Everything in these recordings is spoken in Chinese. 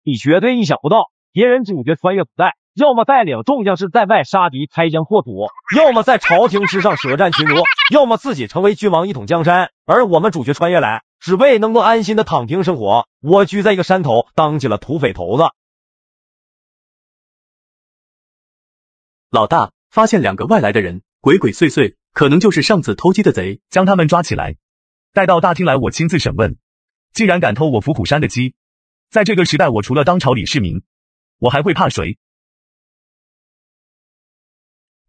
你绝对意想不到，别人主角穿越古代，要么带领众将士在外杀敌开疆扩土，要么在朝廷之上舌战群儒，要么自己成为君王一统江山。而我们主角穿越来，只为能够安心的躺平生活，蜗居在一个山头，当起了土匪头子。老大，发现2个外来的人，鬼鬼祟祟，可能就是上次偷鸡的贼，将他们抓起来，带到大厅来，我亲自审问。竟然敢偷我伏虎山的鸡，在这个时代，我除了当朝李世民，我还会怕谁？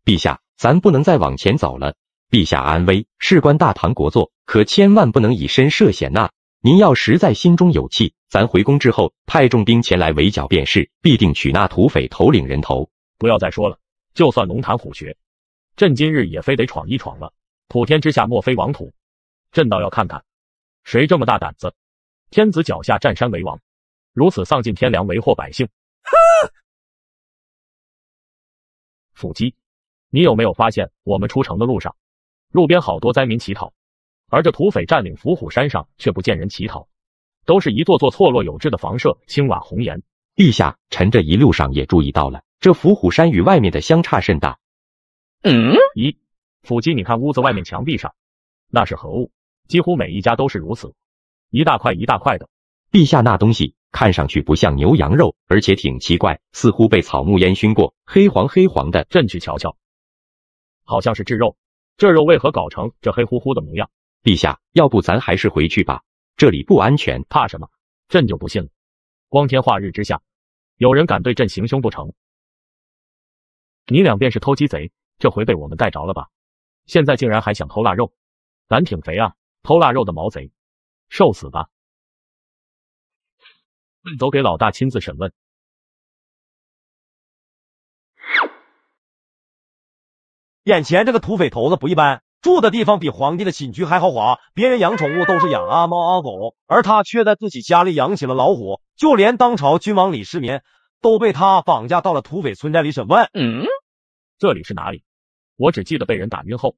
陛下，咱不能再往前走了。陛下安危事关大唐国祚，可千万不能以身涉险呐。您要实在心中有气，咱回宫之后派重兵前来围剿便是，必定取那土匪头领人头。不要再说了，就算龙潭虎穴，朕今日也非得闯一闯了。普天之下莫非王土，朕倒要看看，谁这么大胆子？天子脚下占山为王，如此丧尽天良，为祸百姓。腹肌，你有没有发现我们出城的路上，路边好多灾民乞讨，而这土匪占领伏虎山上却不见人乞讨，都是一座座错落有致的房舍，青瓦红檐。陛下，臣这一路上也注意到了，这伏虎山与外面的相差甚大。咦，腹肌，你看屋子外面墙壁上，那是何物？几乎每一家都是如此，一大块一大块的。陛下，那东西看上去不像牛羊肉，而且挺奇怪，似乎被草木烟熏过，黑黄黑黄的。朕去瞧瞧，好像是炙肉，这肉为何搞成这黑乎乎的模样？陛下，要不咱还是回去吧，这里不安全。怕什么？朕就不信了，光天化日之下，有人敢对朕行凶不成？你俩便是偷鸡贼，这回被我们逮着了吧？现在竟然还想偷腊肉，胆挺肥啊！偷腊肉的毛贼，受死吧！都给老大亲自审问。眼前这个土匪头子不一般，住的地方比皇帝的寝居还豪华，别人养宠物都是养阿猫阿狗，而他却在自己家里养起了老虎，就连当朝君王李世民都被他绑架到了土匪村寨里审问。这里是哪里？我只记得被人打晕后，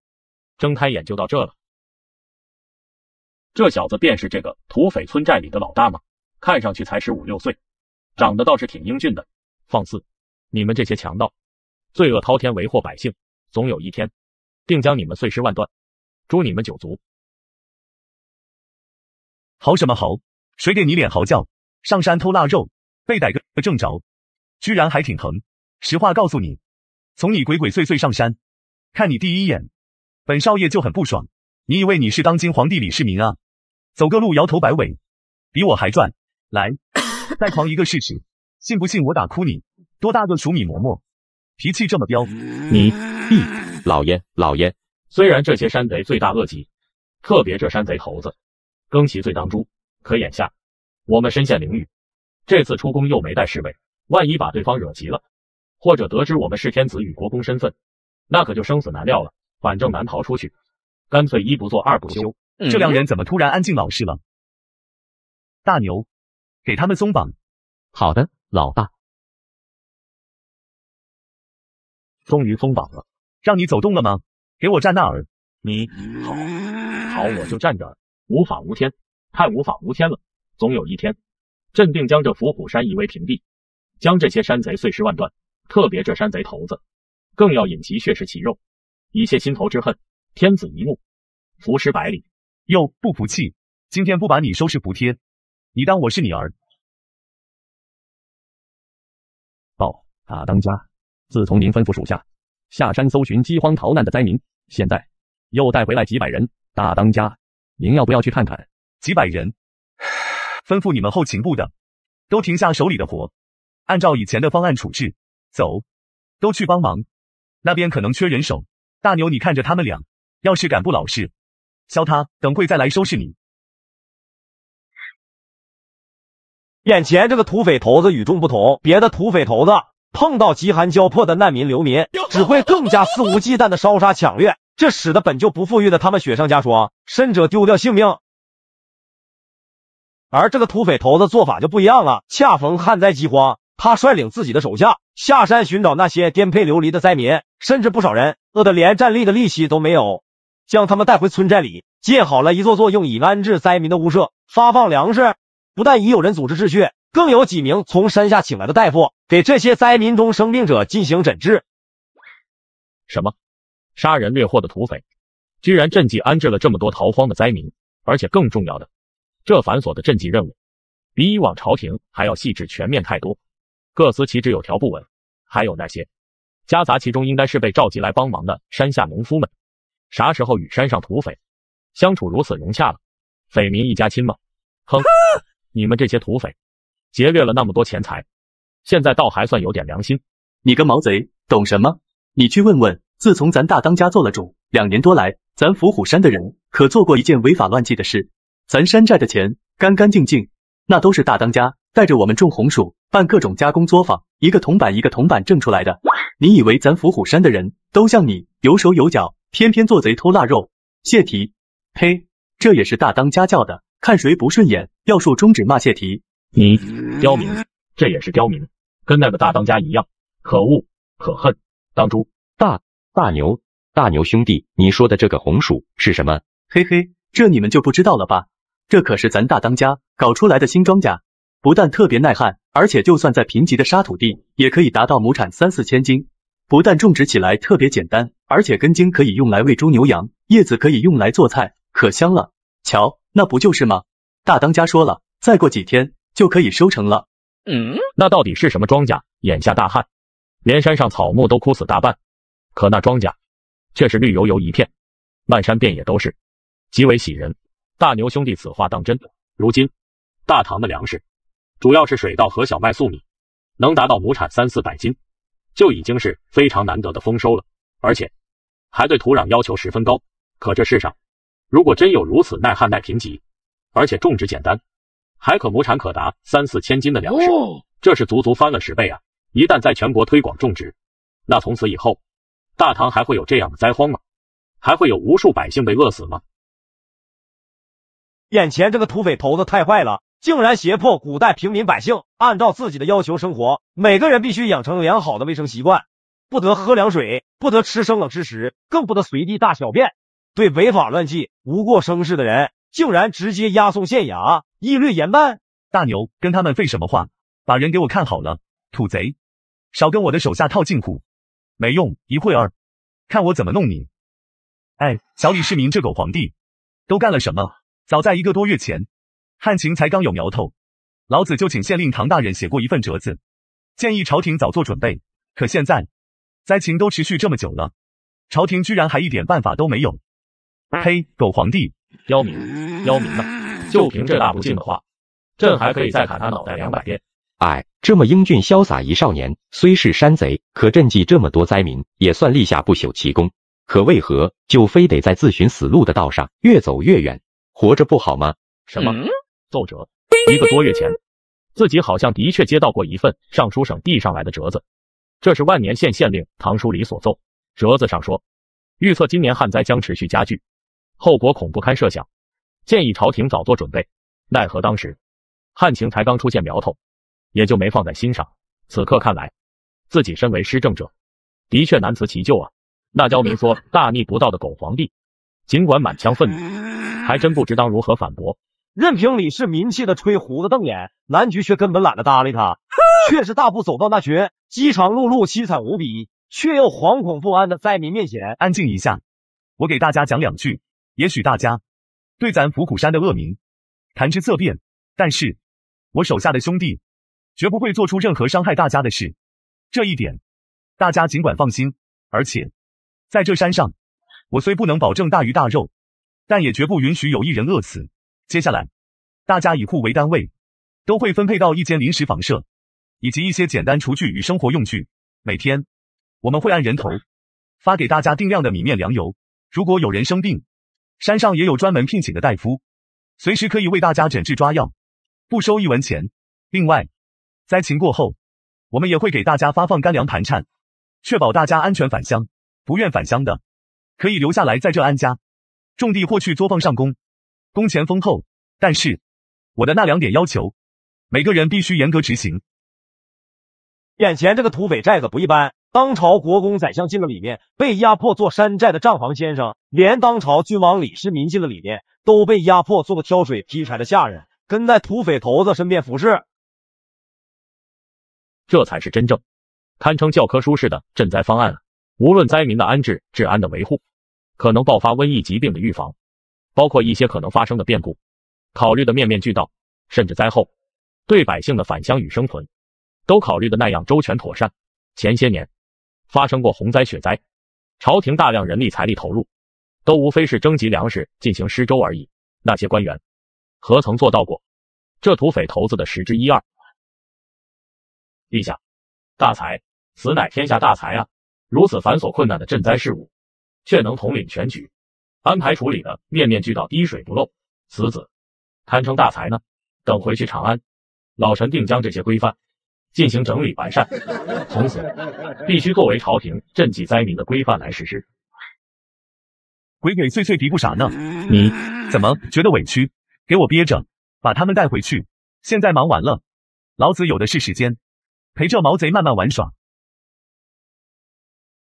睁开眼就到这了。这小子便是这个土匪村寨里的老大吗？看上去才15、16岁，长得倒是挺英俊的。放肆！你们这些强盗，罪恶滔天，为祸百姓，总有一天定将你们碎尸万段，诛你们9族！嚎什么嚎？谁给你脸嚎叫？上山偷腊肉，被逮个正着，居然还挺横。实话告诉你，从你鬼鬼祟祟上山，看你第一眼，本少爷就很不爽。你以为你是当今皇帝李世民啊？走个路摇头摆尾，比我还赚。来，再狂一个试试，信不信我打哭你？多大个黍米馍馍，脾气这么彪！老爷，虽然这些山贼罪大恶极，特别这山贼头子更其罪当诛，可眼下我们身陷囹圄，这次出宫又没带侍卫，万一把对方惹急了，或者得知我们是天子与国公身份，那可就生死难料了。反正难逃出去，干脆一不做二不休。这2人怎么突然安静老实了？大牛，给他们松绑。好的，老大。终于松绑了，让你走动了吗？给我站那儿！你好，我就站这儿。无法无天，太无法无天了。总有一天，朕定将这伏虎山夷为平地，将这些山贼碎尸万段。特别这山贼头子，更要饮其血食其肉，以泄心头之恨。天子一怒，伏尸百里。哟，不服气？今天不把你收拾服帖，你当我是你儿？报，大当家，自从您吩咐属下下山搜寻饥荒逃难的灾民，现在又带回来几百人。大当家，您要不要去看看？几百人？吩咐你们后勤部的都停下手里的活，按照以前的方案处置。走，都去帮忙，那边可能缺人手。大牛，你看着他们俩，要是敢不老实，削他，等会再来收拾你。眼前这个土匪头子与众不同，别的土匪头子碰到饥寒交迫的难民流民，只会更加肆无忌惮的烧杀抢掠，这使得本就不富裕的他们雪上加霜，甚者丢掉性命。而这个土匪头子做法就不一样了，恰逢旱灾饥荒，他率领自己的手下下山寻找那些颠沛流离的灾民，甚至不少人饿得连站立的力气都没有，将他们带回村寨里，建好了一座座用以安置灾民的屋舍，发放粮食。不但已有人组织秩序，更有几名从山下请来的大夫，给这些灾民中生病者进行诊治。什么？杀人掠货的土匪，居然赈济安置了这么多逃荒的灾民，而且更重要的，这繁琐的赈济任务，比以往朝廷还要细致全面太多，各司其职有条不紊。还有那些夹杂其中应该是被召集来帮忙的山下农夫们，啥时候与山上土匪相处如此融洽了？匪民一家亲吗？哼，你们这些土匪劫掠了那么多钱财，现在倒还算有点良心。你个毛贼，懂什么？你去问问，自从咱大当家做了主2年多来，咱伏虎山的人可做过一件违法乱纪的事？咱山寨的钱干干净净，那都是大当家带着我们种红薯，办各种加工作坊，一个铜板一个铜板挣出来的。你以为咱伏虎山的人都像你有手有脚，偏偏做贼偷腊肉？谢题，呸！这也是大当家教的，看谁不顺眼，要竖中指骂谢题。你刁民，这也是刁民，跟那个大当家一样，可恶可恨。当猪大牛兄弟，你说的这个红薯是什么？嘿嘿，这你们就不知道了吧？这可是咱大当家搞出来的新庄稼，不但特别耐旱，而且就算在贫瘠的沙土地，也可以达到亩产3、4千斤。不但种植起来特别简单，而且根茎可以用来喂猪牛羊，叶子可以用来做菜，可香了。瞧，那不就是吗？大当家说了，再过几天就可以收成了。那到底是什么庄稼？眼下大旱，连山上草木都枯死大半，可那庄稼却是绿油油一片，漫山遍野都是，极为喜人。大牛兄弟此话当真？如今大唐的粮食主要是水稻和小麦粟米，能达到亩产3、400斤，就已经是非常难得的丰收了，而且还对土壤要求十分高。可这世上如果真有如此耐旱耐贫瘠，而且种植简单，还可亩产可达3、4千斤的粮食，这是足足翻了10倍啊！一旦在全国推广种植，那从此以后大唐还会有这样的灾荒吗？还会有无数百姓被饿死吗？眼前这个土匪头子太坏了，竟然胁迫古代平民百姓按照自己的要求生活，每个人必须养成良好的卫生习惯，不得喝凉水，不得吃生冷之食，更不得随地大小便。对违法乱纪、无过生事的人，竟然直接押送县衙，一律严办。大牛，跟他们废什么话？把人给我看好了，土贼，少跟我的手下套近乎，没用，一会儿看我怎么弄你。哎，小李世民这狗皇帝都干了什么？早在1个多月前，旱情才刚有苗头，老子就请县令唐大人写过一份折子，建议朝廷早做准备。可现在灾情都持续这么久了，朝廷居然还一点办法都没有。呸！狗皇帝，刁民呐！就凭这大不敬的话，朕还可以再砍他脑袋200遍。哎，这么英俊潇洒一少年，虽是山贼，可赈济这么多灾民，也算立下不朽奇功。可为何就非得在自寻死路的道上越走越远？活着不好吗？什么？奏折？1个多月前，自己好像的确接到过一份尚书省递上来的折子，这是万年县县令唐书礼所奏。折子上说，预测今年旱灾将持续加剧，后果恐不堪设想，建议朝廷早做准备。奈何当时旱情才刚出现苗头，也就没放在心上。此刻看来，自己身为施政者，的确难辞其咎啊。那刁民说大逆不道的狗皇帝，尽管满腔愤怒，还真不知当如何反驳。任凭李世民气的吹胡子瞪眼，南局却根本懒得搭理他，却是大步走到那群饥肠辘辘、凄惨无比却又惶恐不安的灾民面前。安静一下，我给大家讲2句，也许大家对咱伏虎山的恶名谈之色变，但是我手下的兄弟绝不会做出任何伤害大家的事，这一点大家尽管放心。而且在这山上，我虽不能保证大鱼大肉，但也绝不允许有一人饿死。接下来大家以户为单位，都会分配到1间临时房舍，以及一些简单厨具与生活用具。每天我们会按人头发给大家定量的米面粮油，如果有人生病，山上也有专门聘请的大夫，随时可以为大家诊治抓药，不收1文钱。另外，灾情过后，我们也会给大家发放干粮盘缠，确保大家安全返乡。不愿返乡的，可以留下来在这安家，种地或去作坊上工，工钱丰厚。但是我的那2点要求，每个人必须严格执行。眼前这个土匪寨可不一般，当朝国公宰相进了里面，被压迫做山寨的账房先生，连当朝君王李世民进了里面，都被压迫做个挑水劈柴的下人，跟在土匪头子身边服侍。这才是真正堪称教科书式的赈灾方案啊！无论灾民的安置、治安的维护，可能爆发瘟疫疾病的预防，包括一些可能发生的变故，考虑的面面俱到，甚至灾后对百姓的返乡与生存，都考虑的那样周全妥善。前些年发生过洪灾、雪灾，朝廷大量人力财力投入，都无非是征集粮食进行施粥而已。那些官员何曾做到过这土匪头子的10之1、2？陛下，大才，此乃天下大才啊！如此繁琐困难的赈灾事务，却能统领全局，安排处理的面面俱到，滴水不漏，此子堪称大才呢。等回去长安，老臣定将这些规范进行整理完善，从此必须作为朝廷赈济灾民的规范来实施。鬼鬼祟祟嘀咕啥呢？你怎么觉得委屈？给我憋着，把他们带回去。现在忙完了，老子有的是时间，陪着毛贼慢慢玩耍。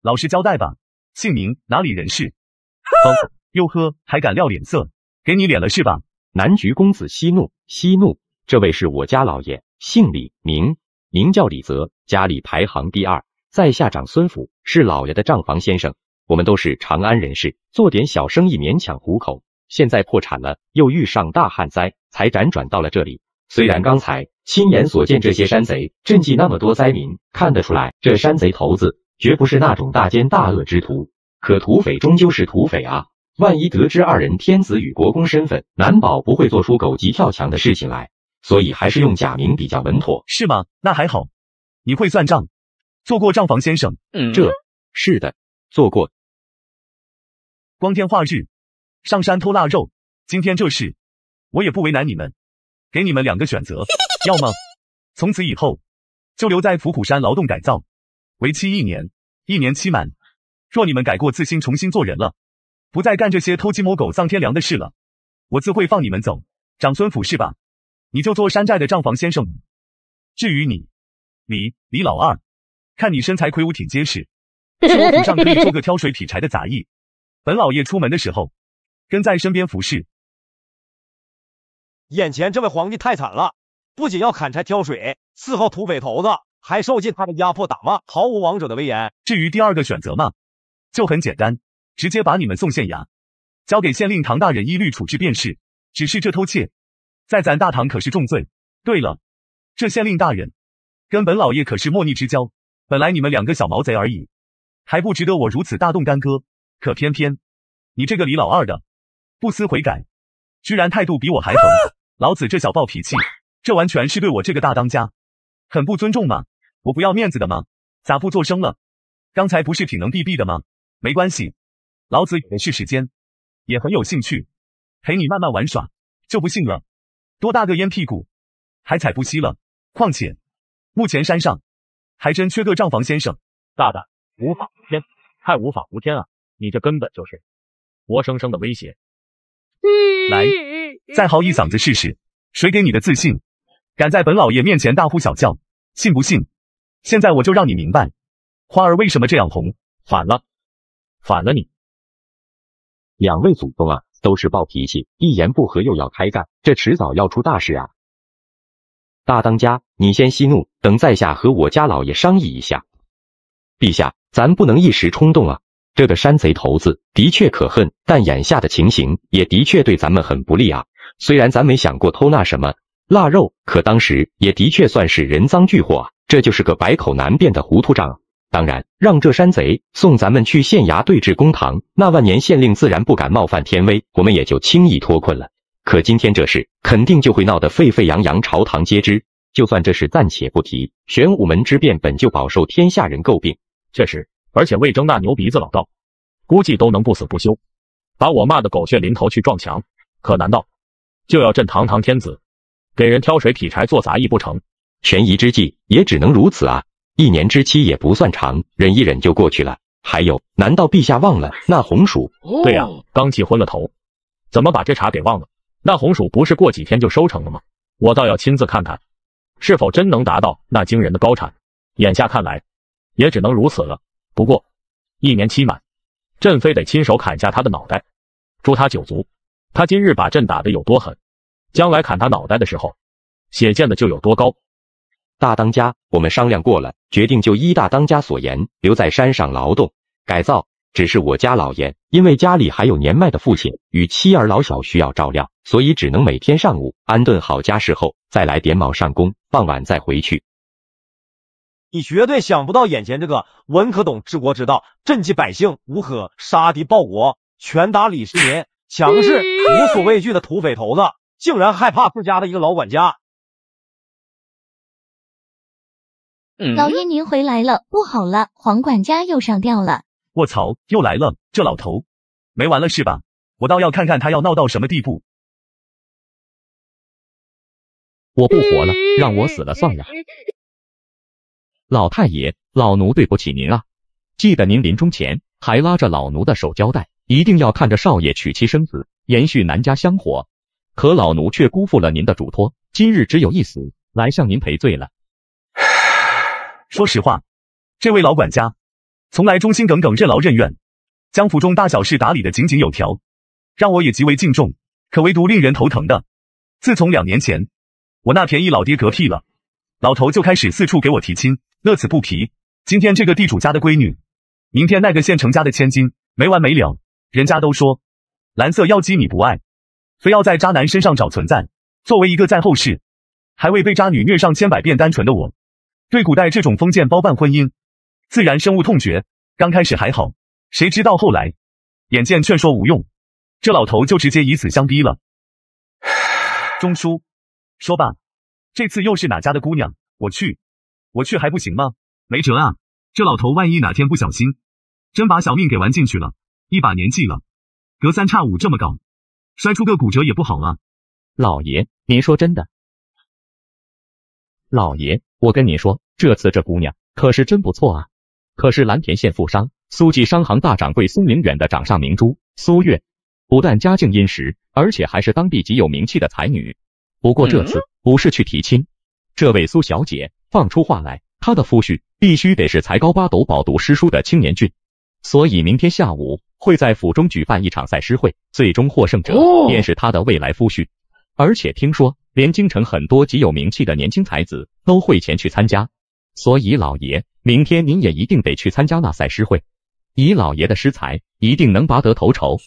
老实交代吧，姓名哪里人士？哟呵，还敢撂脸色，给你脸了是吧？南局公子息怒，息怒，这位是我家老爷，姓李，名叫李泽，家里排行第2，在下长孙府，是老爷的账房先生。我们都是长安人士，做点小生意勉强糊口，现在破产了，又遇上大旱灾，才辗转到了这里。虽然刚才亲眼所见这些山贼赈济那么多灾民，看得出来这山贼头子绝不是那种大奸大恶之徒，可土匪终究是土匪啊，万一得知2人天子与国公身份，难保不会做出狗急跳墙的事情来，所以还是用假名比较稳妥。是吗？那还好，你会算账，做过账房先生。这是的，做过。光天化日，上山偷腊肉，今天这事，我也不为难你们，给你们2个选择，要么从此以后就留在伏虎山劳动改造，为期1年，1年期满，若你们改过自新，重新做人了，不再干这些偷鸡摸狗丧天良的事了，我自会放你们走。长孙府是吧？你就做山寨的账房先生。至于你，李老二，看你身材魁梧挺结实，是我府上可以做个挑水劈柴的杂役。本老爷出门的时候，跟在身边服侍。眼前这位皇帝太惨了，不仅要砍柴挑水，伺候土匪头子，还受尽他的压迫打骂，毫无王者的威严。至于第2个选择嘛，就很简单，直接把你们送县衙，交给县令唐大人一律处置便是。只是这偷窃，在咱大唐可是重罪。对了，这县令大人跟本老爷可是莫逆之交，本来你们2个小毛贼而已，还不值得我如此大动干戈。可偏偏你这个李老二的不思悔改，居然态度比我还横。老子这小暴脾气，这完全是对我这个大当家很不尊重嘛，我不要面子的吗？咋不作声了？刚才不是挺能避避的吗？没关系，老子有的是时间，也很有兴趣陪你慢慢玩耍，就不信了，多大个烟屁股还踩不熄了。况且目前山上还真缺个账房先生。大胆，无法无天，太无法无天啊！你这根本就是活生生的威胁。来，再嚎一嗓子试试，谁给你的自信，敢在本老爷面前大呼小叫，信不信？现在我就让你明白，花儿为什么这样红。反了你！2位祖宗啊，都是暴脾气，一言不合又要开干，这迟早要出大事啊！大当家，你先息怒，等在下和我家老爷商议一下。陛下，咱不能一时冲动啊！这个山贼头子的确可恨，但眼下的情形也的确对咱们很不利啊。虽然咱没想过偷那什么腊肉，可当时也的确算是人赃俱获啊，这就是个百口难辩的糊涂账。当然，让这山贼送咱们去县衙对质公堂，那万年县令自然不敢冒犯天威，我们也就轻易脱困了。可今天这事肯定就会闹得沸沸扬扬，朝堂皆知。就算这事暂且不提，玄武门之变本就饱受天下人诟病。确实，而且魏征那牛鼻子老道，估计都能不死不休，把我骂得狗血淋头去撞墙。可难道就要朕堂堂天子给人挑水劈柴做杂役不成？权宜之计也只能如此啊！1年之期也不算长，忍一忍就过去了。还有，难道陛下忘了那红薯？对呀，刚气昏了头，怎么把这茬给忘了？那红薯不是过几天就收成了吗？我倒要亲自看看，是否真能达到那惊人的高产。眼下看来，也只能如此了。不过1年期满，朕非得亲手砍下他的脑袋，诛他9族。他今日把朕打得有多狠，将来砍他脑袋的时候，血溅的就有多高。大当家，我们商量过了，决定就依大当家所言，留在山上劳动改造。只是我家老爷因为家里还有年迈的父亲与妻儿老小需要照料，所以只能每天上午安顿好家事后，再来点卯上工，傍晚再回去。你绝对想不到，眼前这个文可懂治国之道、赈济百姓、无可杀敌报国、拳打李世民、强势无所畏惧的土匪头子，竟然害怕自家的一个老管家。老爷您回来了，不好了，黄管家又上吊了。卧槽，又来了，这老头没完了是吧？我倒要看看他要闹到什么地步。我不活了，让我死了算了。老太爷，老奴对不起您啊！记得您临终前还拉着老奴的手交代，一定要看着少爷娶妻生子，延续南家香火。可老奴却辜负了您的嘱托，今日只有一死，来向您赔罪了。说实话，这位老管家从来忠心耿耿、任劳任怨，将府中大小事打理得井井有条，让我也极为敬重。可唯独令人头疼的，自从2年前我那便宜老爹嗝屁了，老头就开始四处给我提亲，乐此不疲。今天这个地主家的闺女，明天那个县城家的千金，没完没了。人家都说蓝色妖姬你不爱，非要在渣男身上找存在。作为一个在后世还未被渣女虐上千百遍单纯的我，对古代这种封建包办婚姻自然深恶痛绝。刚开始还好，谁知道后来眼见劝说无用，这老头就直接以死相逼了。钟叔，说吧，这次又是哪家的姑娘？我去还不行吗？没辙啊，这老头万一哪天不小心真把小命给玩进去了，一把年纪了，隔三差五这么搞，摔出个骨折也不好啊。老爷，您说真的？老爷，我跟您说，这次这姑娘可是真不错啊，可是蓝田县富商苏记商行大掌柜苏明远的掌上明珠苏月，不但家境殷实，而且还是当地极有名气的才女。不过这次不是去提亲，这位苏小姐放出话来，她的夫婿必须得是才高八斗、饱读诗书的青年俊，所以明天下午会在府中举办一场赛诗会，最终获胜者便是她的未来夫婿。而且听说连京城很多极有名气的年轻才子都会前去参加，所以老爷，明天您也一定得去参加那赛诗会。以老爷的诗才，一定能拔得头筹。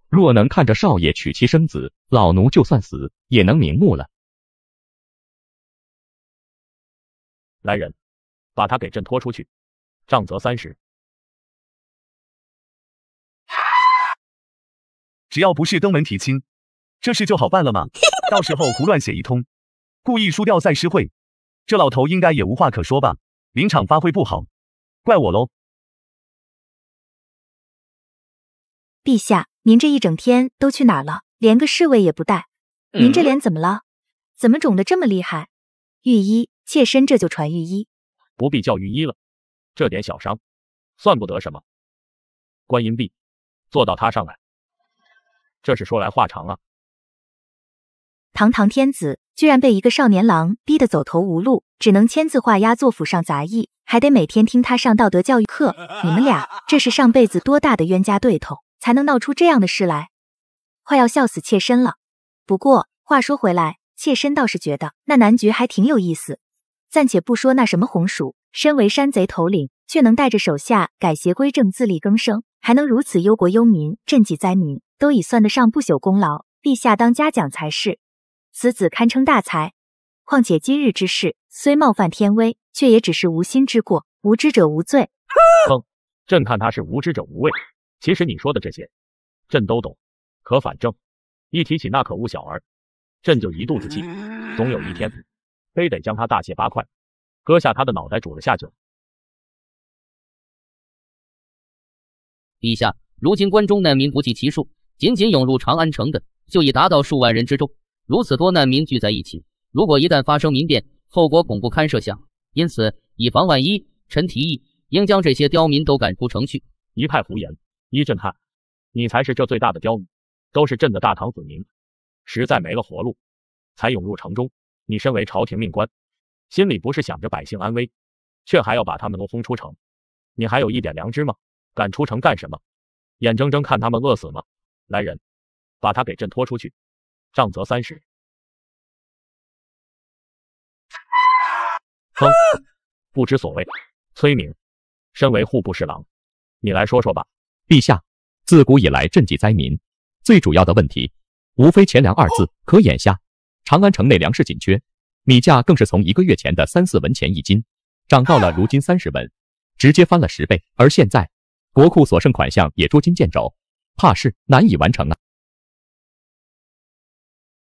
若能看着少爷娶妻生子，老奴就算死也能瞑目了。来人，把他给朕拖出去，杖责30。只要不是登门提亲，这事就好办了嘛。到时候胡乱写一通，故意输掉赛诗会，这老头应该也无话可说吧？临场发挥不好，怪我喽。陛下，您这一整天都去哪儿了？连个侍卫也不带。您这脸怎么了？怎么肿得这么厉害？御医，妾身这就传御医。不必叫御医了，这点小伤算不得什么。观音帝，坐到他上来。这是说来话长啊。堂堂天子居然被一个少年郎逼得走投无路，只能签字画押做府上杂役，还得每天听他上道德教育课。你们俩这是上辈子多大的冤家对头，才能闹出这样的事来？快要笑死妾身了。不过话说回来，妾身倒是觉得那男爵还挺有意思。暂且不说那什么红薯，身为山贼头领，却能带着手下改邪归正、自力更生，还能如此忧国忧民、赈济灾民，都已算得上不朽功劳，陛下当嘉奖才是。此子堪称大才。况且今日之事虽冒犯天威，却也只是无心之过，无知者无罪。朕看他是无知者无畏。其实你说的这些，朕都懂。可反正一提起那可恶小儿，朕就一肚子气。总有一天，非得将他大卸8块，割下他的脑袋煮了下酒。陛下，如今关中难民不计其数，仅仅涌入长安城的就已达到数万人之众。如此多难民聚在一起，如果一旦发生民变，后果恐不堪设想。因此，以防万一，臣提议应将这些刁民都赶出城去。一派胡言！依朕看，你才是这最大的刁民，都是朕的大唐子民，实在没了活路，才涌入城中。你身为朝廷命官，心里不是想着百姓安危，却还要把他们都轰出城，你还有一点良知吗？赶出城干什么？眼睁睁看他们饿死吗？来人，把他给朕拖出去，杖责30。哼，不知所谓。崔明，身为户部侍郎，你来说说吧。陛下，自古以来赈济灾民，最主要的问题，无非钱粮二字。可眼下，长安城内粮食紧缺，米价更是从1个月前的3、4文钱一斤，涨到了如今30文，直接翻了10倍。而现在，国库所剩款项也捉襟见肘，怕是难以完成啊！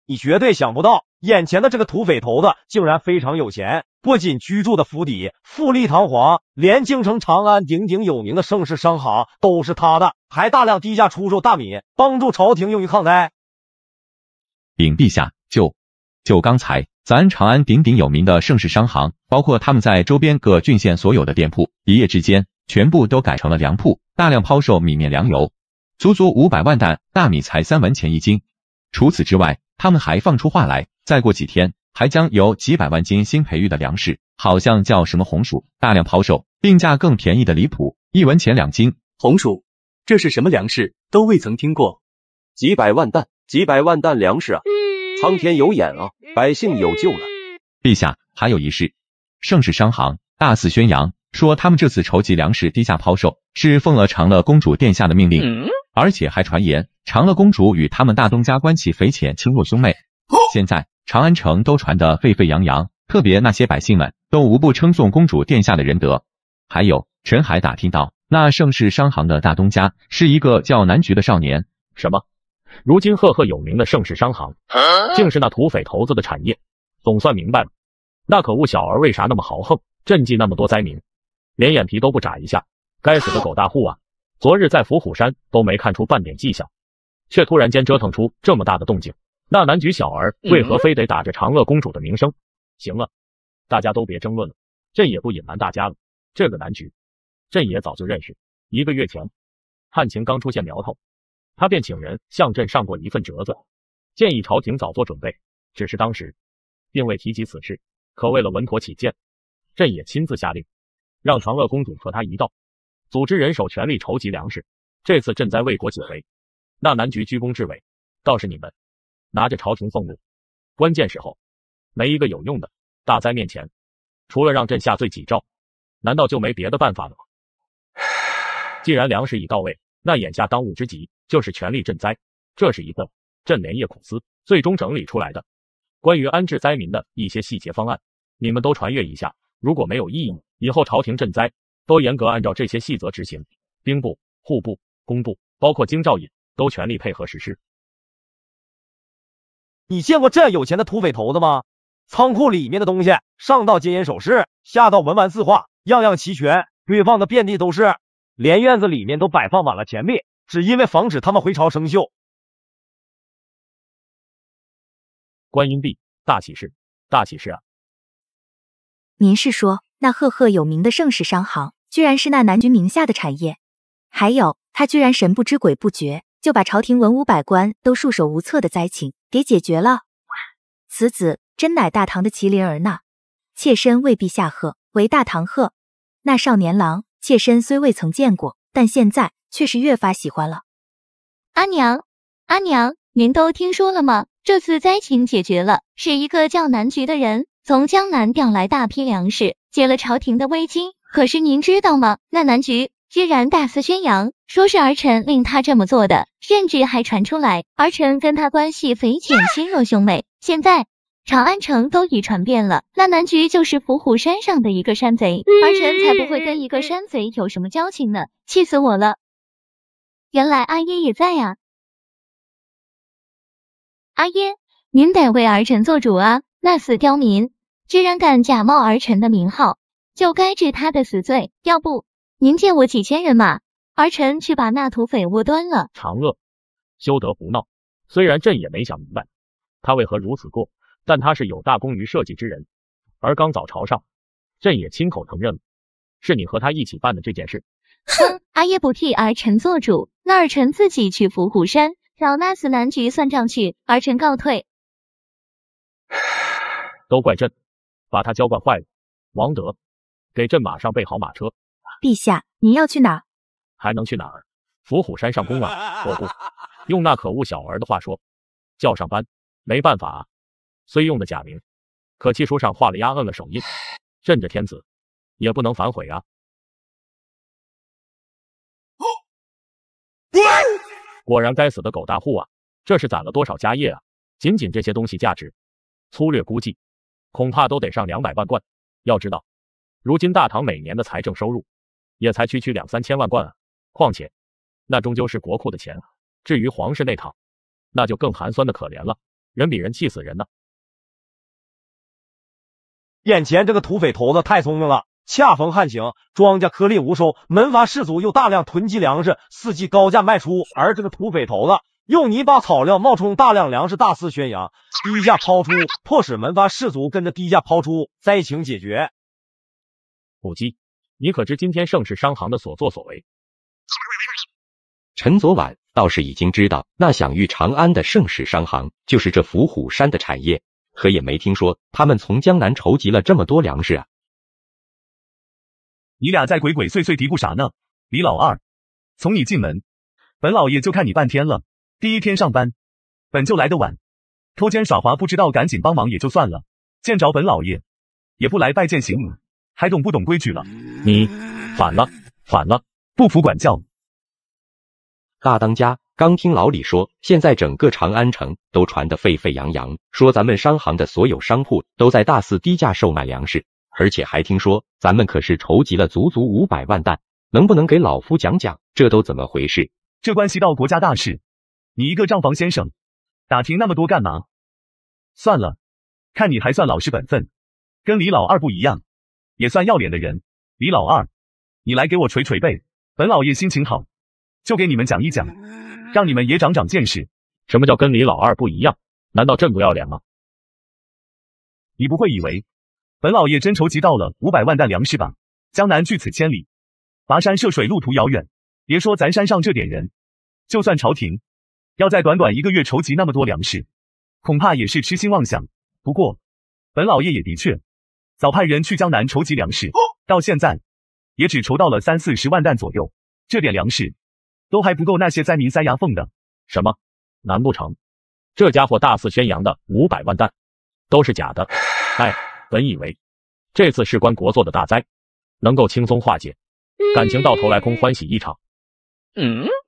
你绝对想不到，眼前的这个土匪头子竟然非常有钱，不仅居住的府邸富丽堂皇，连京城长安鼎鼎有名的盛世商行都是他的，还大量低价出售大米，帮助朝廷用于抗灾。禀陛下，就刚才，咱长安鼎鼎有名的盛世商行，包括他们在周边各郡县所有的店铺，一夜之间全部都改成了粮铺，大量抛售米面粮油，足足500万担，大米才3文钱一斤。除此之外，他们还放出话来，再过几天还将有几百万斤新培育的粮食，好像叫什么红薯，大量抛售，定价更便宜的离谱，1文钱2斤。红薯，这是什么粮食？都未曾听过。几百万担粮食啊！苍天有眼啊，百姓有救了。陛下，还有一事，盛世商行大肆宣扬说他们这次筹集粮食低价抛售，是奉了长乐公主殿下的命令，而且还传言长乐公主与他们大东家关系匪浅，亲若兄妹。现在长安城都传得沸沸扬扬，特别那些百姓们都无不称颂公主殿下的仁德。还有，臣还打听到，那盛世商行的大东家是一个叫南菊的少年。什么？如今赫赫有名的盛世商行，竟是那土匪头子的产业。总算明白了，那可恶小儿为啥那么豪横，赈济那么多灾民，连眼皮都不眨一下。该死的狗大户啊！昨日在伏虎山都没看出半点迹象，却突然间折腾出这么大的动静。那南菊小儿为何非得打着长乐公主的名声？行了，大家都别争论了，朕也不隐瞒大家了。这个南菊，朕也早就认识。1个月前，汉情刚出现苗头，他便请人向朕上过一份折子，建议朝廷早做准备。只是当时并未提及此事，可为了稳妥起见，朕也亲自下令，让长乐公主和他一道，组织人手全力筹集粮食。这次赈灾为国解围，那南局居功至伟，倒是你们拿着朝廷俸禄，关键时候没一个有用的。大灾面前，除了让朕下罪己诏，难道就没别的办法了吗？既然粮食已到位，那眼下当务之急就是全力赈灾。这是一份朕连夜苦思，最终整理出来的关于安置灾民的一些细节方案，你们都传阅一下。如果没有异议，以后朝廷赈灾都严格按照这些细则执行。兵部、户部、工部，包括京兆尹，都全力配合实施。你见过这样有钱的土匪头子吗？仓库里面的东西，上到金银首饰，下到文玩字画，样样齐全，堆放的遍地都是，连院子里面都摆放满了钱币，只因为防止他们回朝生锈。观音帝，大喜事，大喜事啊！您是说，那赫赫有名的盛世商行，居然是那南局名下的产业？还有，他居然神不知鬼不觉，就把朝廷文武百官都束手无策的灾情给解决了。此子真乃大唐的麒麟儿呢！妾身为陛下贺，为大唐贺。那少年郎，妾身虽未曾见过，但现在却是越发喜欢了。阿娘，阿娘，您都听说了吗？这次灾情解决了，是一个叫南局的人从江南调来大批粮食，解了朝廷的危机。可是您知道吗？那南局居然大肆宣扬，说是儿臣令他这么做的，甚至还传出来儿臣跟他关系匪浅，亲若兄妹。现在长安城都已传遍了，那南局就是伏虎山上的一个山贼，儿臣才不会跟一个山贼有什么交情呢，气死我了！原来阿耶也在啊！阿耶，您得为儿臣做主啊！那死刁民居然敢假冒儿臣的名号，就该治他的死罪。要不您借我几千人马，儿臣去把那土匪窝端了。长乐，休得胡闹！虽然朕也没想明白他为何如此过，但他是有大功于社稷之人。而刚早朝上，朕也亲口承认了，是你和他一起办的这件事。哼，阿耶不替儿臣做主，那儿臣自己去伏虎山找那死南局算账去，儿臣告退。都怪朕，把他娇惯坏了。王德，给朕马上备好马车。陛下，您要去哪？还能去哪儿？伏虎山上宫啊！我不用那可恶小儿的话说，叫上班。没办法啊，虽用的假名，可契书上画了押，摁了手印，朕这天子也不能反悔啊！果然该死的狗大户啊！这是攒了多少家业啊！仅仅这些东西价值，粗略估计，恐怕都得上200万贯。要知道，如今大唐每年的财政收入也才区2、3千万贯啊！况且，那终究是国库的钱。至于皇室内堂，那就更寒酸的可怜了，人比人气死人呢。眼前这个土匪头子太聪明了，恰逢旱情，庄稼颗粒无收，门阀士族又大量囤积粮食，伺机高价卖出，而这个土匪头子用泥巴草料冒充大量粮食大肆宣扬，低价抛出，迫使门阀士族跟着低价抛出，灾情解决。母鸡，你可知今天盛世商行的所作所为？臣昨晚倒是已经知道，那享誉长安的盛世商行就是这伏虎山的产业，可也没听说他们从江南筹集了这么多粮食啊。你俩在鬼鬼祟祟嘀咕啥呢？李老二，从你进门，本老爷就看你半天了。第一天上班，本就来得晚，偷奸耍滑不知道赶紧帮忙也就算了，见着本老爷也不来拜见行礼，还懂不懂规矩了？你反了，反了，不服管教！大当家，刚听老李说，现在整个长安城都传得沸沸扬扬，说咱们商行的所有商铺都在大肆低价售卖粮食，而且还听说咱们可是筹集了足足500万担，能不能给老夫讲讲，这都怎么回事？这关系到国家大事，你一个账房先生，打听那么多干嘛？算了，看你还算老实本分，跟李老二不一样，也算要脸的人。李老二，你来给我捶捶背，本老爷心情好，就给你们讲一讲，让你们也长长见识。什么叫跟李老二不一样？难道朕不要脸吗？你不会以为本老爷真筹集到了500万担粮食吧？江南距此千里，跋山涉水路途遥远，别说咱山上这点人，就算朝廷要在短短1个月筹集那么多粮食，恐怕也是痴心妄想。不过本老爷也的确早派人去江南筹集粮食，到现在也只筹到了30-40万担左右，这点粮食都还不够那些灾民塞牙缝的。什么？难不成这家伙大肆宣扬的500万担都是假的？哎，本以为这次事关国祚的大灾能够轻松化解，感情到头来空欢喜一场。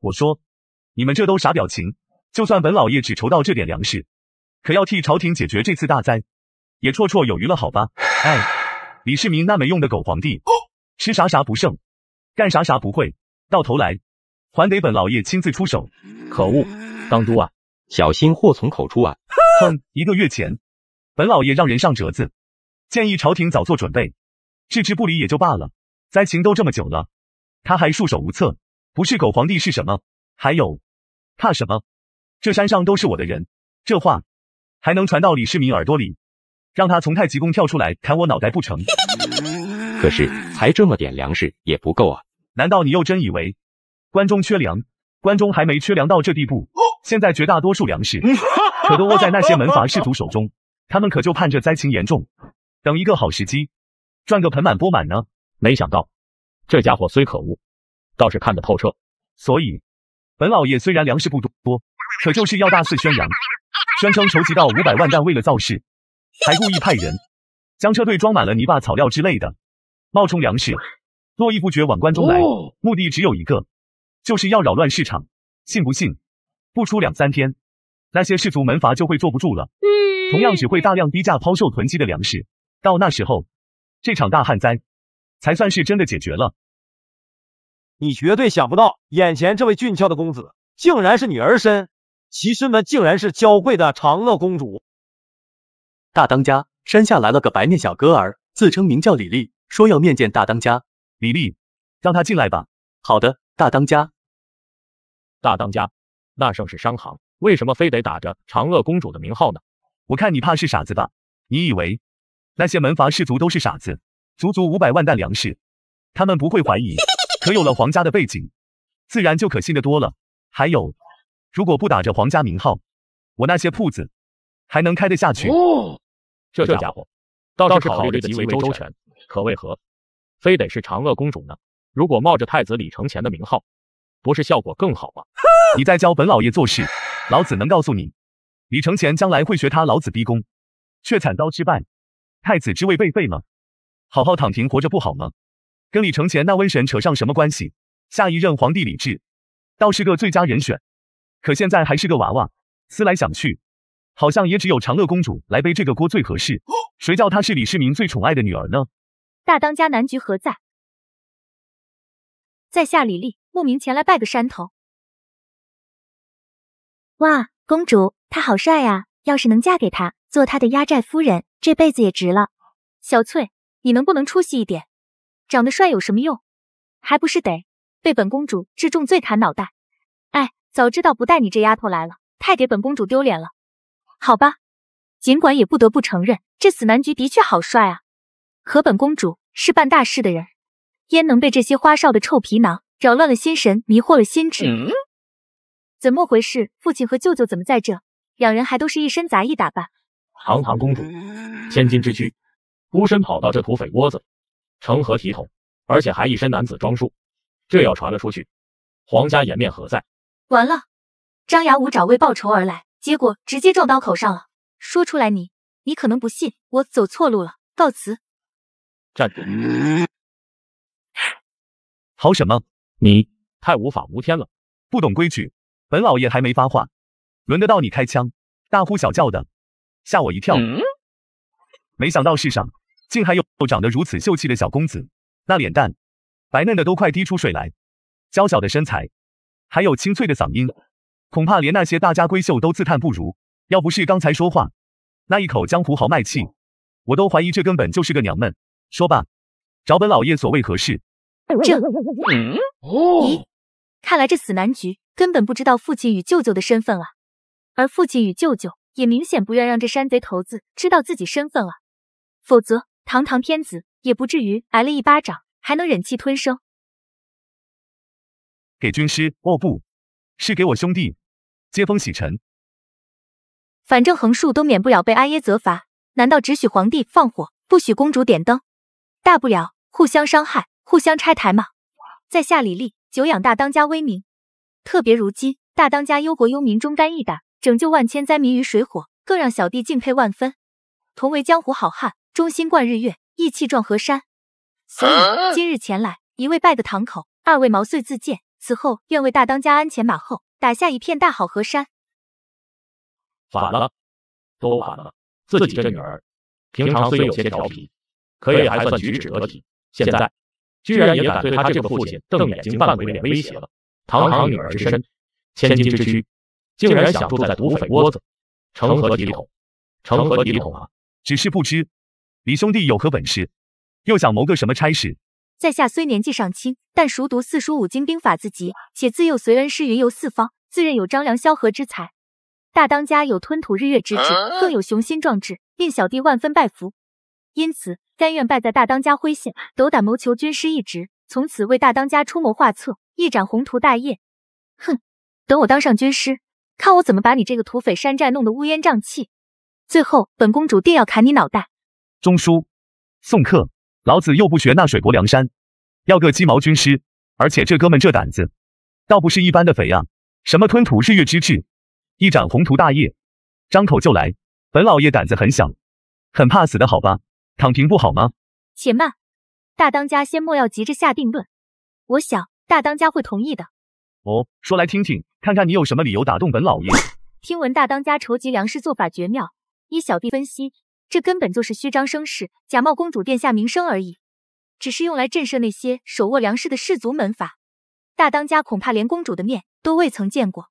我说你们这都啥表情？就算本老爷只筹到这点粮食，可要替朝廷解决这次大灾，也绰绰有余了好吧？哎，李世民那没用的狗皇帝，吃啥啥不剩，干啥啥不会，到头来还得本老爷亲自出手。可恶，当都啊，小心祸从口出啊！哼，1个月前，本老爷让人上折子，建议朝廷早做准备，置之不理也就罢了，灾情都这么久了，他还束手无策，不是狗皇帝是什么？还有，怕什么？这山上都是我的人，这话还能传到李世民耳朵里，让他从太极宫跳出来砍我脑袋不成？可是才这么点粮食也不够啊！难道你又真以为关中缺粮？关中还没缺粮到这地步，现在绝大多数粮食可都握在那些门阀士族手中，他们可就盼着灾情严重，等一个好时机赚个盆满钵满呢。没想到这家伙虽可恶，倒是看得透彻。所以本老爷虽然粮食不多，可就是要大肆宣扬，宣称筹集到500万担，为了造势，还故意派人将车队装满了泥巴草料之类的，冒充粮食，络绎不绝往关中来，目的只有一个，就是要扰乱市场。信不信？不出2-3天，那些士族门阀就会坐不住了，同样只会大量低价抛售囤积的粮食。到那时候，这场大旱灾才算是真的解决了。你绝对想不到，眼前这位俊俏的公子，竟然是女儿身，其身们竟然是娇贵的长乐公主。大当家，山下来了个白面小哥儿，自称名叫李丽，说要面见大当家。李丽，让他进来吧。好的，大当家。大当家，那盛世商行为什么非得打着长乐公主的名号呢？我看你怕是傻子吧？你以为那些门阀士族都是傻子？足足500万担粮食，他们不会怀疑。可有了皇家的背景，自然就可信得多了。还有，如果不打着皇家名号，我那些铺子还能开得下去？这家伙倒是考虑得极为周全。可为何非得是长乐公主呢？如果冒着太子李承乾的名号，不是效果更好吗？你在教本老爷做事，老子能告诉你，李承乾将来会学他老子逼宫，却惨遭失败，太子之位被废了。好好躺平活着不好吗？跟李承乾那瘟神扯上什么关系？下一任皇帝李治倒是个最佳人选，可现在还是个娃娃。思来想去，好像也只有长乐公主来背这个锅最合适。谁叫她是李世民最宠爱的女儿呢？大当家男菊何在？在下李丽，慕名前来拜个山头。哇，公主，他好帅啊！要是能嫁给他，做他的压寨夫人，这辈子也值了。小翠，你能不能出息一点？长得帅有什么用？还不是得被本公主治重罪砍脑袋。哎，早知道不带你这丫头来了，太给本公主丢脸了。好吧，尽管也不得不承认，这死男菊的确好帅啊。可本公主是办大事的人，焉能被这些花哨的臭皮囊扰乱了心神，迷惑了心智？怎么回事？父亲和舅舅怎么在这？两人还都是一身杂役打扮。堂堂公主，千金之躯，孤身跑到这土匪窝子，成何体统？而且还一身男子装束，这要传了出去，皇家颜面何在？完了，张牙舞爪为报仇而来，结果直接撞刀口上了。说出来你可能不信，我走错路了，告辞。站住！好什么？你太无法无天了，不懂规矩。本老爷还没发话，轮得到你开枪，大呼小叫的，吓我一跳。没想到世上竟还有长得如此秀气的小公子，那脸蛋白嫩的都快滴出水来，娇小的身材，还有清脆的嗓音，恐怕连那些大家闺秀都自叹不如。要不是刚才说话那一口江湖豪迈气，我都怀疑这根本就是个娘们。说吧，找本老爷所谓何事？咦，看来这死男菊根本不知道父亲与舅舅的身份啊，而父亲与舅舅也明显不愿让这山贼头子知道自己身份啊，否则堂堂天子也不至于挨了一巴掌还能忍气吞声。给军师？哦不，是给我兄弟接风洗尘。反正横竖都免不了被阿耶责罚，难道只许皇帝放火，不许公主点灯？大不了互相伤害，互相拆台嘛。在下李丽，久仰大当家威名，特别如今大当家忧国忧民，忠肝义胆，拯救万千灾民于水火，更让小弟敬佩万分。同为江湖好汉，忠心贯日月，义气壮河山。所以今日前来，一位拜个堂口，二位毛遂自荐，此后愿为大当家鞍前马后，打下一片大好河山。反了，都反了。自己这女儿，平常虽有些调皮，可也还算举止得体，现在居然也敢对他这个父亲瞪眼睛扮鬼脸威胁了。堂堂女儿之身，千金之躯，竟然想住在土匪窝子，成何体统？成何体统啊！只是不知李兄弟有何本事，又想谋个什么差事？在下虽年纪尚轻，但熟读四书五经兵法字集，且自幼随恩师云游四方，自认有张良萧何之才。大当家有吞吐日月之志，更有雄心壮志，令小弟万分拜服。因此甘愿拜在大当家麾下，斗胆谋求军师一职，从此为大当家出谋划策，一展宏图大业。哼，等我当上军师，看我怎么把你这个土匪山寨弄得乌烟瘴气。最后本公主定要砍你脑袋。中书送客，老子又不学那水泊梁山，要个鸡毛军师，而且这哥们这胆子倒不是一般的肥啊！什么吞吐日月之志，一展宏图大业，张口就来。本老爷胆子很小，很怕死的好吧？躺平不好吗？且慢，大当家先莫要急着下定论，我想大当家会同意的。哦，说来听听，看看你有什么理由打动本老爷。听闻大当家筹集粮食做法绝妙，依小弟分析，这根本就是虚张声势，假冒公主殿下名声而已，只是用来震慑那些手握粮食的士族门阀。大当家恐怕连公主的面都未曾见过，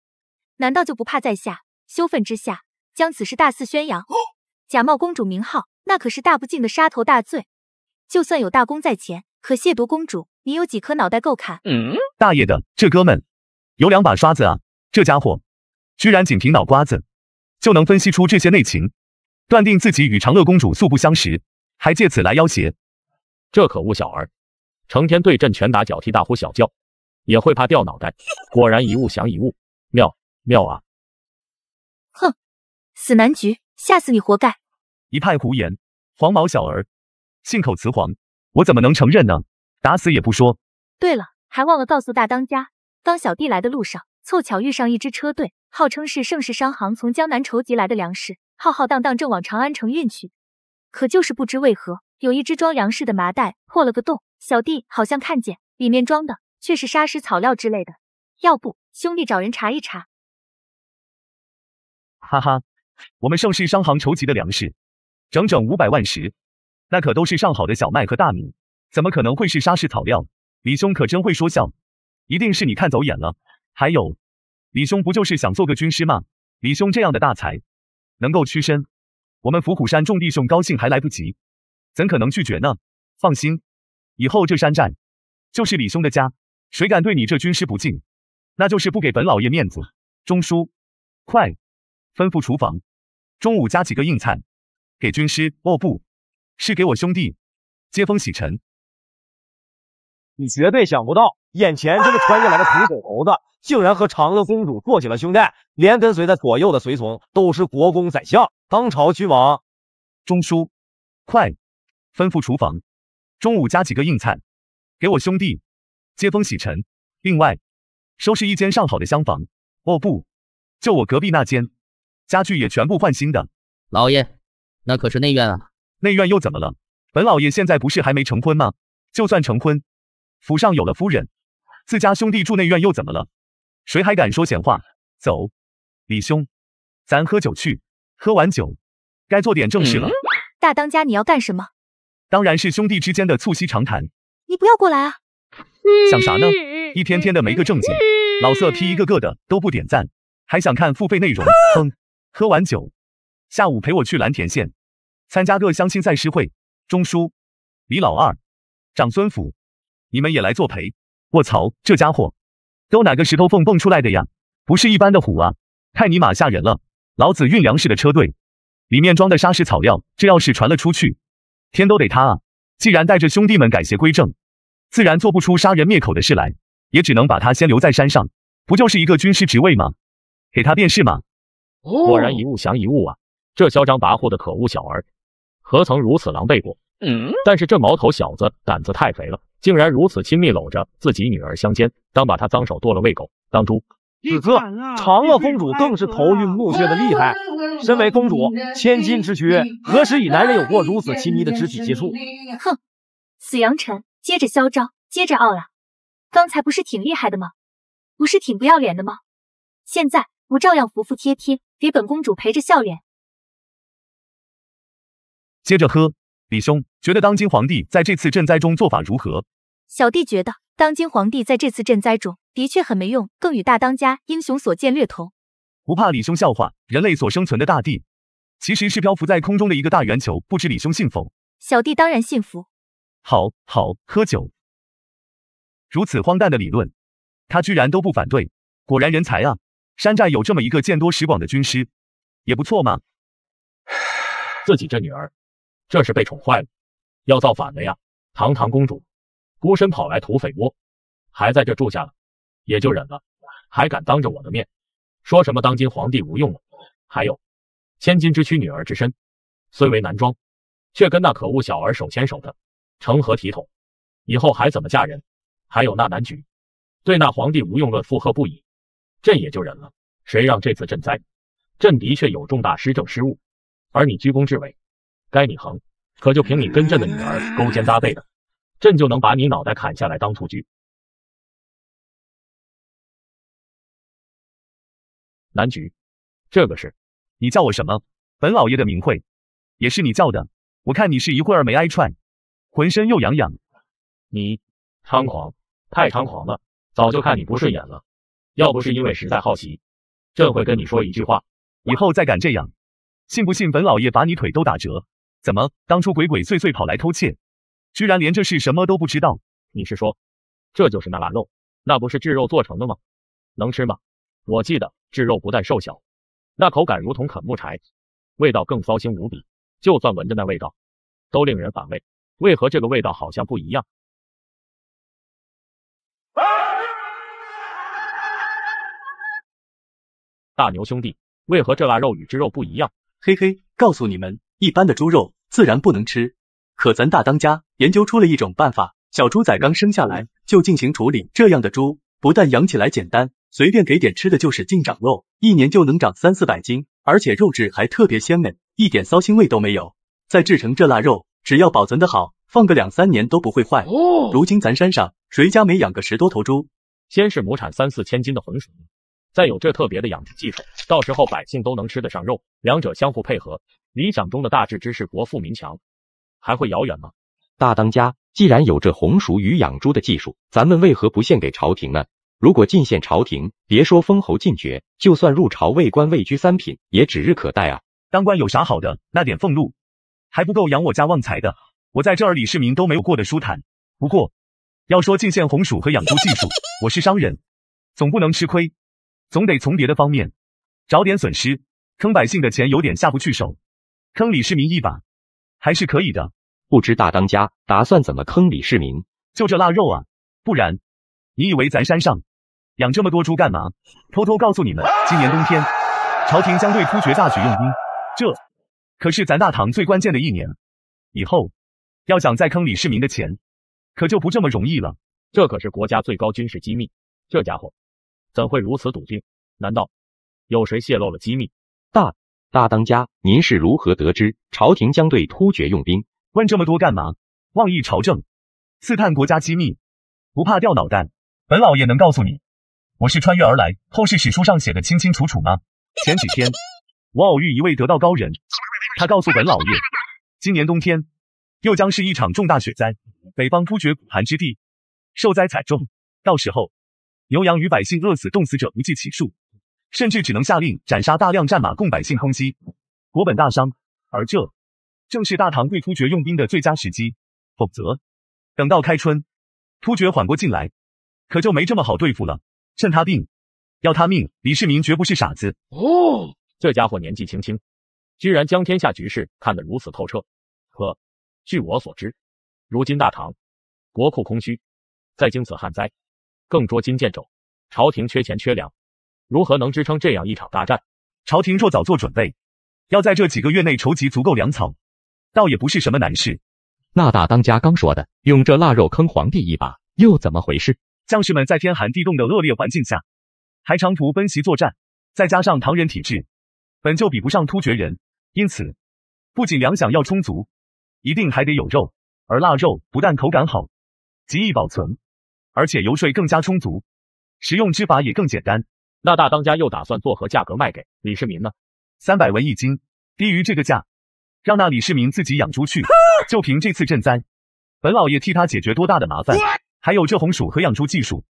难道就不怕在下羞愤之下将此事大肆宣扬？假冒公主名号，那可是大不敬的杀头大罪。就算有大功在前，可亵渎公主，你有几颗脑袋够砍？大爷的，这哥们有两把刷子啊！这家伙居然仅凭脑瓜子就能分析出这些内情，断定自己与长乐公主素不相识，还借此来要挟。这可恶小儿，成天对阵拳打脚踢大呼小叫，也会怕掉脑袋。果然一物降一物，妙妙啊！哼，死男菊，吓死你活该！一派胡言，黄毛小儿，信口雌黄，我怎么能承认呢？打死也不说。对了，还忘了告诉大当家，刚小弟来的路上，凑巧遇上一支车队，号称是盛世商行从江南筹集来的粮食，浩浩荡荡正往长安城运去。可就是不知为何，有一只装粮食的麻袋破了个洞，小弟好像看见里面装的却是沙石草料之类的，要不兄弟找人查一查。哈哈，我们盛世商行筹集的粮食整整500万石，那可都是上好的小麦和大米，怎么可能会是沙石草料？李兄可真会说笑，一定是你看走眼了。还有，李兄不就是想做个军师吗？李兄这样的大才，能够屈身，我们伏虎山众弟兄高兴还来不及，怎可能拒绝呢？放心，以后这山寨就是李兄的家，谁敢对你这军师不敬，那就是不给本老爷面子。中书，快吩咐厨房，中午加几个硬菜给军师。哦不，是给我兄弟接风洗尘。你绝对想不到，眼前这个穿越来的土狗猴子，竟然和嫦娥公主做起了兄弟，连跟随在左右的随从都是国公宰相，当朝君王。中书，快吩咐厨房，中午加几个硬菜给我兄弟接风洗尘。另外，收拾一间上好的厢房。哦不，就我隔壁那间，家具也全部换新的。老爷，那可是内院啊。内院又怎么了？本老爷现在不是还没成婚吗？就算成婚，府上有了夫人，自家兄弟住内院又怎么了？谁还敢说闲话？走，李兄，咱喝酒去。喝完酒，该做点正事了。大当家，你要干什么？当然是兄弟之间的促膝长谈。你不要过来啊！想啥呢？一天天的没个正经，老色批一个个的都不点赞，还想看付费内容。哼！喝完酒，下午陪我去蓝田县参加个相亲赛诗会。中书，李老二，长孙府，你们也来作陪。卧槽，这家伙都哪个石头缝蹦出来的呀？不是一般的虎啊，太尼玛吓人了！老子运粮食的车队里面装的沙石草料，这要是传了出去，天都得塌啊！既然带着兄弟们改邪归正，自然做不出杀人灭口的事来，也只能把他先留在山上，不就是一个军师职位吗？给他便是嘛。果然一物降一物啊！这嚣张跋扈的可恶小儿，何曾如此狼狈过？但是这毛头小子胆子太肥了，竟然如此亲密搂着自己女儿相奸，当把他脏手剁了喂狗当猪。此刻，嫦娥公主更是头晕目眩的厉害。身为公主，千金之躯，何时与男人有过如此亲密的肢体接触？哼，死杨晨，接着嚣张，接着傲啊！刚才不是挺厉害的吗？不是挺不要脸的吗？现在我照样服服帖帖，给本公主陪着笑脸。接着喝，李兄觉得当今皇帝在这次赈灾中做法如何？小弟觉得当今皇帝在这次赈灾中的确很没用，更与大当家英雄所见略同。不怕李兄笑话，人类所生存的大地其实是漂浮在空中的一个大圆球，不知李兄信否？小弟当然信服。好，喝酒。如此荒诞的理论，他居然都不反对，果然人才啊！山寨有这么一个见多识广的军师，也不错嘛。自己这女儿，这是被宠坏了，要造反了呀！堂堂公主，孤身跑来土匪窝，还在这住下了，也就忍了，还敢当着我的面说什么当今皇帝无用了。还有，千金之躯女儿之身，虽为男装，却跟那可恶小儿手牵手的，成何体统？以后还怎么嫁人？还有那男举，对那皇帝无用论附和不已，朕也就忍了。谁让这次赈灾，朕的确有重大施政失误，而你居功至伟，该你横。可就凭你跟朕的女儿勾肩搭背的，朕就能把你脑袋砍下来当兔驹。南局，这个是你叫我什么？本老爷的名讳也是你叫的，我看你是一会儿没挨踹，浑身又痒痒。你猖狂，太猖狂了，早就看你不顺眼了。要不是因为实在好奇，朕会跟你说一句话，以后再敢这样，信不信本老爷把你腿都打折？怎么当初鬼鬼祟祟跑来偷窃，居然连这事什么都不知道？你是说这就是那腊肉？那不是炙肉做成的吗？能吃吗？我记得炙肉不但瘦小，那口感如同啃木柴，味道更骚腥无比，就算闻着那味道都令人反胃。为何这个味道好像不一样？大牛兄弟，为何这腊肉与炙肉不一样？嘿嘿，告诉你们，一般的猪肉自然不能吃，可咱大当家研究出了一种办法，小猪仔刚生下来就进行处理，这样的猪不但养起来简单，随便给点吃的就使劲长肉，1年就能长300-400斤，而且肉质还特别鲜美，一点骚腥味都没有。再制成这腊肉，只要保存得好，放个2、3年都不会坏。如今咱山上谁家没养个10多头猪？先是亩产3、4千斤的红薯，再有这特别的养殖技术，到时候百姓都能吃得上肉，两者相互配合，理想中的大治之势国富民强，还会遥远吗？大当家，既然有这红薯与养猪的技术，咱们为何不献给朝廷呢？如果进献朝廷，别说封侯进爵，就算入朝为官位居3品，也指日可待啊！当官有啥好的？那点俸禄还不够养我家旺财的。我在这儿李世民都没有过的舒坦。不过，要说进献红薯和养猪技术，我是商人，总不能吃亏，总得从别的方面找点损失，坑百姓的钱有点下不去手，坑李世民一把还是可以的。不知大当家打算怎么坑李世民？就这腊肉啊，不然你以为咱山上养这么多猪干嘛？偷偷告诉你们，今年冬天朝廷将对突厥大举用兵，这可是咱大唐最关键的一年，以后要想再坑李世民的钱，可就不这么容易了。这可是国家最高军事机密，这家伙怎会如此笃定？难道有谁泄露了机密？大当家，您是如何得知朝廷将对突厥用兵？问这么多干嘛？妄议朝政，刺探国家机密，不怕掉脑袋？本老爷能告诉你，我是穿越而来，后世史书上写的清清楚楚吗？前几天我偶遇一位得道高人，他告诉本老爷，今年冬天又将是一场重大雪灾，北方突厥苦寒之地，受灾惨重，到时候牛羊与百姓饿死冻死者不计其数，甚至只能下令斩杀大量战马供百姓充饥，国本大伤。而这正是大唐对突厥用兵的最佳时机，否则等到开春，突厥缓过劲来，可就没这么好对付了。趁他病，要他命，李世民绝不是傻子。这家伙年纪轻轻，居然将天下局势看得如此透彻。可据我所知，如今大唐国库空虚，再经此旱灾，更捉襟见肘，朝廷缺钱缺粮，如何能支撑这样一场大战？朝廷若早做准备，要在这几个月内筹集足够粮草，倒也不是什么难事。那大当家刚说的，用这腊肉坑皇帝一把，又怎么回事？将士们在天寒地冻的恶劣环境下，还长途奔袭作战，再加上唐人体质本就比不上突厥人，因此不仅粮饷要充足，一定还得有肉。而腊肉不但口感好，极易保存，而且油税更加充足，食用之法也更简单。那大当家又打算作何价格卖给李世民呢？300文一斤，低于这个价，让那李世民自己养猪去。就凭这次赈灾，本老爷替他解决多大的麻烦。还有这红薯和养猪技术，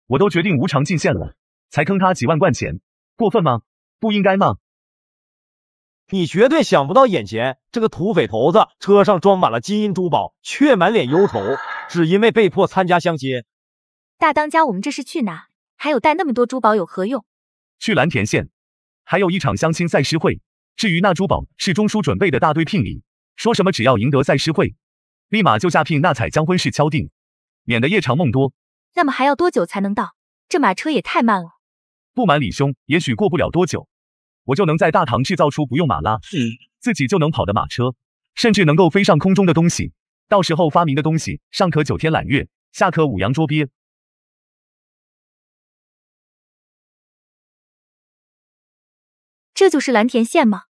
我都决定无偿进献了，才坑他几万贯钱，过分吗？不应该吗？你绝对想不到，眼前这个土匪头子车上装满了金银珠宝，却满脸忧愁，只因为被迫参加相亲。大当家，我们这是去哪？还有带那么多珠宝有何用？去蓝田县，还有一场相亲赛诗会。至于那珠宝，是中书准备的大堆聘礼，说什么只要赢得赛诗会，立马就下聘纳采，将婚事敲定，免得夜长梦多。那么还要多久才能到？这马车也太慢了。不瞒李兄，也许过不了多久，我就能在大唐制造出不用马拉，自己就能跑的马车，甚至能够飞上空中的东西。到时候发明的东西，上可9天揽月，下可5洋捉鳖。这就是蓝田县吗？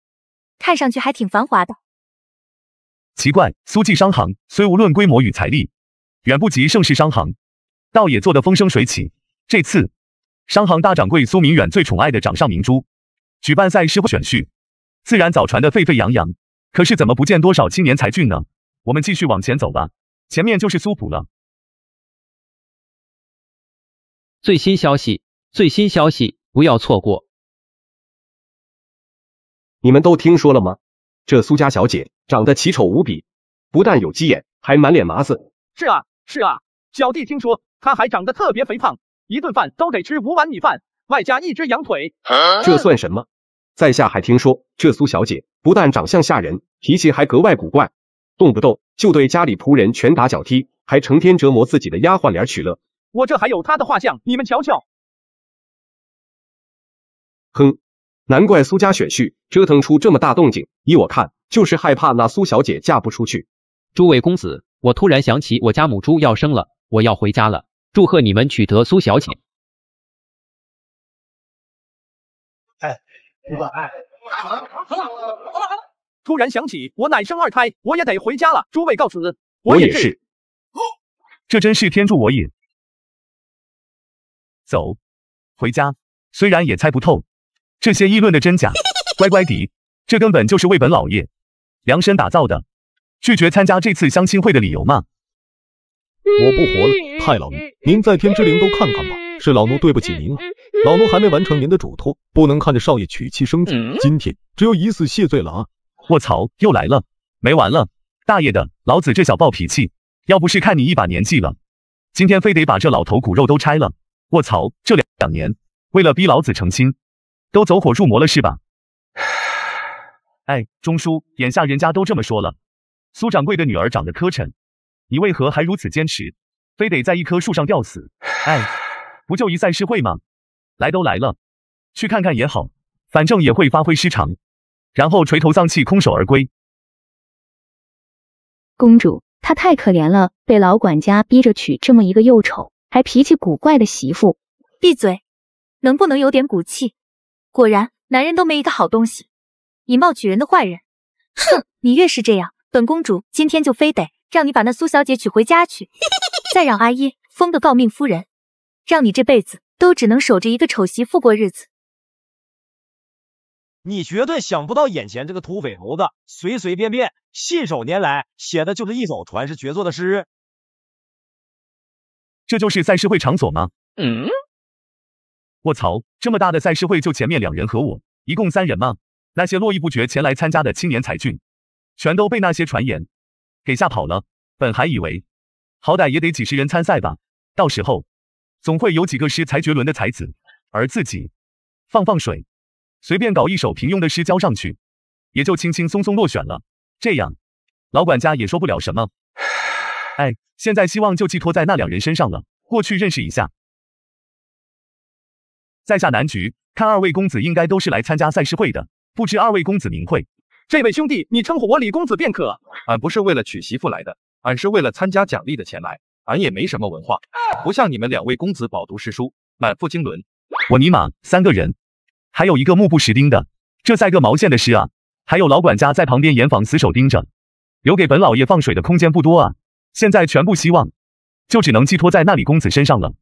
看上去还挺繁华的。奇怪，苏记商行虽无论规模与财力，远不及盛世商行，倒也做得风生水起。这次商行大掌柜苏明远最宠爱的掌上明珠举办赛诗会选婿，自然早传得沸沸扬扬。可是怎么不见多少青年才俊呢？我们继续往前走吧，前面就是苏府了。最新消息，不要错过。你们都听说了吗？这苏家小姐长得奇丑无比，不但有鸡眼，还满脸麻子。是啊，小弟听说她还长得特别肥胖，一顿饭都得吃5碗米饭，外加1只羊腿。这算什么？在下还听说，这苏小姐不但长相吓人，脾气还格外古怪，动不动就对家里仆人拳打脚踢，还成天折磨自己的丫鬟脸取乐。我这还有她的画像，你们瞧瞧。哼，难怪苏家选婿折腾出这么大动静，依我看，就是害怕那苏小姐嫁不出去。诸位公子，我突然想起我家母猪要生了，我要回家了，祝贺你们取得苏小姐。突然想起我乃生二胎，我也得回家了。诸位告辞。我也是。这真是天助我也。走，回家。虽然也猜不透这些议论的真假，乖乖迪，这根本就是为本老爷量身打造的。拒绝参加这次相亲会的理由吗？我不活了，太老奴，您在天之灵都看看吧，是老奴对不起您了。老奴还没完成您的嘱托，不能看着少爷娶妻生子，今天只有以死谢罪了啊！卧槽，又来了，没完了！大爷的，老子这小暴脾气，要不是看你一把年纪了，今天非得把这老头骨肉都拆了。卧槽，这两年为了逼老子成亲，都走火入魔了是吧？哎，钟叔，眼下人家都这么说了，苏掌柜的女儿长得磕碜，你为何还如此坚持，非得在一棵树上吊死？哎，不就一赛事会吗？来都来了，去看看也好，反正也会发挥失常，然后垂头丧气空手而归。公主，她太可怜了，被老管家逼着娶这么一个又丑还脾气古怪的媳妇。闭嘴，能不能有点骨气？果然，男人都没一个好东西，以貌取人的坏人。哼，你越是这样，本公主今天就非得让你把那苏小姐娶回家去，再让阿姨封个诰命夫人，让你这辈子都只能守着一个丑媳妇过日子。你绝对想不到，眼前这个土匪头子随随便便信手拈来写的就是一首传世绝作的诗。这就是赛事会场所吗？卧槽，这么大的赛事会就前面2人和我，一共3人吗？那些络绎不绝前来参加的青年才俊，全都被那些传言给吓跑了。本还以为好歹也得几10人参赛吧，到时候总会有几个诗才绝伦的才子，而自己放水，随便搞一首平庸的诗交上去，也就轻轻松松落选了。这样老管家也说不了什么。哎，现在希望就寄托在那2人身上了，过去认识一下。在下南局，看2位公子应该都是来参加赛事会的，不知2位公子名讳？这位兄弟，你称呼我李公子便可。俺不是为了娶媳妇来的，俺是为了参加奖励的前来。俺也没什么文化，不像你们2位公子饱读诗书，满腹经纶。我尼玛，3个人，还有一个目不识丁的，这赛个毛线的诗啊！还有老管家在旁边严防死守盯着，留给本老爷放水的空间不多啊！现在全部希望就只能寄托在那李公子身上了，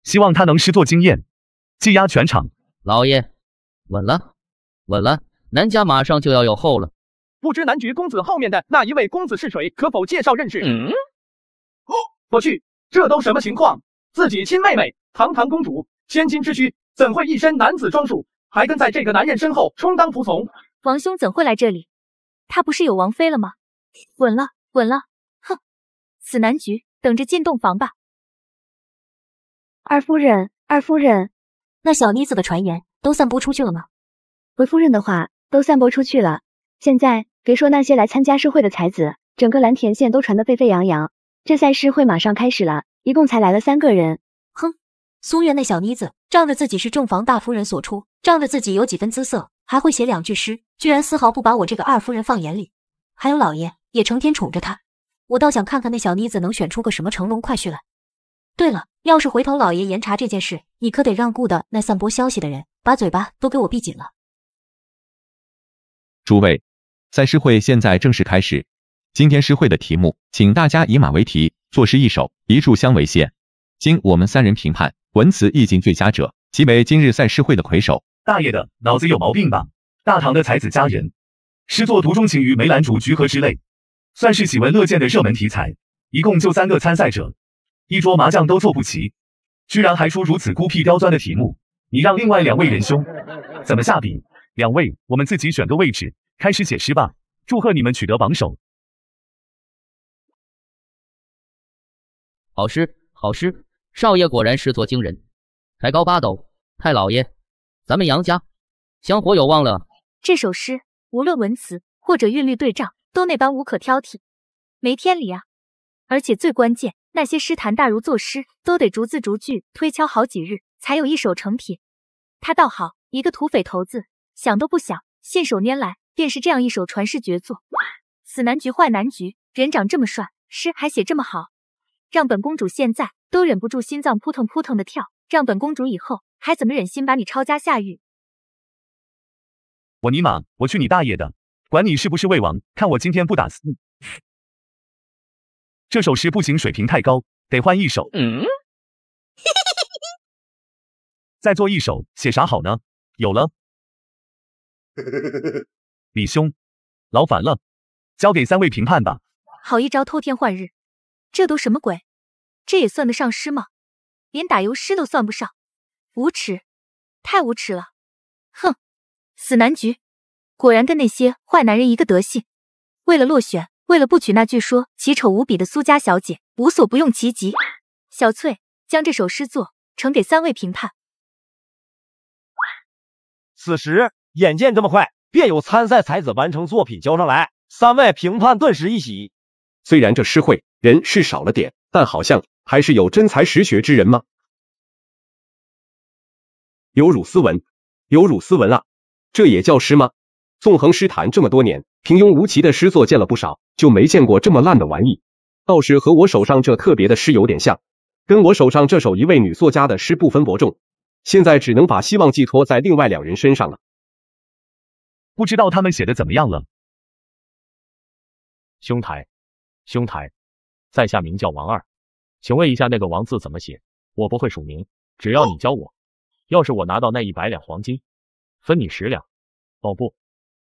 希望他能诗作惊艳，技压全场。老爷，稳了，稳了，南家马上就要有后了。不知南局公子后面的那一位公子是谁？可否介绍认识？我去，这都什么情况？自己亲妹妹，堂堂公主，千金之躯，怎会一身男子装束，还跟在这个男人身后充当仆从？王兄怎会来这里？他不是有王妃了吗？稳了，稳了！哼，死男局，等着进洞房吧。二夫人，二夫人，那小妮子的传言都散播出去了吗？回夫人的话都散播出去了。现在别说那些来参加诗会的才子，整个蓝田县都传得沸沸扬扬。这赛诗会马上开始了，一共才来了3个人。哼，松原那小妮子仗着自己是正房大夫人所出，仗着自己有几分姿色，还会写2句诗，居然丝毫不把我这个二夫人放眼里。还有老爷也成天宠着她，我倒想看看那小妮子能选出个什么乘龙快婿来。对了，要是回头老爷严查这件事，你可得让顾的那散播消息的人把嘴巴都给我闭紧了。诸位，赛诗会现在正式开始。今天诗会的题目，请大家以马为题，作诗一首，一炷香为献。经我们3人评判，文词意境最佳者，即为今日赛诗会的魁首。大爷的，脑子有毛病吧？大唐的才子佳人，诗作独钟情于梅兰竹菊和之类，算是喜闻乐见的热门题材。一共就3个参赛者，一桌麻将都凑不齐，居然还出如此孤僻刁钻的题目，你让另外2位仁兄怎么下笔？2位，我们自己选个位置，开始写诗吧。祝贺你们取得榜首。好诗，好诗，少爷果然诗作惊人，才高8斗。太老爷，咱们杨家香火有望了。这首诗无论文词或者韵律对仗，都那般无可挑剔，没天理啊！而且最关键，那些诗坛大儒作诗都得逐字逐句推敲好几日，才有一首成品。他倒好，一个土匪头子，想都不想，信手拈来，便是这样一首传世绝作。死男局坏男局，人长这么帅，诗还写这么好，让本公主现在都忍不住心脏扑腾扑腾的跳，让本公主以后还怎么忍心把你抄家下狱？我尼玛，我去你大爷的！管你是不是魏王，看我今天不打死你！这首诗不行，水平太高，得换一首。再做一首，写啥好呢？有了，李兄，劳烦了，交给3位评判吧。好一招偷天换日，这都什么鬼？这也算得上诗吗？连打油诗都算不上，无耻，太无耻了！哼，死男局，果然跟那些坏男人一个德行。为了落选，为了不娶那据说奇丑无比的苏家小姐，无所不用其极。小翠，将这首诗作呈给3位评判。此时，眼见这么快，便有参赛才子完成作品交上来，3位评判顿时一喜。虽然这诗会人是少了点，但好像还是有真才实学之人吗？有辱斯文，有辱斯文啊！这也叫诗吗？纵横诗坛这么多年，平庸无奇的诗作见了不少，就没见过这么烂的玩意。倒是和我手上这特别的诗有点像，跟我手上这首一位女作家的诗不分伯仲。现在只能把希望寄托在另外2人身上了。不知道他们写的怎么样了？兄台，兄台，在下名叫王二，请问一下那个王字怎么写？我不会署名，只要你教我。要是我拿到那100两黄金，分你10两，哦不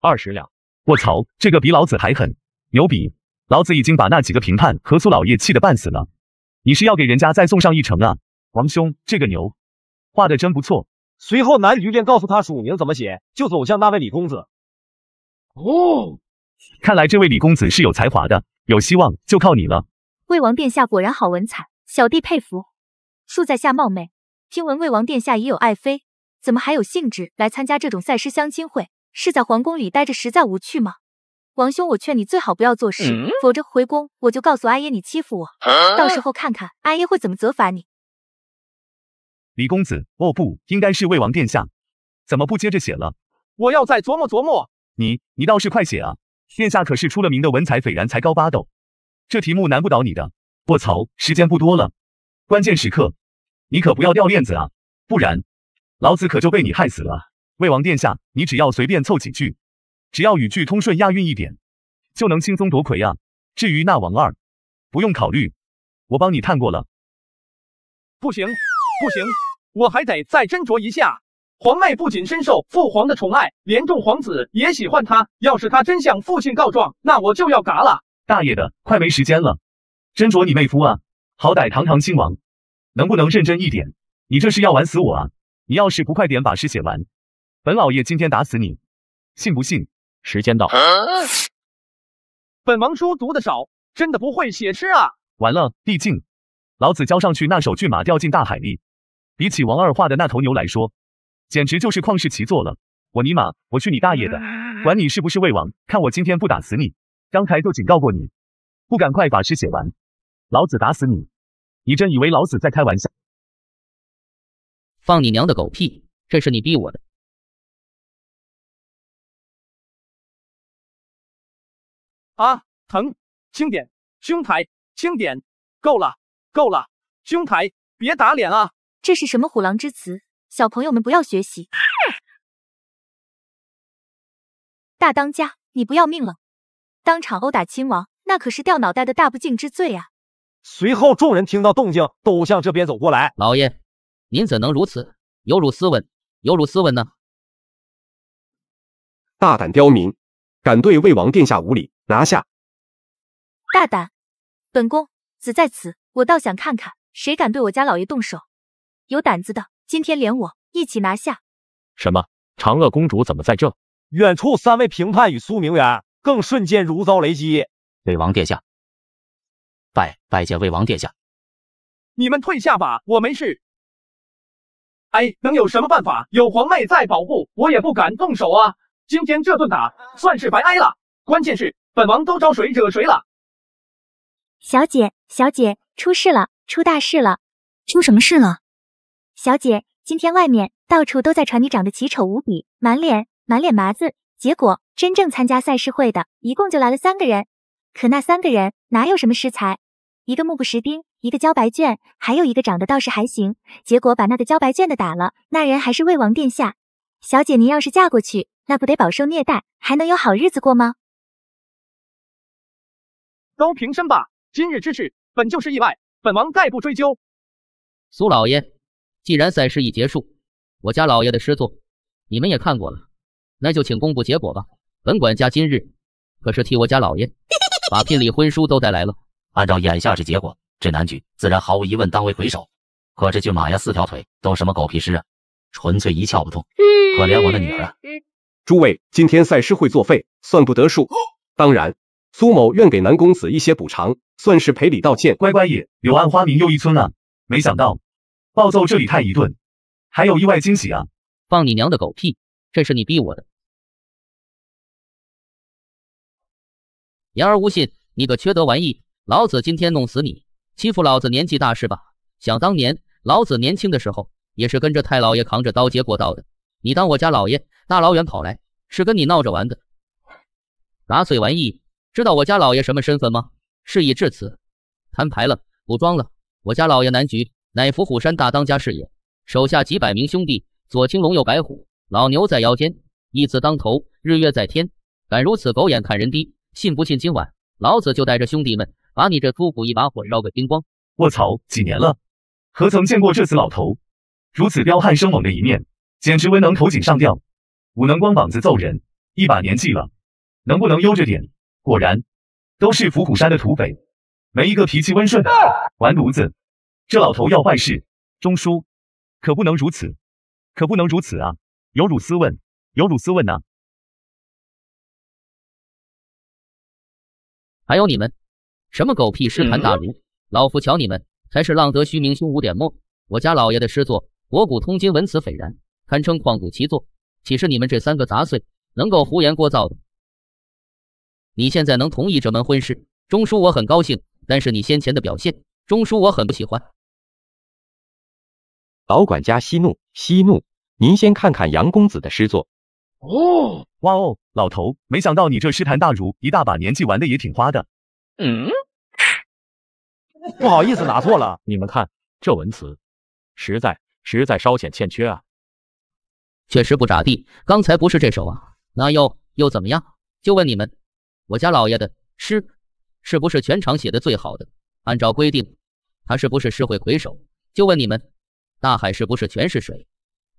，20两。卧槽，这个比老子还狠，牛逼！老子已经把那几个评判和苏老爷气得半死了，你是要给人家再送上一程啊？王兄，这个牛！画的真不错。随后男局便告诉他署名怎么写，就走向那位李公子。哦，看来这位李公子是有才华的，有希望就靠你了。魏王殿下果然好文采，小弟佩服。恕在下冒昧，听闻魏王殿下已有爱妃，怎么还有兴致来参加这种赛诗相亲会？是在皇宫里待着实在无趣吗？王兄，我劝你最好不要做事，否则回宫我就告诉阿耶你欺负我，到时候看看阿耶会怎么责罚你。李公子，哦不，应该是魏王殿下，怎么不接着写了？我要再琢磨琢磨。你倒是快写啊！殿下可是出了名的文采斐然，才高8斗，这题目难不倒你的。卧槽，时间不多了，关键时刻，你可不要掉链子啊，不然老子可就被你害死了。魏王殿下，你只要随便凑几句，只要语句通顺押韵一点，就能轻松夺魁啊。至于那王二，不用考虑，我帮你探过了。不行，不行，我还得再斟酌一下。皇妹不仅深受父皇的宠爱，连众皇子也喜欢她。要是她真向父亲告状，那我就要嘎了。大爷的，快没时间了，斟酌你妹夫啊！好歹堂堂亲王，能不能认真一点？你这是要玩死我啊！你要是不快点把诗写完，本老爷今天打死你，信不信？时间到。本王书读得少，真的不会写诗啊！完了，毕竟老子交上去那首骏马掉进大海里，比起王二画的那头牛来说，简直就是旷世奇作了。我尼玛，我去你大爷的！管你是不是魏王，看我今天不打死你！刚才就警告过你，不赶快把诗写完，老子打死你！你真以为老子在开玩笑？放你娘的狗屁！这是你逼我的。啊，疼！轻点，兄台，轻点！够了，够了！兄台，别打脸啊！这是什么虎狼之词？小朋友们不要学习。大当家，你不要命了？当场殴打亲王，那可是掉脑袋的大不敬之罪啊！随后众人听到动静，都向这边走过来。老爷，您怎能如此？有辱斯文，有辱斯文呢！大胆刁民，敢对魏王殿下无礼，拿下！大胆！本宫子在此，我倒想看看谁敢对我家老爷动手。有胆子的，今天连我一起拿下！什么？长乐公主怎么在这？远处3位评判与苏明远更瞬间如遭雷击。魏王殿下，拜见魏王殿下。你们退下吧，我没事。哎，能有什么办法？有皇妹在保护，我也不敢动手啊。今天这顿打算是白挨了。关键是本王都招谁惹谁了？小姐，小姐，出事了，出大事了！出什么事了？小姐，今天外面到处都在传你长得奇丑无比，满脸麻子。结果真正参加赛事会的，一共就来了3个人。可那3个人哪有什么诗才？一个目不识丁，一个交白卷，还有一个长得倒是还行。结果把那个交白卷的打了，那人还是魏王殿下。小姐您要是嫁过去，那不得饱受虐待，还能有好日子过吗？都平身吧，今日之事本就是意外，本王概不追究。苏老爷，既然赛事已结束，我家老爷的诗作你们也看过了，那就请公布结果吧。本管家今日可是替我家老爷把聘礼婚书都带来了。按照眼下之结果，这男举自然毫无疑问当为魁首。可这骏马呀，4条腿都什么狗屁事啊，纯粹一窍不通。可怜我的女儿啊！诸位，今天赛诗会作废，算不得数。当然，苏某愿给南公子一些补偿，算是赔礼道歉。乖乖也，柳暗花明又一村啊！没想到暴揍这里太一顿，还有意外惊喜啊！放你娘的狗屁！这是你逼我的。言而无信，你个缺德玩意！老子今天弄死你！欺负老子年纪大是吧？想当年老子年轻的时候，也是跟着太老爷扛着刀接过道的。你当我家老爷大老远跑来，是跟你闹着玩的？打碎玩意！知道我家老爷什么身份吗？事已至此，摊牌了，不装了。我家老爷南局乃伏虎山大当家是也，手下几百名兄弟，左青龙右白虎，老牛在腰间，义字当头，日月在天，敢如此狗眼看人低，信不信今晚老子就带着兄弟们把你这秃骨一把火烧个精光！卧槽，几年了，何曾见过这死老头如此彪悍生猛的一面，简直文能头颈上吊，武能光膀子揍人。一把年纪了，能不能悠着点？果然都是伏虎山的土匪，没一个脾气温顺的。完犊子，这老头要坏事！钟叔，可不能如此，可不能如此啊！有辱斯问，有辱斯问呐！还有你们，什么狗屁诗坛大儒，老夫瞧你们才是浪得虚名，胸无点墨。我家老爷的诗作博古通今，文辞斐然，堪称旷古奇作，岂是你们这3个杂碎能够胡言聒噪的？你现在能同意这门婚事，钟叔我很高兴，但是你先前的表现，钟叔我很不喜欢。老管家息怒，息怒！您先看看杨公子的诗作。哦，哇哦，老头，没想到你这诗坛大儒一大把年纪玩的也挺花的。不好意思，拿错了。你们看这文词，实在稍显欠缺啊。确实不咋地，刚才不是这首啊，那又怎么样？就问你们，我家老爷的诗是不是全场写的最好的？按照规定，他是不是诗会魁首？就问你们，大海是不是全是水？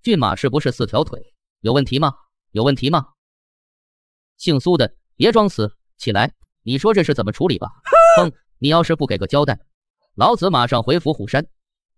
骏马是不是4条腿？有问题吗？有问题吗？姓苏的，别装死，起来！你说这是怎么处理吧？哼，你要是不给个交代，老子马上回伏虎山，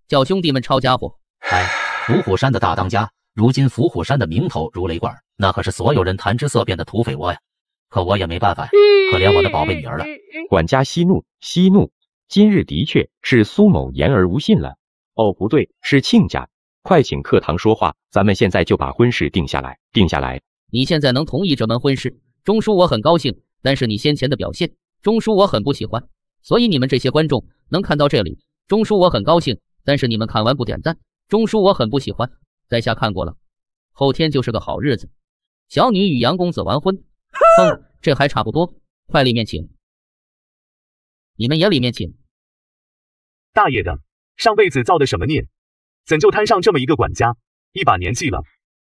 叫兄弟们抄家伙。哎，伏虎山的大当家，如今伏虎山的名头如雷贯耳，那可是所有人谈之色变的土匪窝呀！可我也没办法呀，可怜我的宝贝女儿了。管家息怒，息怒！今日的确是苏某言而无信了。哦，不对，是亲家。快请课堂说话，咱们现在就把婚事定下来，定下来。你现在能同意这门婚事，钟叔我很高兴，但是你先前的表现，钟叔我很不喜欢。所以你们这些观众能看到这里，钟叔我很高兴，但是你们看完不点赞，钟叔我很不喜欢。在下看过了，后天就是个好日子，小女与杨公子完婚。哼，这还差不多，快里面请。你们也里面请。大爷的，上辈子造的什么孽，怎就摊上这么一个管家？一把年纪了，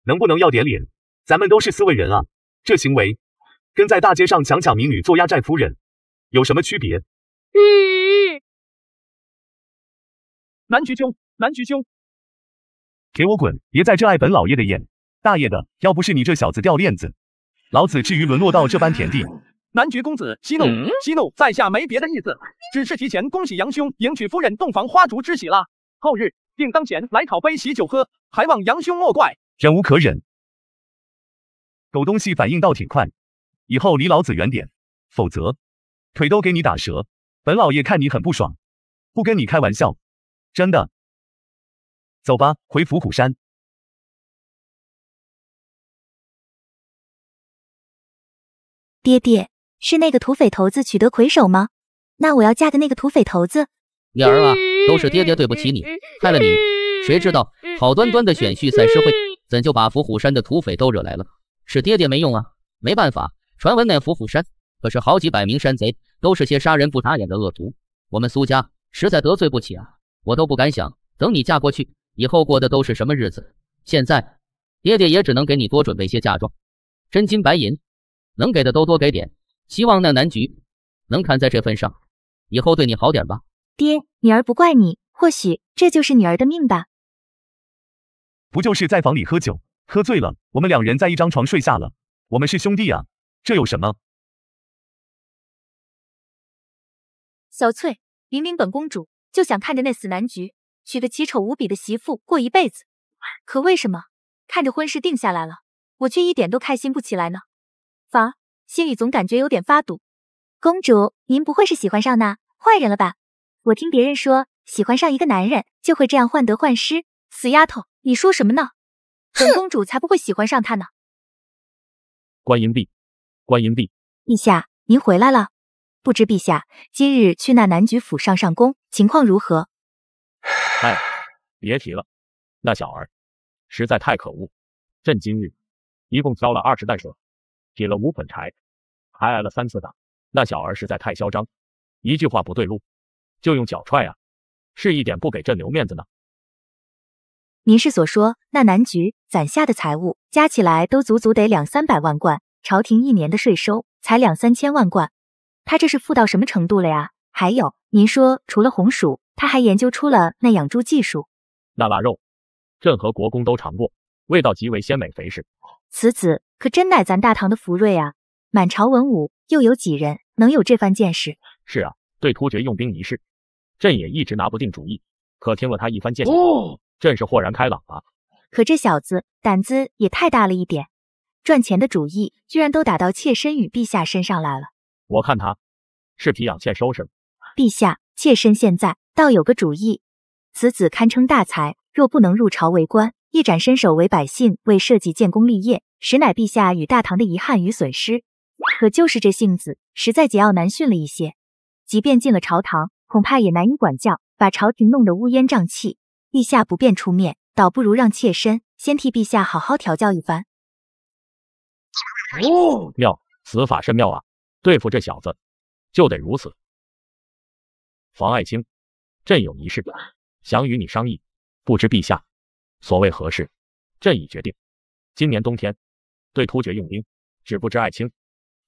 能不能要点脸？咱们都是斯文人啊，这行为跟在大街上抢民女做压寨夫人有什么区别？南局兄，南局兄，给我滚！别在这碍本老爷的眼。大爷的，要不是你这小子掉链子，老子至于沦落到这般田地？南局公子息怒，息怒，在下没别的意思，只是提前恭喜杨兄迎娶夫人，洞房花烛之喜啦。后日定当前来讨杯喜酒喝，还望杨兄莫怪。忍无可忍，狗东西反应倒挺快，以后离老子远点，否则腿都给你打折。本老爷看你很不爽，不跟你开玩笑，真的。走吧，回伏虎山。爹爹，是那个土匪头子取得魁首吗？那我要嫁给那个土匪头子。女儿啊，都是爹爹对不起你，害了你。谁知道好端端的选婿赛诗会，怎就把伏虎山的土匪都惹来了？是爹爹没用啊，没办法。传闻那伏虎山可是好几百名山贼，都是些杀人不眨眼的恶徒，我们苏家实在得罪不起啊。我都不敢想，等你嫁过去以后过的都是什么日子。现在爹爹也只能给你多准备些嫁妆，真金白银，能给的都多给点。希望那南局能看在这份上，以后对你好点吧。爹，女儿不怪你，或许这就是女儿的命吧。不就是在房里喝酒，喝醉了，我们两人在一张床睡下了。我们是兄弟啊，这有什么？小翠，明明本公主就想看着那死男局娶个奇丑无比的媳妇过一辈子，可为什么看着婚事定下来了，我却一点都开心不起来呢？反而心里总感觉有点发堵。公主，您不会是喜欢上那坏人了吧？我听别人说，喜欢上一个男人就会这样患得患失。死丫头，你说什么呢？本公主才不会喜欢上他呢。观音币，观音币。陛下，您回来了。不知陛下今日去那南局府上宫，情况如何？哎，别提了，那小儿实在太可恶。朕今日一共挑了20担蛇，劈了5捆柴，还挨了3次打。那小儿实在太嚣张，一句话不对路就用脚踹啊，是一点不给朕留面子呢。您是所说那南局攒下的财物加起来都足得200-300万贯，朝廷1年的税收才2-3千万贯，他这是富到什么程度了呀？还有，您说除了红薯，他还研究出了那养猪技术。那腊肉，朕和国公都尝过，味道极为鲜美肥实。此子可真乃咱大唐的福瑞啊！满朝文武又有几人能有这番见识？是啊，对突厥用兵一事，朕也一直拿不定主意。可听了他一番见解，朕是豁然开朗啊。可这小子胆子也太大了一点，赚钱的主意居然都打到妾身与陛下身上来了。我看他是皮痒欠收拾了。陛下，妾身现在倒有个主意，此子堪称大才，若不能入朝为官，一展身手为百姓，为社稷建功立业，实乃陛下与大唐的遗憾与损失。可就是这性子，实在桀骜难驯了一些，即便进了朝堂，恐怕也难以管教，把朝廷弄得乌烟瘴气。陛下不便出面，倒不如让妾身先替陛下好好调教一番。妙，此法甚妙啊！对付这小子就得如此。房爱卿，朕有一事想与你商议，不知陛下所谓何事？朕已决定，今年冬天对突厥用兵，只不知爱卿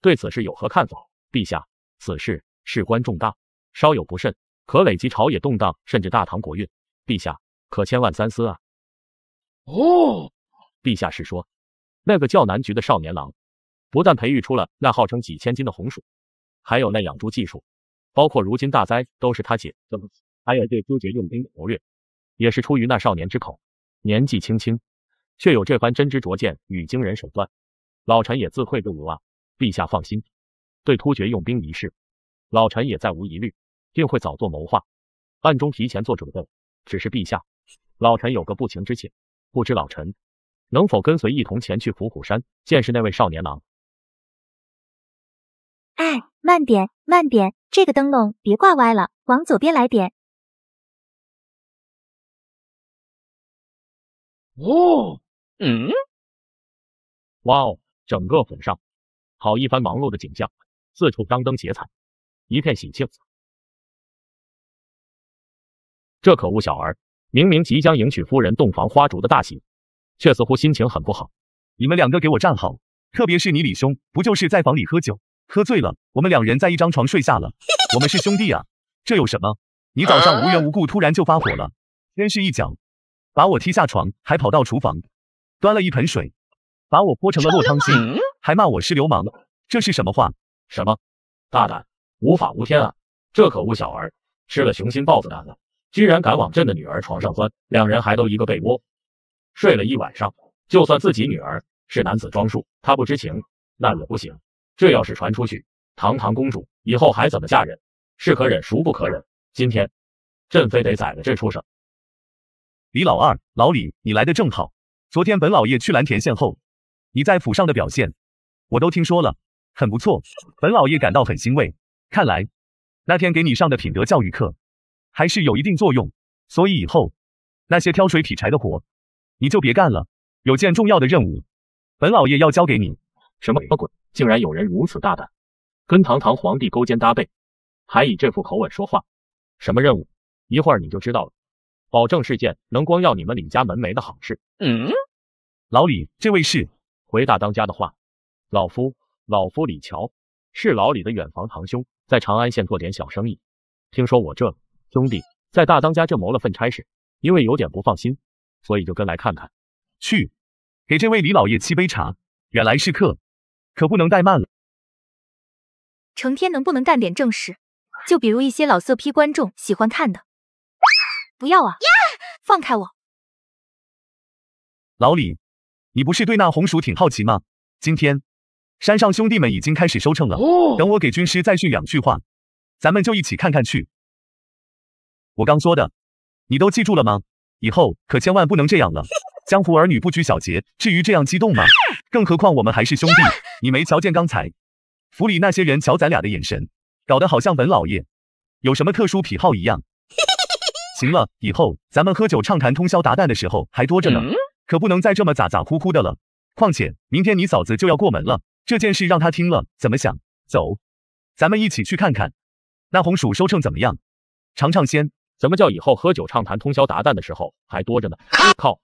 对此事有何看法？陛下，此事事关重大，稍有不慎，可累及朝野动荡，甚至大唐国运。陛下可千万三思啊！陛下是说，那个叫南局的少年郎，不但培育出了那号称几千斤的红薯，还有那养猪技术，包括如今大灾都是他解的，还有对突厥用兵的谋略，也是出于那少年之口。年纪轻轻，却有这番真知灼见与惊人手段，老臣也自愧不如啊！陛下放心，对突厥用兵一事，老臣也再无疑虑，定会早做谋划，暗中提前做准备。只是陛下，老臣有个不情之请，不知老臣能否跟随一同前去伏虎山见识那位少年郎？哎，慢点，慢点，这个灯笼别挂歪了，往左边来点。哇哦，整个府上好一番忙碌的景象，四处张灯结彩，一片喜庆。这可恶小儿，明明即将迎娶夫人洞房花烛的大喜，却似乎心情很不好。你们两个给我站好，特别是你李兄，不就是在房里喝酒，喝醉了，我们两人在一张床睡下了。我们是兄弟啊，这有什么？你早上无缘无故突然就发火了，先是一脚把我踢下床，还跑到厨房端了一盆水，把我泼成了落汤鸡，还骂我是流氓，这是什么话？什么？大胆，无法无天啊！这可恶小儿，吃了雄心豹子胆了，居然敢往朕的女儿床上钻，两人还都一个被窝，睡了一晚上。就算自己女儿是男子装束，他不知情那也不行。这要是传出去，堂堂公主以后还怎么嫁人？是可忍孰不可忍？今天朕非得宰了这畜生！李老二，老李，你来的正好。昨天本老爷去蓝田县后，你在府上的表现我都听说了，很不错，本老爷感到很欣慰。看来那天给你上的品德教育课还是有一定作用，所以以后那些挑水劈柴的活你就别干了。有件重要的任务，本老爷要交给你。什么鬼？竟然有人如此大胆，跟堂堂皇帝勾肩搭背，还以这副口吻说话。什么任务？一会儿你就知道了。保证是件能光耀你们李家门楣的好事。老李，这位是？回大当家的话，老夫李乔，是老李的远房堂兄，在长安县做点小生意。听说我这兄弟在大当家这谋了份差事，因为有点不放心，所以就跟来看看。去，给这位李老爷沏杯茶。原来是客，可不能怠慢了。成天能不能干点正事？就比如一些老色批观众喜欢看的。不要啊！放开我！老李，你不是对那红薯挺好奇吗？今天山上兄弟们已经开始收成了，等我给军师再训2句话，咱们就一起看看去。我刚说的，你都记住了吗？以后可千万不能这样了。江湖儿女不拘小节，至于这样激动吗？更何况我们还是兄弟，你没瞧见刚才府里那些人瞧咱俩的眼神，搞得好像本老爷有什么特殊癖好一样。行了，以后咱们喝酒畅谈通宵达旦的时候还多着呢，可不能再这么咋咋呼呼的了。况且明天你嫂子就要过门了，这件事让她听了怎么想？走，咱们一起去看看那红薯收成怎么样。尝尝鲜。什么叫以后喝酒畅谈通宵达旦的时候还多着呢？靠，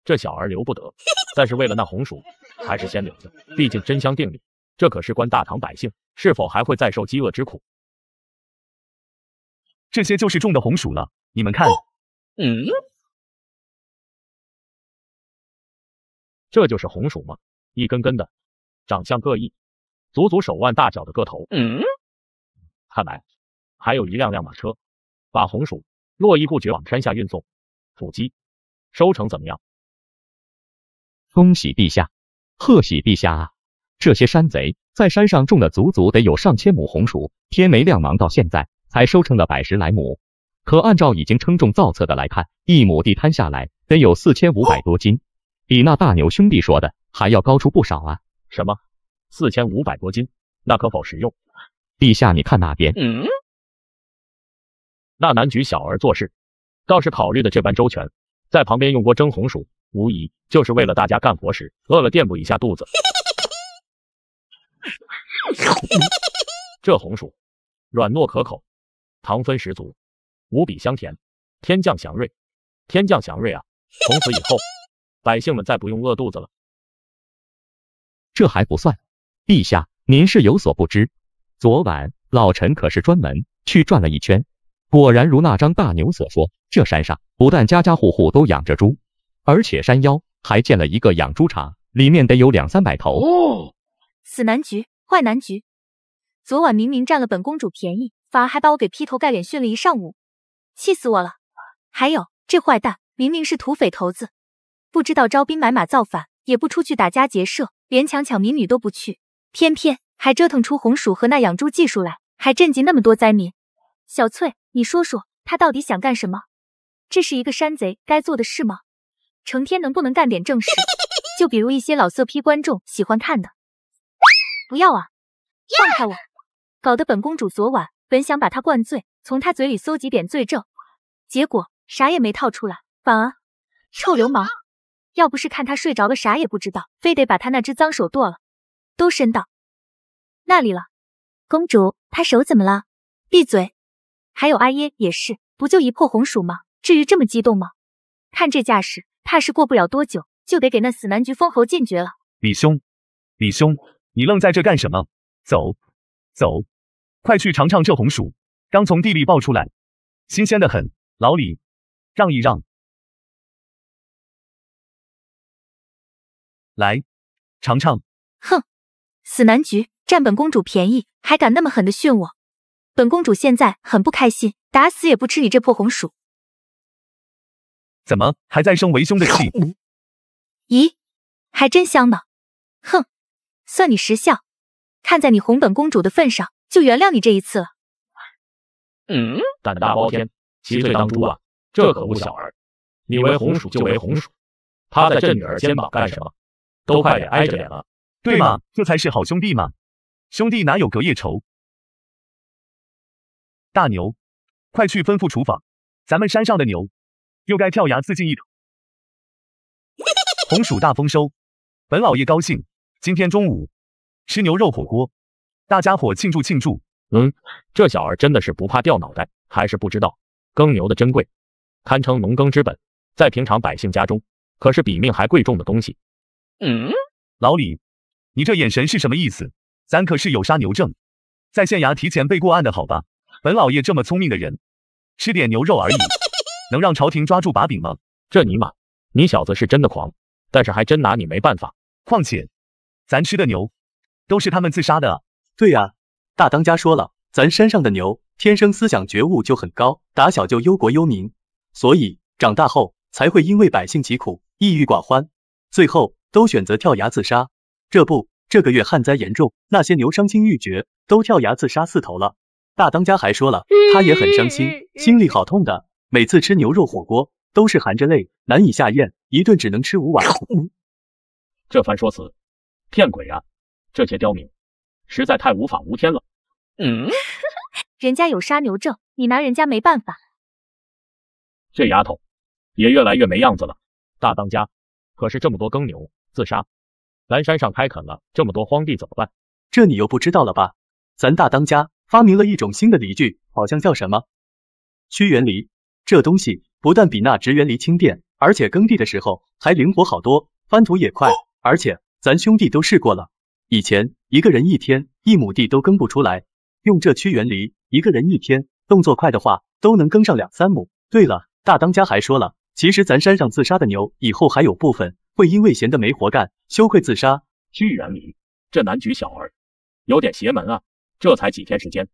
这小儿留不得。但是为了那红薯，还是先留着，毕竟真香定理，这可事关大唐百姓是否还会再受饥饿之苦。这些就是种的红薯了，你们看。这就是红薯吗？一根根的，长相各异，足足手腕大小的个头。看来还有一辆辆马车，把红薯络绎不绝往山下运送。土鸡，收成怎么样？恭喜陛下，贺喜陛下啊！这些山贼在山上种了足足得有上千亩红薯，天没亮忙到现在才收成了110来亩。可按照已经称重造册的来看，1亩地摊下来得有4500多斤，比那大牛兄弟说的还要高出不少啊！什么？4500多斤？那可否食用？陛下，你看那边。那南局小儿做事倒是考虑的这般周全，在旁边用锅蒸红薯，无疑就是为了大家干活时饿了垫补一下肚子。这红薯软糯可口，糖分十足，无比香甜，天降祥瑞，天降祥瑞啊！从此以后，百姓们再不用饿肚子了。这还不算，陛下您是有所不知，昨晚老臣可是专门去转了一圈，果然如那张大牛所说，这山上不但家家户户都养着猪，而且山腰还建了一个养猪场，里面得有200-300头。死男局，坏男局！昨晚明明占了本公主便宜，反而还把我给劈头盖脸训了一上午，气死我了！还有这坏蛋，明明是土匪头子，不知道招兵买马造反，也不出去打家劫舍，连强抢民女都不去，偏偏还折腾出红薯和那养猪技术来，还震惊那么多灾民。小翠，你说说他到底想干什么？这是一个山贼该做的事吗？成天能不能干点正事？就比如一些老色批观众喜欢看的。不要啊！放开我！搞得本公主昨晚本想把他灌醉，从他嘴里搜集点罪证，结果啥也没套出来，反而臭流氓！要不是看他睡着了啥也不知道，非得把他那只脏手剁了，都伸到那里了。公主，他手怎么了？闭嘴！还有阿耶也是，不就一破红薯吗？至于这么激动吗？看这架势，怕是过不了多久就得给那死男局封侯进爵了。李兄，你愣在这干什么？走，快去尝尝这红薯，刚从地里爆出来，新鲜的很。老李，让一让。来，尝尝。哼，死男局占本公主便宜，还敢那么狠的训我，本公主现在很不开心，打死也不吃你这破红薯。怎么还在生为兄的气？咦，还真香呢。哼，算你识相，看在你哄本公主的份上，就原谅你这一次了。胆大包天，其罪当诛啊！这可不小儿，你为红薯就为红薯，趴在这女儿肩膀干什么？都快点挨着脸了，对嘛？这才是好兄弟嘛！兄弟哪有隔夜仇？大牛，快去吩咐厨房，咱们山上的牛又该跳崖自尽一头。红薯大丰收，本老爷高兴。今天中午吃牛肉火锅，大家伙庆祝庆祝。这小儿真的是不怕掉脑袋，还是不知道耕牛的珍贵，堪称农耕之本，在平常百姓家中可是比命还贵重的东西。老李，你这眼神是什么意思？咱可是有杀牛证，在县衙提前备过案的好吧？本老爷这么聪明的人，吃点牛肉而已，能让朝廷抓住把柄吗？这尼玛，你小子是真的狂，但是还真拿你没办法。况且，咱吃的牛都是他们自杀的啊。对呀，大当家说了，咱山上的牛天生思想觉悟就很高，打小就忧国忧民，所以长大后才会因为百姓疾苦，抑郁寡欢，最后都选择跳崖自杀。这个月旱灾严重，那些牛伤心欲绝，都跳崖自杀4头了。大当家还说了，他也很伤心，心里好痛的，每次吃牛肉火锅都是含着泪，难以下咽，一顿只能吃5碗。这番说辞，骗鬼啊！这些刁民实在太无法无天了。人家有杀牛证，你拿人家没办法。这丫头也越来越没样子了。大当家，可是这么多耕牛自杀，咱山上开垦了这么多荒地怎么办？这你又不知道了吧？咱大当家发明了一种新的犁具，好像叫什么屈原犁。这东西不但比那直原犁轻便，而且耕地的时候还灵活好多，翻土也快。而且咱兄弟都试过了，以前一个人1天1亩地都耕不出来，用这屈原犁，一个人1天动作快的话都能耕上2、3亩。对了，大当家还说了，其实咱山上自杀的牛以后还有部分会因为闲得没活干，羞愧自杀。屈原犁，这南局小儿有点邪门啊！这才几天时间，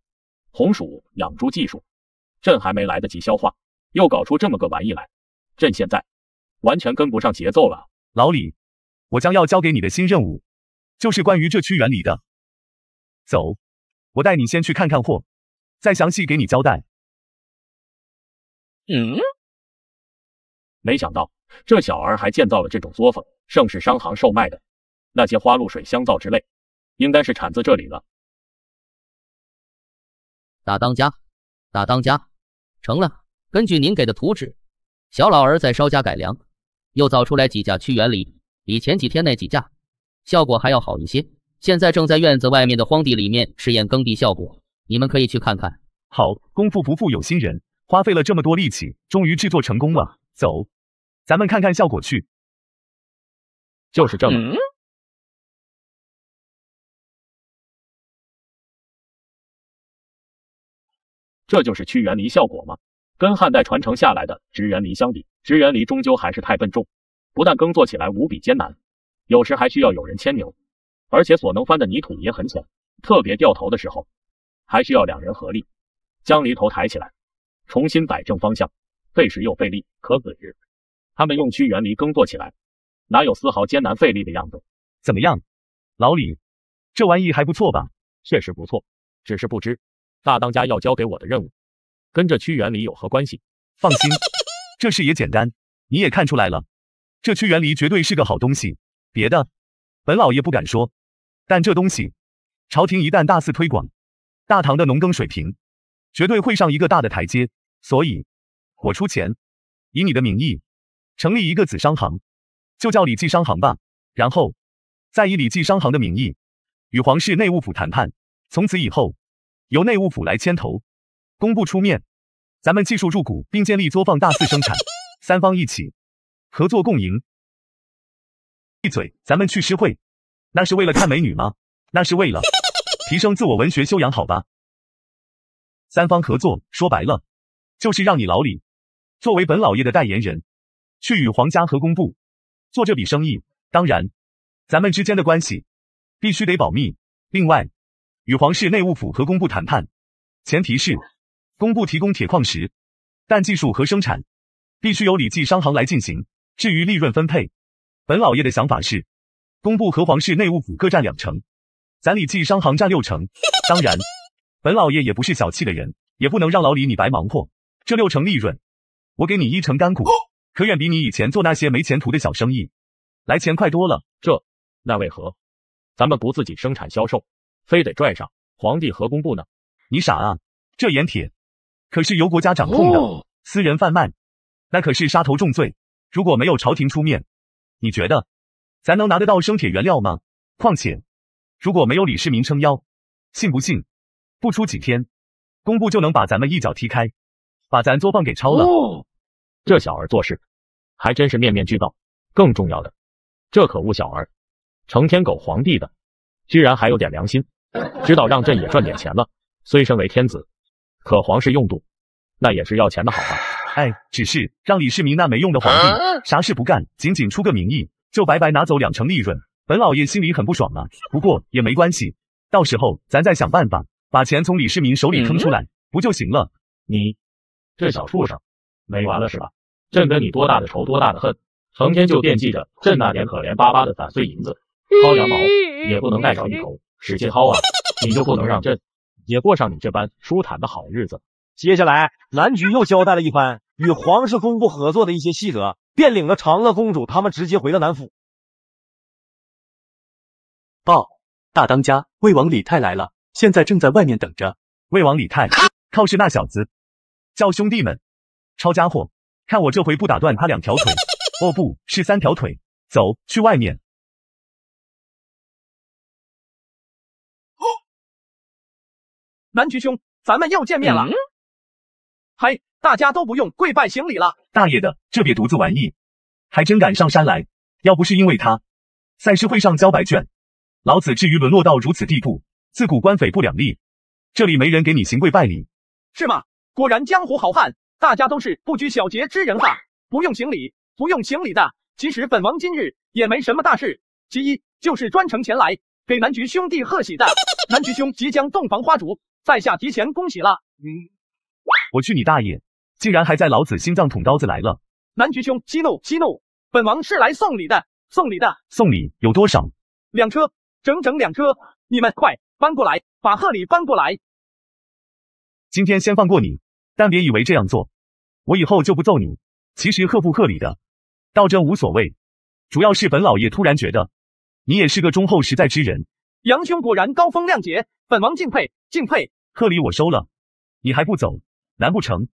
红薯养猪技术，朕还没来得及消化，又搞出这么个玩意来，朕现在完全跟不上节奏了。老李，我将要交给你的新任务，就是关于这屈原犁的。走，我带你先去看看货，再详细给你交代。没想到这小儿还建造了这种作坊，盛世商行售卖的那些花露水、香皂之类，应该是产自这里了。大当家，成了。根据您给的图纸，小老儿再稍加改良，又造出来几架屈原犁，比前几天那几架效果还要好一些。现在正在院子外面的荒地里面试验耕地效果，你们可以去看看。好，功夫不负有心人，花费了这么多力气，终于制作成功了。走，咱们看看效果去。就是这么。这就是屈原犁效果吗？跟汉代传承下来的直原犁相比，直原犁终究还是太笨重，不但耕作起来无比艰难，有时还需要有人牵牛，而且所能翻的泥土也很浅，特别掉头的时候，还需要2人合力将犁头抬起来，重新摆正方向，费时又费力。可此时他们用屈原犁耕作起来，哪有丝毫艰难费力的样子？怎么样，老李，这玩意还不错吧？确实不错，只是不知大当家要交给我的任务跟这屈原犁有何关系？放心，这事也简单，你也看出来了，这屈原犁绝对是个好东西。别的本老爷不敢说，但这东西朝廷一旦大肆推广，大唐的农耕水平绝对会上一个大的台阶。所以我出钱，以你的名义成立一个子商行，就叫礼记商行吧，然后再以礼记商行的名义与皇室内务府谈判，从此以后由内务府来牵头，工部出面，咱们技术入股，并建立作坊大肆生产，3方一起合作共赢。闭嘴，咱们去诗会，那是为了看美女吗？那是为了提升自我文学修养，好吧？3方合作，说白了，就是让你老李作为本老爷的代言人，去与皇家和工部做这笔生意。当然，咱们之间的关系必须得保密。另外，与皇室内务府和工部谈判，前提是工部提供铁矿石，但技术和生产必须由礼记商行来进行。至于利润分配，本老爷的想法是，工部和皇室内务府各占2成，咱礼记商行占6成。当然，本老爷也不是小气的人，也不能让老李你白忙活。这6成利润，我给你1成干股，可远比你以前做那些没前途的小生意来钱快多了。那为何咱们不自己生产销售，非得拽上皇帝和工部呢？你傻啊，这盐铁可是由国家掌控的，私人贩卖那可是杀头重罪。如果没有朝廷出面，你觉得咱能拿得到生铁原料吗？况且如果没有李世民撑腰，信不信不出几天，工部就能把咱们一脚踢开，把咱作坊给抄了。这小儿做事还真是面面俱到。更重要的，这可恶小儿成天苟皇帝的居然还有点良心，知道让朕也赚点钱了。虽身为天子，可皇室用度，那也是要钱的好吧？哎，只是让李世民那没用的皇帝啥事不干，仅仅出个名义，就白白拿走2成利润，本老爷心里很不爽啊。不过也没关系，到时候咱再想办法把钱从李世民手里坑出来，不就行了？你这小畜生，没完了是吧？朕跟你多大的仇，多大的恨，成天就惦记着朕那点可怜巴巴的散碎银子，薅羊毛也不能带着一口，使劲薅啊！你就不能让朕也过上你这般舒坦的好日子？接下来，南菊又交代了一番与皇室公布合作的一些细则，便领了嫦娥公主他们直接回了南府。报，大当家，魏王李泰来了，现在正在外面等着。魏王李泰，靠是那小子，叫兄弟们，抄家伙，看我这回不打断他2条腿，哦不是3条腿，走去外面。南菊兄，咱们又见面了。嗨，大家都不用跪拜行礼了。大爷的，这瘪犊子玩意，还真敢上山来！要不是因为他，赛事会上交白卷，老子至于沦落到如此地步？自古官匪不两立，这里没人给你行跪拜礼。是吗？果然江湖好汉，大家都是不拘小节之人哈。不用行礼，不用行礼的。其实本王今日也没什么大事，其一就是专程前来给南菊兄弟贺喜的。南菊兄即将洞房花烛，在下提前恭喜了。我去你大爷！竟然还在老子心脏捅刀子来了！南菊兄息怒息怒，本王是来送礼的，送礼的。送礼有多少？2车，整整2车。你们快搬过来，把贺礼搬过来。今天先放过你，但别以为这样做，我以后就不揍你。其实贺不贺礼的，倒真无所谓，主要是本老爷突然觉得你也是个忠厚实在之人。杨兄果然高风亮节，本王敬佩敬佩。贺礼我收了，你还不走？难不成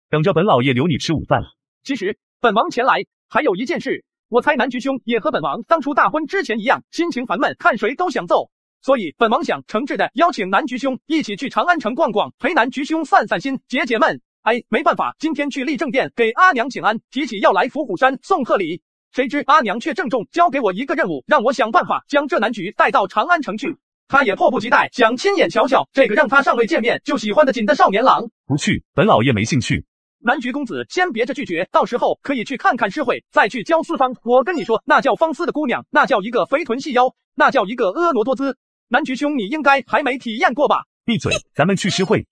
等着本老爷留你吃午饭？其实本王前来还有一件事，我猜南菊兄也和本王当初大婚之前一样，心情烦闷，看谁都想揍，所以本王想诚挚的邀请南菊兄一起去长安城逛逛，陪南菊兄散散心，解解闷。哎，没办法，今天去立正殿给阿娘请安，提起要来伏虎山送贺礼，谁知阿娘却郑重交给我一个任务，让我想办法将这南菊带到长安城去。他也迫不及待想亲眼瞧瞧这个让他尚未见面就喜欢得紧的少年郎。不去，本老爷没兴趣。南菊公子先别着拒绝，到时候可以去看看诗会，再去教私芳。我跟你说，那叫芳丝的姑娘，那叫一个肥臀细腰，那叫一个婀娜多姿。南菊兄，你应该还没体验过吧？闭嘴！咱们去诗会，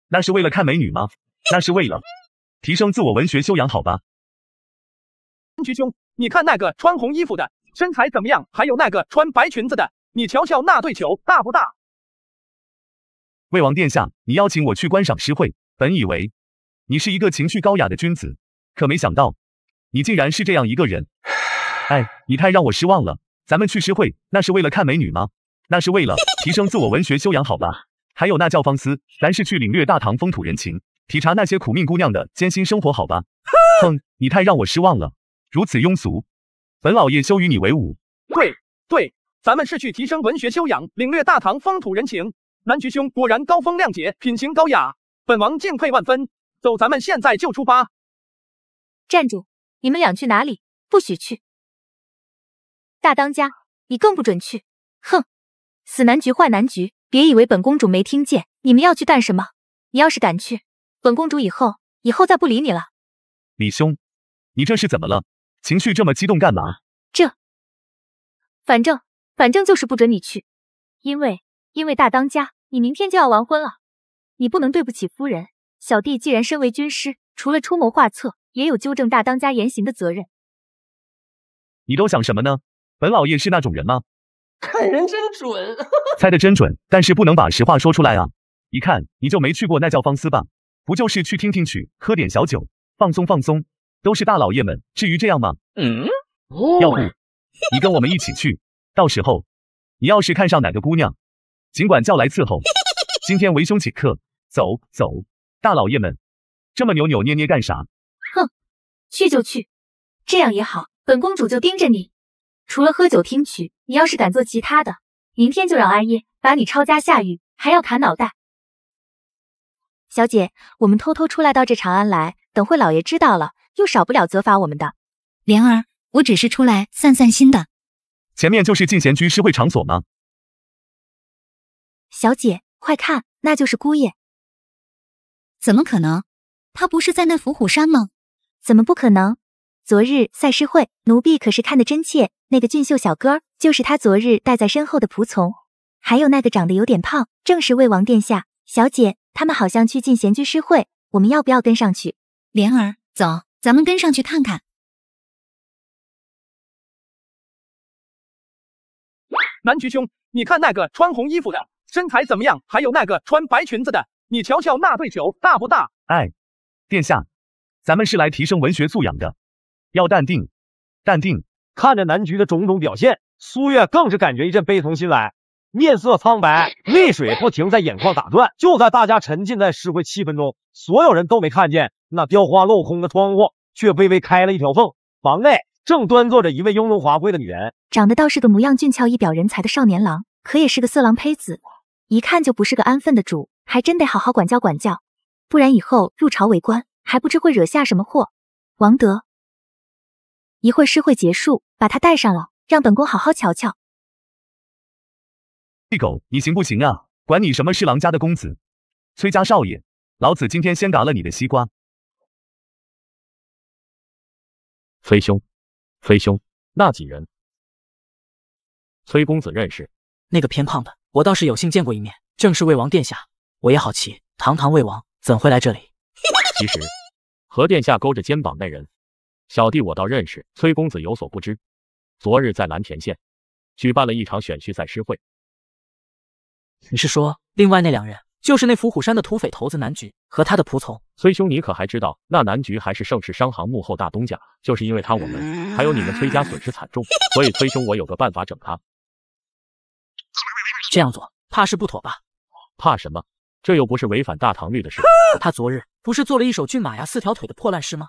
那是为了看美女吗？那是为了提升自我文学修养，好吧？南菊兄，你看那个穿红衣服的身材怎么样？还有那个穿白裙子的，你瞧瞧那对球大不大？魏王殿下，你邀请我去观赏诗会，本以为你是一个情绪高雅的君子，可没想到你竟然是这样一个人。哎，你太让我失望了。咱们去诗会，那是为了看美女吗？那是为了提升自我文学修养，好吧？还有那叫芳丝，咱是去领略大唐风土人情，体察那些苦命姑娘的艰辛生活，好吧？哼，你太让我失望了，如此庸俗，本老爷休与你为伍。对，咱们是去提升文学修养，领略大唐风土人情。南菊兄果然高风亮节，品行高雅，本王敬佩万分。走，咱们现在就出发。站住！你们俩去哪里？不许去！大当家，你更不准去！哼，死男菊坏男菊，别以为本公主没听见。你们要去干什么？你要是敢去，本公主以后再不理你了。李兄，你这是怎么了？情绪这么激动干嘛？反正就是不准你去，因为大当家，你明天就要完婚了，你不能对不起夫人。小弟既然身为军师，除了出谋划策，也有纠正大当家言行的责任。你都想什么呢？本老爷是那种人吗？看人真准，猜得真准，但是不能把实话说出来啊！一看你就没去过那叫芳丝吧？不就是去听听曲，喝点小酒，放松放松，都是大老爷们，至于这样吗？要不你跟我们一起去，到时候你要是看上哪个姑娘，尽管叫来伺候。今天为兄请客，走，大老爷们这么扭扭捏捏干啥？哼，去就去，这样也好，本公主就盯着你。除了喝酒听曲，你要是敢做其他的，明天就让二爷把你抄家下狱，还要砍脑袋。小姐，我们偷偷出来到这长安来，等会老爷知道了，又少不了责罚我们的。莲儿，我只是出来散散心的。前面就是进贤居诗会场所吗？小姐，快看，那就是姑爷。怎么可能？他不是在那伏虎山吗？怎么不可能？昨日赛诗会，奴婢可是看得真切，那个俊秀小哥就是他昨日带在身后的仆从，还有那个长得有点胖，正是魏王殿下。小姐，他们好像去进闲居诗会，我们要不要跟上去？莲儿，走，咱们跟上去看看。南菊兄，你看那个穿红衣服的身材怎么样？还有那个穿白裙子的，你瞧瞧那对酒大不大？哎，殿下，咱们是来提升文学素养的，要淡定，淡定。看着南菊的种种表现，苏月更是感觉一阵悲从心来，面色苍白，泪水不停在眼眶打转。就在大家沉浸在诗会气氛中，所有人都没看见那雕花镂空的窗户却微微开了一条缝，房内正端坐着一位雍容华贵的女人，长得倒是个模样俊俏、一表人才的少年郎，可也是个色狼胚子，一看就不是个安分的主，还真得好好管教管教，不然以后入朝为官还不知会惹下什么祸。王德，一会儿诗会结束，把他带上了，让本宫好好瞧瞧。屁狗，你行不行啊？管你什么侍郎家的公子，崔家少爷，老子今天先嘎了你的西瓜。崔兄，崔兄，那几人？崔公子认识？那个偏胖的，我倒是有幸见过一面，正是魏王殿下。我也好奇，堂堂魏王怎会来这里？其实，何殿下勾着肩膀那人，小弟我倒认识。崔公子有所不知，昨日在蓝田县举办了一场选婿赛诗会。你是说，另外那两人，就是那伏虎山的土匪头子南菊和他的仆从？崔兄，你可还知道，那南菊还是盛世商行幕后大东家，就是因为他，我们还有你们崔家损失惨重，所以崔兄我有个办法整他。这样做怕是不妥吧？怕什么？这又不是违反大唐律的事。他昨日不是做了一首骏马呀四条腿的破烂诗吗？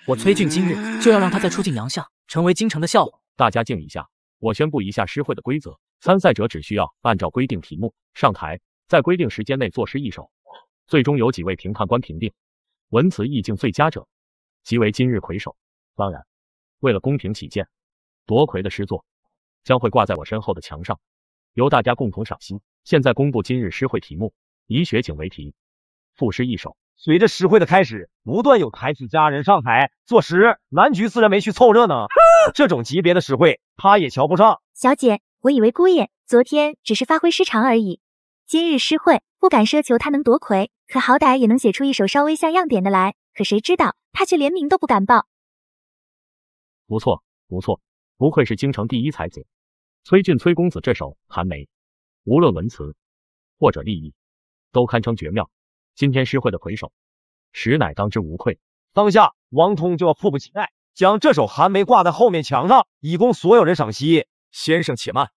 我崔俊今日就要让他再出尽洋相，成为京城的笑话。大家静一下，我宣布一下诗会的规则：参赛者只需要按照规定题目上台，在规定时间内作诗一首，最终由几位评判官评定，文词意境最佳者即为今日魁首。当然，为了公平起见，夺魁的诗作将会挂在我身后的墙上，由大家共同赏析。现在公布今日诗会题目，以雪景为题，赋诗一首。随着诗会的开始，不断有才子佳人上台作诗，南菊自然没去凑热闹，这种级别的诗会他也瞧不上。小姐，我以为姑爷昨天只是发挥失常而已，今日诗会不敢奢求他能夺魁，可好歹也能写出一首稍微像样点的来，可谁知道他却连名都不敢报。不错，不错，不愧是京城第一才子，崔俊崔公子这首《寒梅》，无论文词或者立意，都堪称绝妙。今天诗会的魁首，实乃当之无愧。当下王通就要迫不及待将这首《寒梅》挂在后面墙上，以供所有人赏析。先生且慢，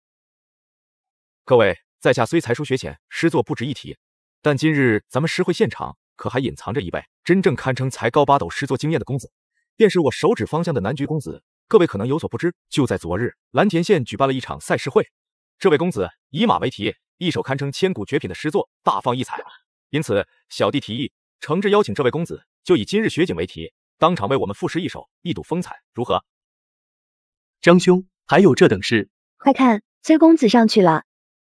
各位在下虽才疏学浅，诗作不值一提，但今日咱们诗会现场可还隐藏着一位真正堪称才高八斗、诗作惊艳的公子，便是我手指方向的南菊公子。各位可能有所不知，就在昨日，蓝田县举办了一场赛诗会，这位公子以马为题，一首堪称千古绝品的诗作，大放异彩。因此，小弟提议诚挚邀请这位公子，就以今日雪景为题，当场为我们赋诗一首，一睹风采，如何？张兄，还有这等事？快看，崔公子上去了。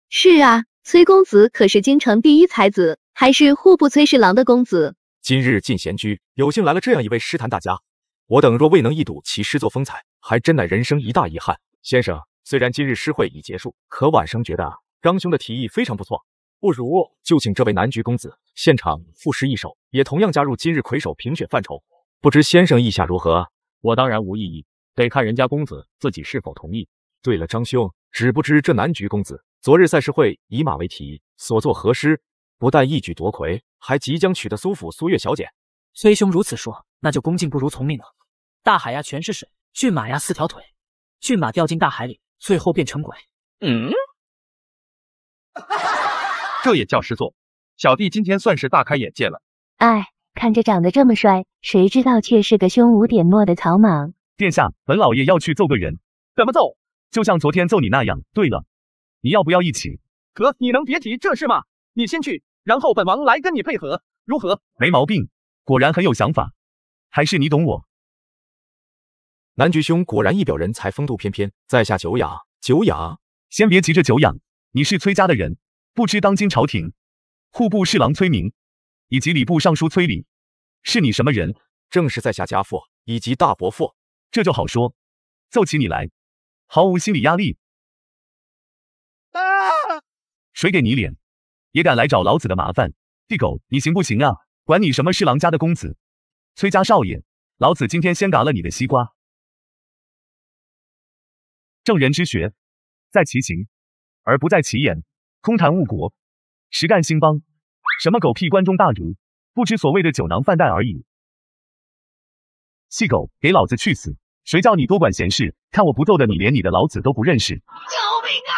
是啊，崔公子可是京城第一才子，还是户部崔侍郎的公子。今日进闲居，有幸来了这样一位诗坛大家，我等若未能一睹其诗作风采，还真乃人生一大遗憾。先生，虽然今日诗会已结束，可晚生觉得张兄的提议非常不错，不如就请这位南菊公子现场赋诗一首，也同样加入今日魁首评选范畴。不知先生意下如何？我当然无异议，得看人家公子自己是否同意。对了，张兄，只不知这南菊公子昨日赛诗会以马为题所作和诗，不但一举夺魁，还即将娶得苏府苏月小姐。崔兄如此说，那就恭敬不如从命了。大海呀全是水，骏马呀四条腿，骏马掉进大海里，最后变成鬼。这也叫诗作？小弟今天算是大开眼界了。哎，看着长得这么帅，谁知道却是个胸无点墨的草莽。殿下，本老爷要去揍个人。怎么揍？就像昨天揍你那样。对了，你要不要一起？哥，你能别提这事吗？你先去，然后本王来跟你配合，如何？没毛病，果然很有想法，还是你懂我。南菊兄果然一表人才，风度翩翩，在下久仰久仰。先别急着久仰，你是崔家的人，不知当今朝廷户部侍郎崔明以及礼部尚书崔礼是你什么人？正是在下家父以及大伯父。这就好说，奏起你来，毫无心理压力。谁给你脸，也敢来找老子的麻烦？地狗，你行不行啊？管你什么侍郎家的公子，崔家少爷，老子今天先嘎了你的西瓜。正人之学，在其行，而不在其言。空谈误国，实干兴邦。什么狗屁关中大儒，不知所谓的酒囊饭袋而已。细狗，给老子去死！谁叫你多管闲事？看我不揍的你连你的老子都不认识！救命啊！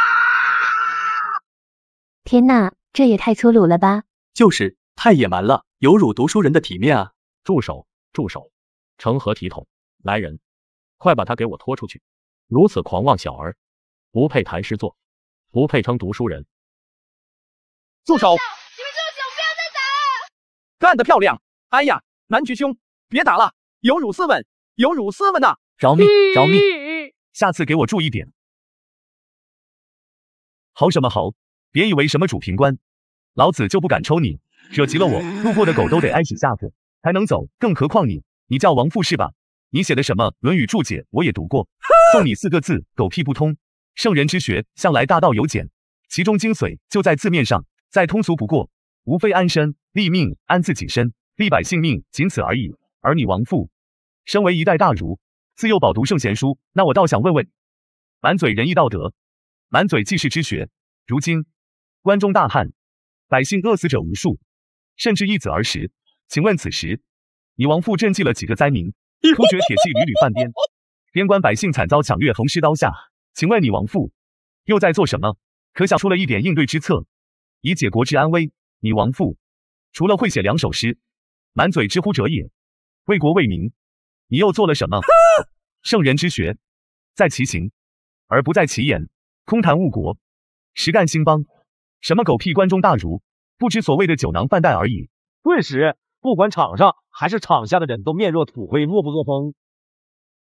天哪，这也太粗鲁了吧！就是太野蛮了，有辱读书人的体面啊！住手！住手！成何体统？来人，快把他给我拖出去！如此狂妄小儿，不配谈诗作，不配称读书人。住手！你们住手！不要再打了！干得漂亮！哎呀，南局兄，别打了，有辱斯文，有辱斯文呐！饶命！饶命！下次给我注意点。嚎什么嚎？别以为什么主评官，老子就不敢抽你，惹急了我，路过的狗都得挨几下子才能走，更何况你？你叫王复是吧？你写的什么《论语注解》我也读过，送你4个字：狗屁不通。圣人之学向来大道由简，其中精髓就在字面上，再通俗不过，无非安身立命，安自己身，立百姓命，仅此而已。而你王复，身为一代大儒，自幼饱读圣贤书，那我倒想问问，满嘴仁义道德，满嘴济世之学，如今关中大旱，百姓饿死者无数，甚至一子而食，请问此时你王复赈济了几个灾民？突厥铁骑屡屡犯边，边关百姓惨遭抢掠，横尸刀下，请问你王复又在做什么？可想出了一点应对之策，以解国之安危。你王复除了会写两首诗，满嘴之乎者也，为国为民，你又做了什么？圣人之学，在其行，而不在其言。空谈误国，实干兴邦。什么狗屁关中大儒，不知所谓的酒囊饭袋而已。顿时，不管场上还是场下的人都面若土灰，默不作声。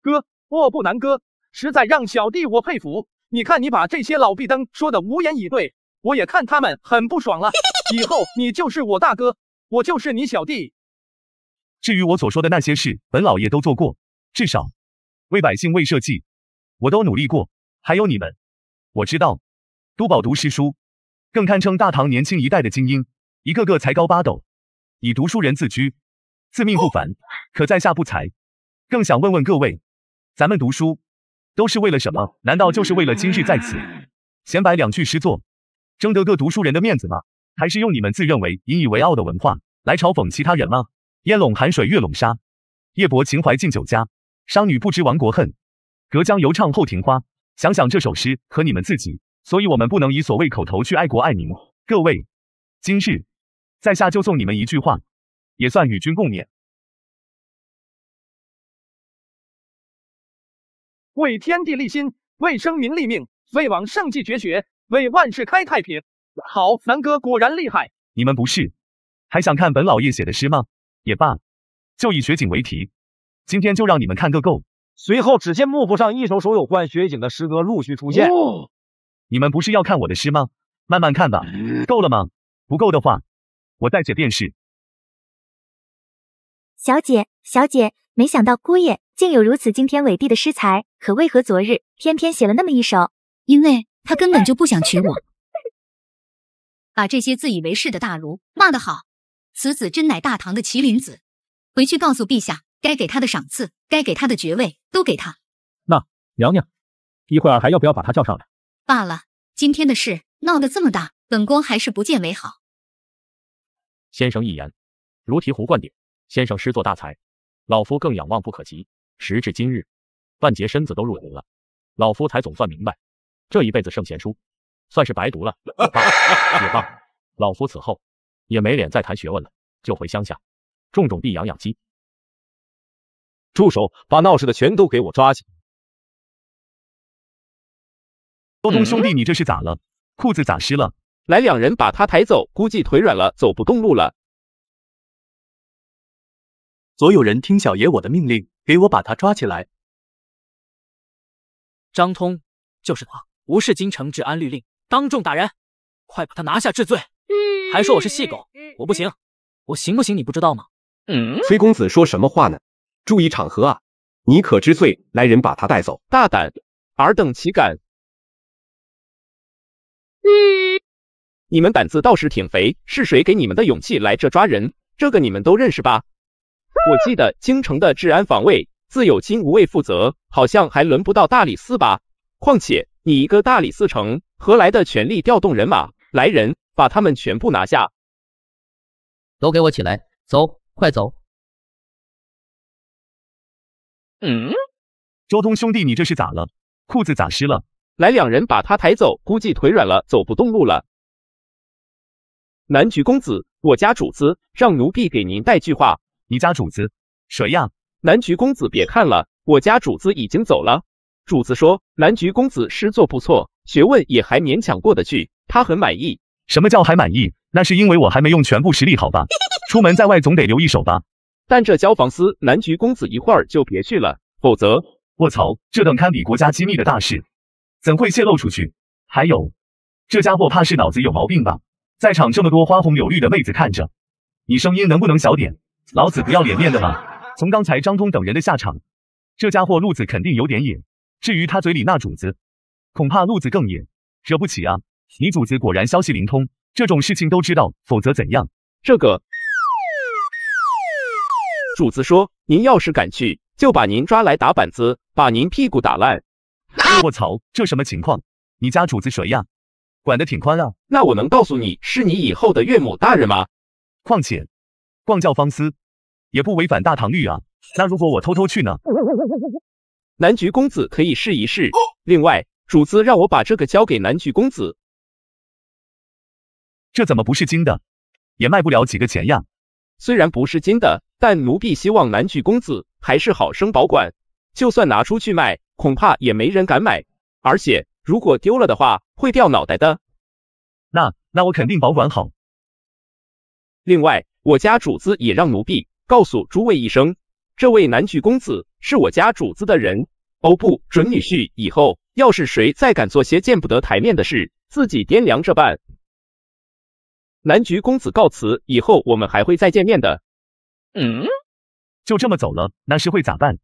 哥，卧不难哥，实在让小弟我佩服。你看你把这些老壁灯说的无言以对，我也看他们很不爽了。以后你就是我大哥，我就是你小弟。至于我所说的那些事，本老爷都做过，至少为百姓为社稷，我都努力过。还有你们，我知道，都饱读诗书，更堪称大唐年轻一代的精英，一个个才高八斗，以读书人自居，自命不凡。可在下不才，更想问问各位，咱们读书都是为了什么？难道就是为了今日在此闲摆两句诗作，争得个读书人的面子吗？还是用你们自认为引以为傲的文化来嘲讽其他人吗？烟笼寒水月笼沙，夜泊秦淮近酒家，商女不知亡国恨，隔江犹唱后庭花。想想这首诗和你们自己，所以我们不能以所谓口头去爱国爱民。各位，今日在下就送你们一句话，也算与君共勉。为天地立心，为生民立命，为往圣继绝学，为万世开太平。好，南哥果然厉害。你们不是还想看本老爷写的诗吗？也罢，就以雪景为题，今天就让你们看个够。随后，只见幕布上一首首有关雪景的诗歌陆续出现。你们不是要看我的诗吗？慢慢看吧。够了吗？不够的话，我再写便是。小姐，小姐，没想到姑爷竟有如此惊天伟地的诗才，可为何昨日偏偏写了那么一首？因为他根本就不想娶我。把这些自以为是的大儒骂得好，此子真乃大唐的麒麟子。回去告诉陛下，该给他的赏赐，该给他的爵位，都给他。那娘娘，一会儿还要不要把他叫上来？罢了，今天的事闹得这么大，本宫还是不见为好。先生一言，如醍醐灌顶。先生诗作大才，老夫更仰望不可及。时至今日，半截身子都入灵了，老夫才总算明白，这一辈子圣贤书算是白读了。也罢，也罢，老夫此后也没脸再谈学问了，就回乡下种种地，养养鸡。住手！把闹事的全都给我抓起！周东兄弟，你这是咋了？裤子咋湿了？来两人把他抬走，估计腿软了，走不动路了。所有人听小爷我的命令，给我把他抓起来。张通，就是他，无视京城治安律令，当众打人。快把他拿下治罪！还说我是细狗，我不行，我行不行？你不知道吗？崔公子说什么话呢？注意场合啊！你可知罪？来人，把他带走！大胆，尔等岂敢！你们胆子倒是挺肥，是谁给你们的勇气来这抓人？这个你们都认识吧？我记得京城的治安防卫自有金吾卫负责，好像还轮不到大理寺吧？况且你一个大理寺丞，何来的权力调动人马？来人，把他们全部拿下！都给我起来，走，快走！周通兄弟，你这是咋了？裤子咋湿了？来两人把他抬走，估计腿软了，走不动路了。南菊公子，我家主子让奴婢给您带句话。你家主子谁呀？南菊公子别看了，我家主子已经走了。主子说南菊公子诗作不错，学问也还勉强过得去，他很满意。什么叫还满意？那是因为我还没用全部实力好吧？出门在外总得留一手吧？但这交房司，南菊公子一会儿就别去了，否则……卧槽，这等堪比国家机密的大事，怎会泄露出去？还有，这家伙怕是脑子有毛病吧？在场这么多花红柳绿的妹子看着，你声音能不能小点？老子不要脸面的吗？从刚才张通等人的下场，这家伙路子肯定有点野。至于他嘴里那主子，恐怕路子更野。惹不起啊！你主子果然消息灵通，这种事情都知道，否则怎样？这个主子说，您要是敢去，就把您抓来打板子，把您屁股打烂。卧槽，这什么情况？你家主子谁呀？管得挺宽啊。那我能告诉你是你以后的岳母大人吗？况且光教方司也不违反大唐律啊。那如果我偷偷去呢？南菊公子可以试一试。另外，主子让我把这个交给南菊公子。这怎么不是金的？也卖不了几个钱呀。虽然不是金的，但奴婢希望南菊公子还是好生保管。就算拿出去卖，恐怕也没人敢买。而且如果丢了的话，会掉脑袋的。那我肯定保管好。另外，我家主子也让奴婢告诉诸位一声，这位南菊公子是我家主子的人。哦不，准女婿，以后要是谁再敢做些见不得台面的事，自己掂量着办。南菊公子告辞，以后我们还会再见面的。就这么走了，那诗会咋办？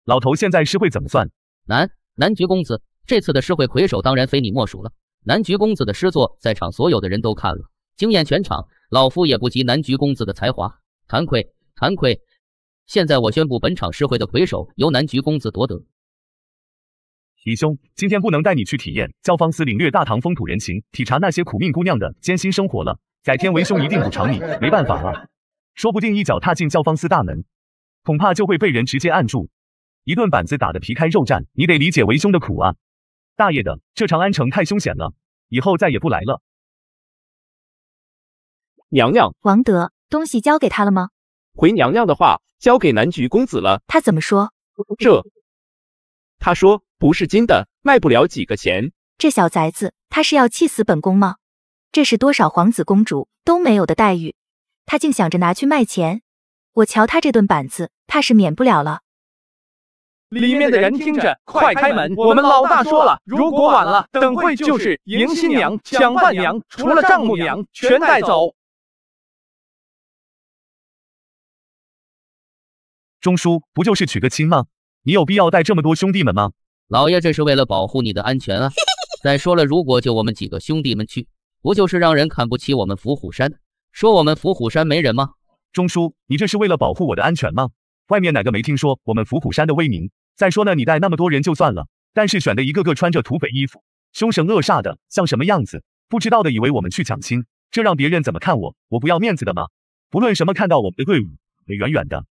老头现在诗会怎么算？南菊公子，这次的诗会魁首当然非你莫属了。南菊公子的诗作，在场所有的人都看了，惊艳全场。老夫也不及南菊公子的才华，惭愧。现在我宣布，本场诗会的魁首由南菊公子夺得。李兄，今天不能带你去体验教坊司领略大唐风土人情，体察那些苦命姑娘的艰辛生活了。改天为兄一定补偿你，没办法啊，说不定一脚踏进教坊司大门，恐怕就会被人直接按住，一顿板子打得皮开肉绽。你得理解为兄的苦啊！大爷的，这长安城太凶险了，以后再也不来了。娘娘，王德，东西交给他了吗？回娘娘的话，交给南菊公子了。他怎么说？他说不是金的，卖不了几个钱。这小崽子，他是要气死本宫吗？这是多少皇子公主都没有的待遇，他竟想着拿去卖钱。我瞧他这顿板子，怕是免不了了。里面的人听着，快开门！我们老大说了，如果晚了，等会就是迎新娘、抢伴娘，除了丈母娘，全带走。钟叔，不就是娶个亲吗？你有必要带这么多兄弟们吗？老爷这是为了保护你的安全啊。再说了，如果就我们几个兄弟们去，不就是让人看不起我们伏虎山，说我们伏虎山没人吗？钟叔，你这是为了保护我的安全吗？外面哪个没听说我们伏虎山的威名？再说呢，你带那么多人就算了，但是选的一个个穿着土匪衣服，凶神恶煞的，像什么样子？不知道的以为我们去抢亲，这让别人怎么看我？我不要面子的吗？不论什么，看到我们的队伍也远远的。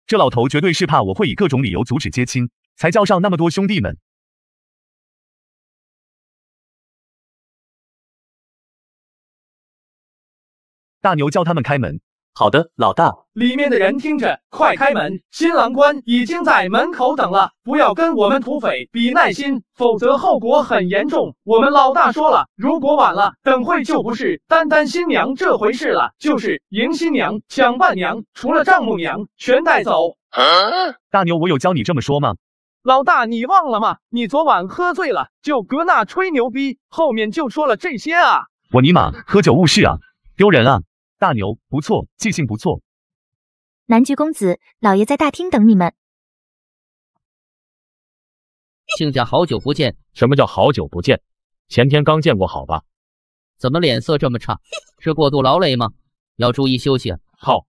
这老头绝对是怕我会以各种理由阻止接亲，才叫上那么多兄弟们。大牛叫他们开门。好的，老大。里面的人听着，快开门！新郎官已经在门口等了，不要跟我们土匪比耐心，否则后果很严重。我们老大说了，如果晚了，等会就不是单新娘这回事了，就是迎新娘、抢伴娘，除了丈母娘，全带走。大牛，我有教你这么说吗？老大，你忘了吗？你昨晚喝醉了，就搁那吹牛逼，后面就说了这些啊。我尼玛，喝酒误事啊，丢人啊！大牛，不错，记性不错。南菊公子，老爷在大厅等你们。亲家好久不见。什么叫好久不见？前天刚见过，好吧？怎么脸色这么差？是过度劳累吗？要注意休息啊。靠，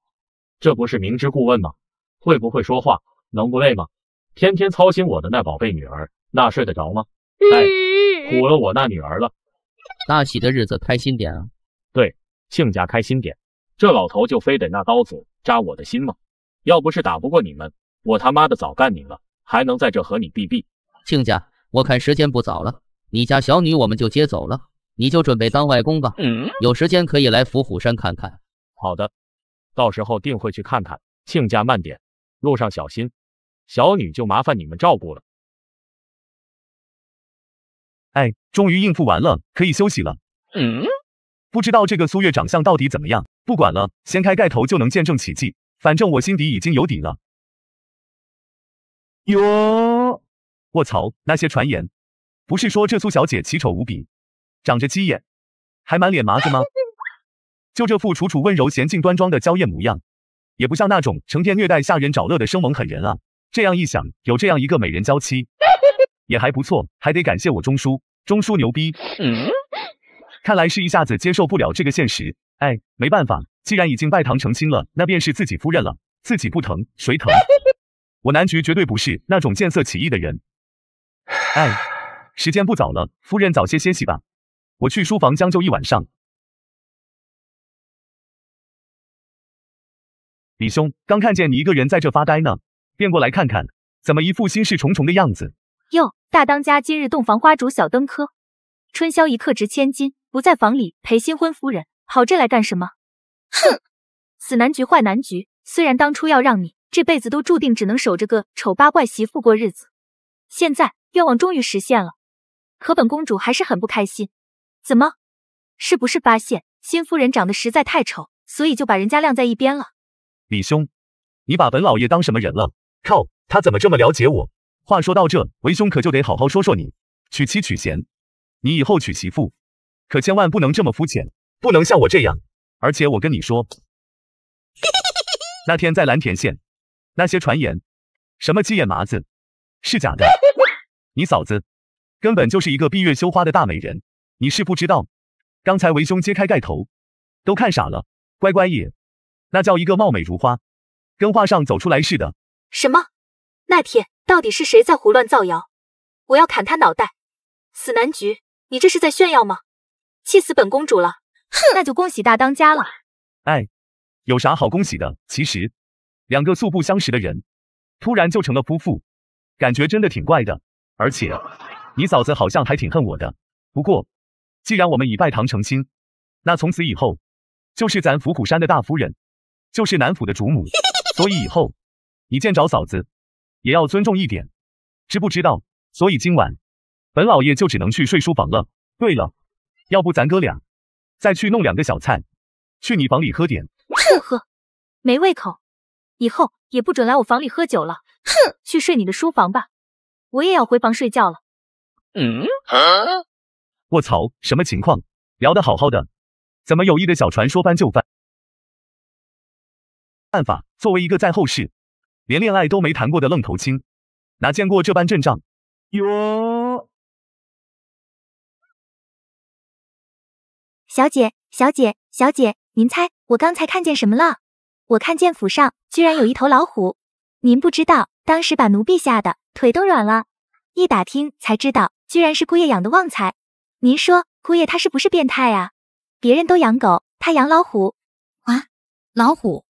这不是明知故问吗？会不会说话？能不累吗？天天操心我的那宝贝女儿，那睡得着吗？哎，苦了我那女儿了。大喜的日子开心点啊。对，亲家开心点。这老头就非得拿刀子扎我的心吗？要不是打不过你们，我他妈的早干你了，还能在这和你避避。亲家，我看时间不早了，你家小女我们就接走了，你就准备当外公吧。有时间可以来伏虎山看看。好的，到时候定会去看看。亲家慢点，路上小心。小女就麻烦你们照顾了。哎，终于应付完了，可以休息了。不知道这个苏月长相到底怎么样，不管了，掀开盖头就能见证奇迹。反正我心底已经有底了。哟，卧槽，那些传言，不是说这苏小姐奇丑无比，长着鸡眼，还满脸麻子吗？就这副楚楚温柔娴静端庄的娇艳模样，也不像那种成天虐待下人找乐的生猛狠人啊。这样一想，有这样一个美人娇妻，也还不错，还得感谢我钟叔，钟叔牛逼。看来是一下子接受不了这个现实，哎，没办法，既然已经拜堂成亲了，那便是自己夫人了，自己不疼谁疼？我南菊绝对不是那种见色起意的人。哎，时间不早了，夫人早些歇息吧，我去书房将就一晚上。李兄，刚看见你一个人在这发呆呢，便过来看看，怎么一副心事重重的样子？哟，大当家今日洞房花烛小登科，春宵一刻值千金，不在房里陪新婚夫人，跑这来干什么？哼，死男局坏男局，虽然当初要让你这辈子都注定只能守着个丑八怪媳妇过日子，现在愿望终于实现了，可本公主还是很不开心。怎么？是不是发现新夫人长得实在太丑，所以就把人家晾在一边了？李兄，你把本老爷当什么人了？靠，他怎么这么了解我？话说到这，为兄可就得好好说说你。娶妻娶贤，你以后娶媳妇，可千万不能这么肤浅，不能像我这样。而且我跟你说，那天在蓝田县，那些传言，什么鸡眼麻子，是假的。你嫂子根本就是一个闭月羞花的大美人，你是不知道。刚才为兄揭开盖头，都看傻了，乖乖也，那叫一个貌美如花，跟画上走出来似的。什么？那天到底是谁在胡乱造谣？我要砍他脑袋！死男局，你这是在炫耀吗？气死本公主了！哼，那就恭喜大当家了。哎，有啥好恭喜的？其实，两个素不相识的人，突然就成了夫妇，感觉真的挺怪的。而且，你嫂子好像还挺恨我的。不过，既然我们已拜堂成亲，那从此以后，就是咱伏虎山的大夫人，就是南府的主母。所以以后，你见着嫂子，也要尊重一点，知不知道？所以今晚，本老爷就只能去睡书房了。对了，要不咱哥俩再去弄2个小菜，去你房里喝点。呵，没胃口，以后也不准来我房里喝酒了。哼，去睡你的书房吧，我也要回房睡觉了。卧槽，什么情况？聊得好好的，怎么有意的小船说翻就翻？办法，作为一个在后世连恋爱都没谈过的愣头青，哪见过这般阵仗？哟！小姐，您猜我刚才看见什么了？我看见府上居然有一头老虎，您不知道，当时把奴婢吓得腿都软了。一打听才知道，居然是姑爷养的旺财。您说姑爷他是不是变态啊？别人都养狗，他养老虎。啊，老虎？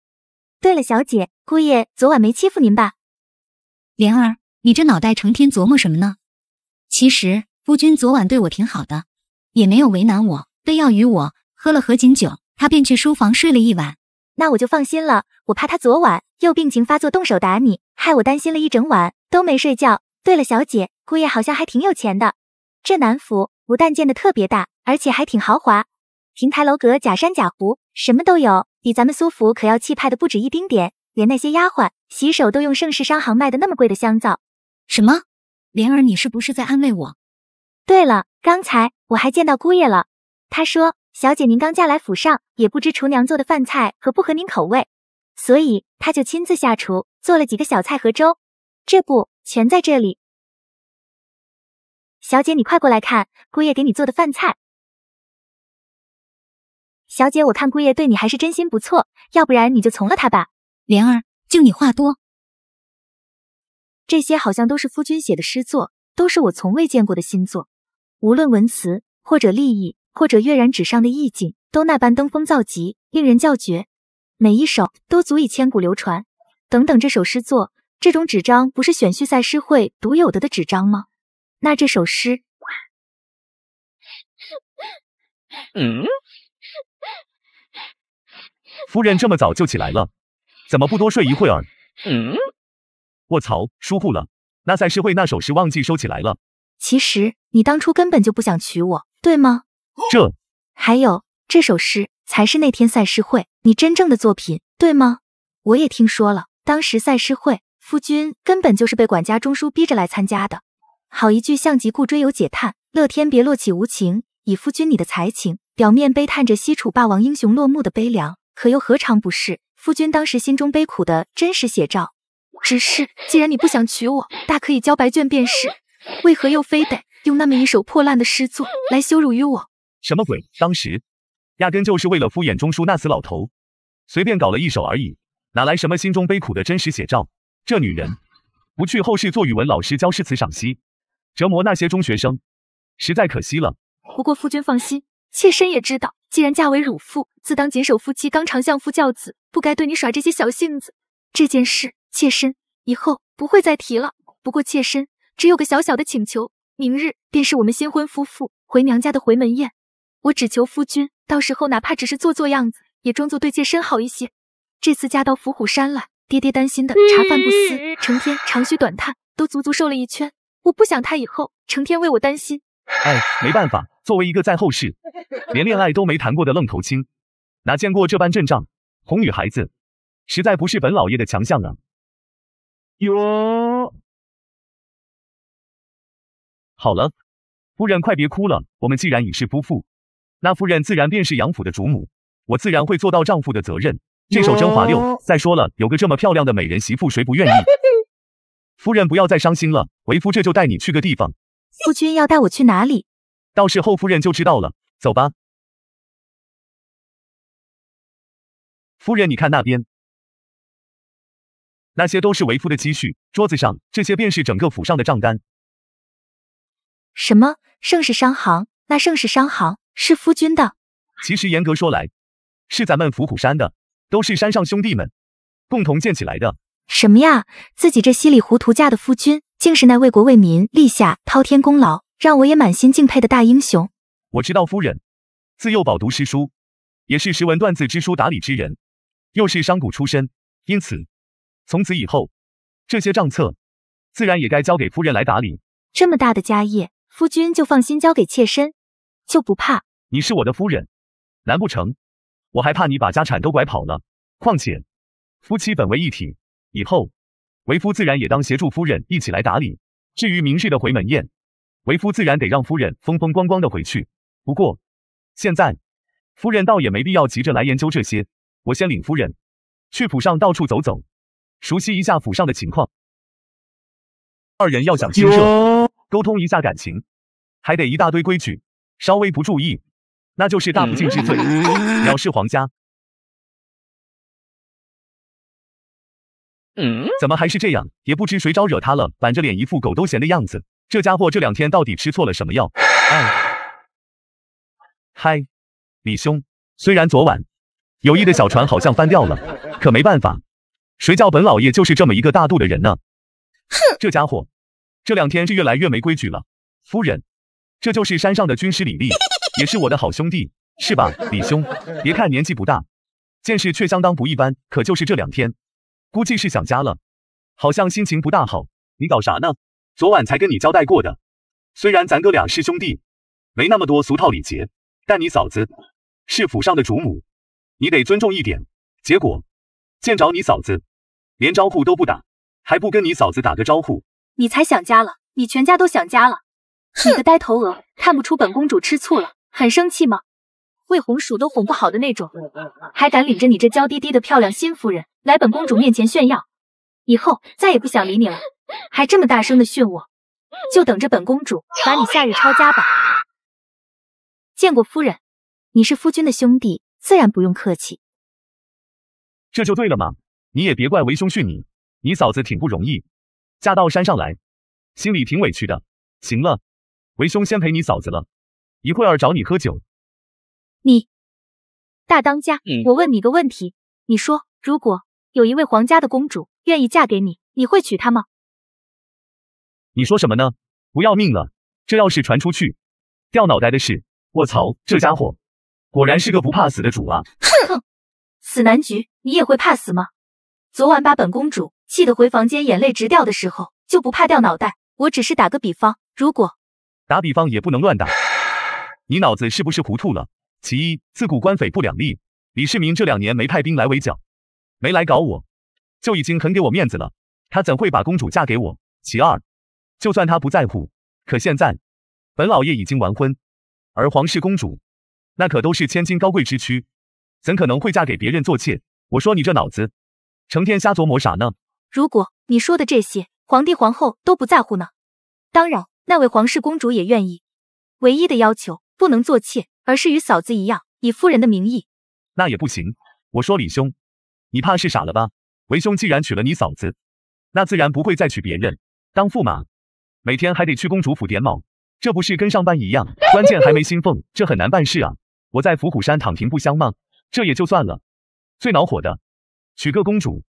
对了，小姐，姑爷昨晚没欺负您吧？莲儿，你这脑袋成天琢磨什么呢？其实夫君昨晚对我挺好的，也没有为难我，非要与我喝了合卺酒，他便去书房睡了一晚。那我就放心了，我怕他昨晚又病情发作动手打你，害我担心了一整晚都没睡觉。对了，小姐，姑爷好像还挺有钱的，这南府不但建得特别大，而且还挺豪华，亭台楼阁、假山假湖，什么都有，比咱们苏府可要气派的不止一丁点，连那些丫鬟洗手都用盛世商行卖的那么贵的香皂。什么？莲儿，你是不是在安慰我？对了，刚才我还见到姑爷了，他说小姐您刚嫁来府上，也不知厨娘做的饭菜合不合您口味，所以她就亲自下厨，做了几个小菜和粥。这不，全在这里。小姐你快过来看，姑爷给你做的饭菜。小姐，我看姑爷对你还是真心不错，要不然你就从了他吧。莲儿，就你话多。这些好像都是夫君写的诗作，都是我从未见过的新作，无论文词，或者立意，或者跃然纸上的意境，都那般登峰造极，令人叫绝。每一首都足以千古流传。等等，这首诗作，这种纸张不是选叙赛诗会独有的纸张吗？那这首诗，夫人这么早就起来了，怎么不多睡一会儿？卧槽，疏忽了，那赛诗会那首诗忘记收起来了。其实你当初根本就不想娶我，对吗？还有这首诗才是那天赛诗会你真正的作品，对吗？我也听说了，当时赛诗会夫君根本就是被管家中书逼着来参加的。好一句像极故追犹解叹，乐天别落岂无情，以夫君你的才情，表面悲叹着西楚霸王英雄落幕的悲凉，可又何尝不是夫君当时心中悲苦的真实写照？只是既然你不想娶我，大可以交白卷便是，为何又非得用那么一首破烂的诗作来羞辱于我？什么鬼？当时压根就是为了敷衍中书那死老头，随便搞了一首而已，哪来什么心中悲苦的真实写照？这女人不去后世做语文老师教诗词赏析，折磨那些中学生，实在可惜了。不过夫君放心，妾身也知道，既然嫁为汝妇，自当谨守夫妻纲常，相夫教子，不该对你耍这些小性子。这件事，妾身以后不会再提了。不过妾身只有个小小的请求，明日便是我们新婚夫妇回娘家的回门宴，我只求夫君到时候哪怕只是做样子，也装作对妾身好一些。这次嫁到伏虎山来，爹爹担心的茶饭不思，成天长吁短叹，都足瘦了一圈。我不想他以后成天为我担心。没办法，作为一个在后世连恋爱都没谈过的愣头青，哪见过这般阵仗，哄女孩子实在不是本老爷的强项啊。哟，好了，夫人快别哭了，我们既然已是夫妇，那夫人自然便是杨府的主母，我自然会做到丈夫的责任。这首真滑溜，再说了，有个这么漂亮的美人媳妇，谁不愿意？夫人不要再伤心了，为夫这就带你去个地方。夫君要带我去哪里？到时候夫人就知道了，走吧。夫人，你看那边，那些都是为夫的积蓄，桌子上这些便是整个府上的账单。什么？盛世商行？那盛世商行是夫君的？其实严格说来，是咱们伏虎山的，都是山上兄弟们共同建起来的。什么呀？自己这稀里糊涂嫁的夫君，竟是那为国为民立下滔天功劳，让我也满心敬佩的大英雄。我知道夫人自幼饱读诗书，也是识文断字知书达理之人，又是商贾出身，因此从此以后，这些账册自然也该交给夫人来打理。这么大的家业，夫君就放心交给妾身，就不怕？你是我的夫人，难不成我还怕你把家产都拐跑了？况且夫妻本为一体，以后为夫自然也当协助夫人一起来打理。至于明日的回门宴，为夫自然得让夫人风风光光的回去。不过现在夫人倒也没必要急着来研究这些，我先领夫人去府上到处走走，熟悉一下府上的情况。二人要想亲热，沟通一下感情，还得一大堆规矩，稍微不注意，那就是大不敬之罪，藐视皇家。怎么还是这样？也不知谁招惹他了，板着脸一副狗都嫌的样子。这家伙这2天到底吃错了什么药？嗨，李兄，虽然昨晚友谊的小船好像翻掉了，可没办法，谁叫本老爷就是这么一个大度的人呢？这家伙这2天是越来越没规矩了。夫人，这就是山上的军师李立，也是我的好兄弟，是吧？李兄，别看年纪不大，见识却相当不一般，可就是这2天估计是想家了，好像心情不大好。你搞啥呢？昨晚才跟你交代过的，虽然咱哥俩是兄弟，没那么多俗套礼节，但你嫂子是府上的主母，你得尊重一点。结果见着你嫂子连招呼都不打，还不跟你嫂子打个招呼。你才想家了，你全家都想家了。你个呆头鹅，看不出本公主吃醋了，很生气吗？魏红薯都哄不好的那种，还敢领着你这娇滴滴的漂亮新夫人来本公主面前炫耀，以后再也不想理你了，还这么大声的训我，就等着本公主把你夏日抄家吧。见过夫人，你是夫君的兄弟，自然不用客气。这就对了嘛，你也别怪为兄训你，你嫂子挺不容易，嫁到山上来，心里挺委屈的。行了，为兄先陪你嫂子了，一会儿找你喝酒。你大当家，我问你个问题，你说如果有一位皇家的公主愿意嫁给你，你会娶她吗？你说什么呢？不要命了，这要是传出去，掉脑袋的事。卧槽，这家伙果然是个不怕死的主啊！哼，死男局，你也会怕死吗？昨晚把本公主气得回房间眼泪直掉的时候，就不怕掉脑袋？我只是打个比方，如果打比方也不能乱打。你脑子是不是糊涂了？其一，自古官匪不两立，李世民这2年没派兵来围剿，没来搞我，就已经很给我面子了，他怎会把公主嫁给我？其二，就算他不在乎，可现在本老爷已经完婚，而皇室公主那可都是千金高贵之躯，怎可能会嫁给别人做妾？我说你这脑子成天瞎琢磨啥呢？如果你说的这些皇帝皇后都不在乎呢？当然，那位皇室公主也愿意，唯一的要求不能做妾，而是与嫂子一样以夫人的名义。那也不行。我说李兄，你怕是傻了吧？为兄既然娶了你嫂子，那自然不会再娶别人当驸马，每天还得去公主府点卯，这不是跟上班一样？关键还没薪俸，这很难办事啊。我在伏虎山躺平不香吗？这也就算了，最恼火的，娶个公主，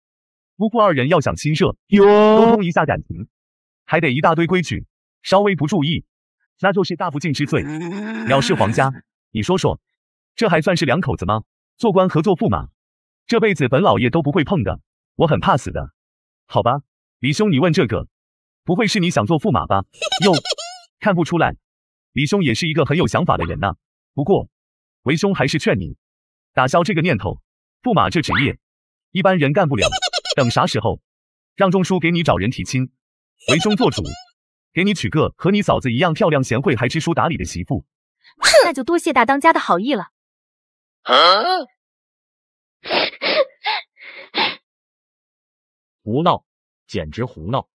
夫妇2人要想亲热，沟通一下感情，还得一大堆规矩，稍微不注意，那就是大不敬之罪，藐视皇家。你说说，这还算是2口子吗？做官和做驸马，这辈子本老爷都不会碰的，我很怕死的。好吧，李兄，你问这个，不会是你想做驸马吧？哟，看不出来，李兄也是一个很有想法的人呐。不过，为兄还是劝你打消这个念头，驸马这职业，一般人干不了。等啥时候，让中书给你找人提亲，为兄做主，给你娶个和你嫂子一样漂亮、贤惠还知书达理的媳妇。那就多谢大当家的好意了。胡闹，简直胡闹！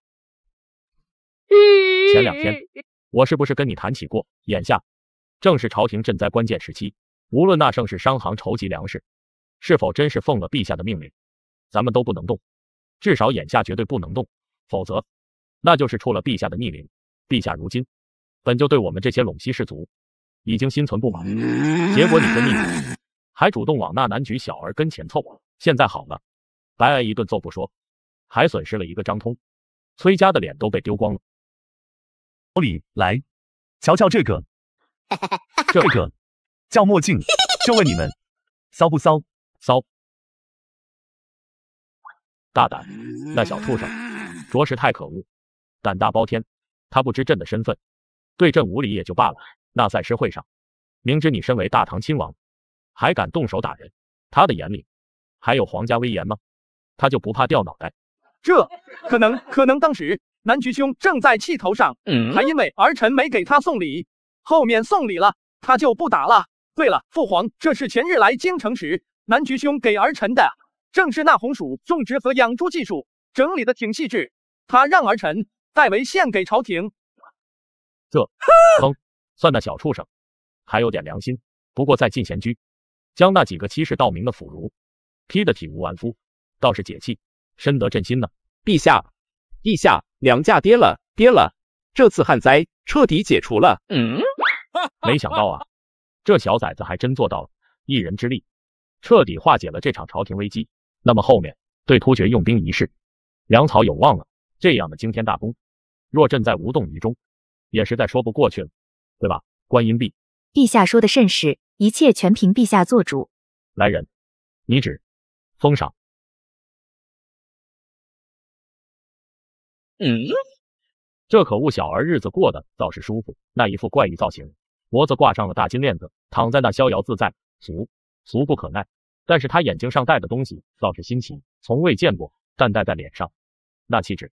前2天，我是不是跟你谈起过？眼下正是朝廷赈灾关键时期，无论那盛世商行筹集粮食，是否真是奉了陛下的命令，咱们都不能动。至少眼下绝对不能动，否则那就是触了陛下的逆鳞。陛下如今本就对我们这些陇西士族已经心存不满，结果你这逆子还主动往那南局小儿跟前凑，现在好了，白挨一顿揍不说，还损失了一个张通，崔家的脸都被丢光了。老李，来，瞧瞧这个，这个叫墨镜，就问你们骚不骚？骚。大胆，那小畜生着实太可恶，胆大包天。他不知朕的身份，对朕无礼也就罢了，那赛诗会上，明知你身为大唐亲王，还敢动手打人，他的眼里还有皇家威严吗？他就不怕掉脑袋？这可能当时南局兄正在气头上，还因为儿臣没给他送礼，后面送礼了，他就不打了。对了，父皇，这是前日来京城时南局兄给儿臣的，正是那红薯种植和养猪技术，整理的挺细致，他让儿臣代为献给朝廷。这算那小畜生还有点良心。不过在进贤居，将那几个欺世盗名的腐儒劈得体无完肤，倒是解气，深得朕心呢。陛下，粮价跌了，这次旱灾彻底解除了。没想到啊，这小崽子还真做到了，一人之力彻底化解了这场朝廷危机。那么后面对突厥用兵一事，粮草有望了。这样的惊天大功，若朕在无动于衷，也实在说不过去了，对吧？观音币，陛下说的甚是，一切全凭陛下做主。来人，拟旨封赏。这可恶小儿日子过得倒是舒服，那一副怪异造型，脖子挂上了大金链子，躺在那逍遥自在，俗不可耐。但是他眼睛上戴的东西倒是新奇，从未见过，但戴在脸上，那气质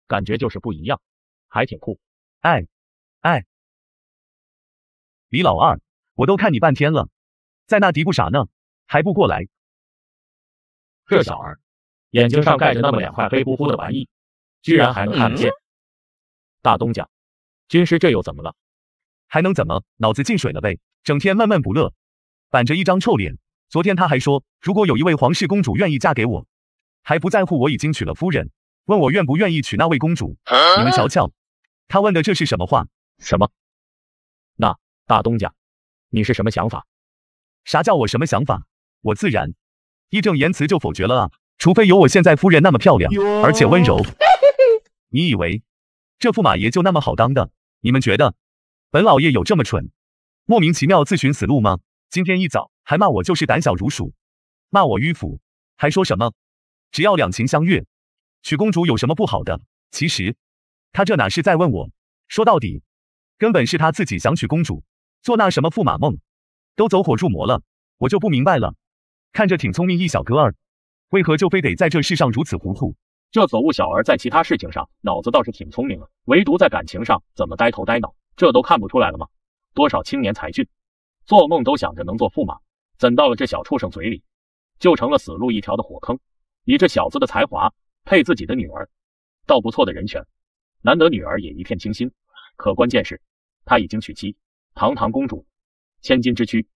感觉就是不一样，还挺酷。李老二，我都看你半天了，在那敌不傻呢，还不过来？这小儿眼睛上盖着那么2块黑乎乎的玩意，居然还能看得见。大东家，军师这又怎么了？还能怎么？脑子进水了呗，整天闷闷不乐，板着一张臭脸。昨天他还说，如果有一位皇室公主愿意嫁给我，还不在乎我已经娶了夫人，问我愿不愿意娶那位公主。你们瞧瞧，他问的这是什么话？什么？那大东家，你是什么想法？啥叫我什么想法？我自然义正言辞就否决了啊！除非有我现在夫人那么漂亮，而且温柔。你以为这驸马爷就那么好当的？你们觉得本老爷有这么蠢，莫名其妙自寻死路吗？今天一早还骂我就是胆小如鼠，骂我迂腐，还说什么只要两情相悦，娶公主有什么不好的？其实他这哪是在问我，说到底根本是他自己想娶公主，做那什么驸马梦，都走火入魔了。我就不明白了，看着挺聪明一小哥儿，为何就非得在这世上如此糊涂？这可恶小儿在其他事情上脑子倒是挺聪明了，唯独在感情上怎么呆头呆脑，这都看不出来了吗？多少青年才俊，做梦都想着能做驸马，怎到了这小畜生嘴里，就成了死路一条的火坑。以这小子的才华，配自己的女儿，倒不错的人选，难得女儿也一片倾心。可关键是，他已经娶妻，堂堂公主，千金之躯，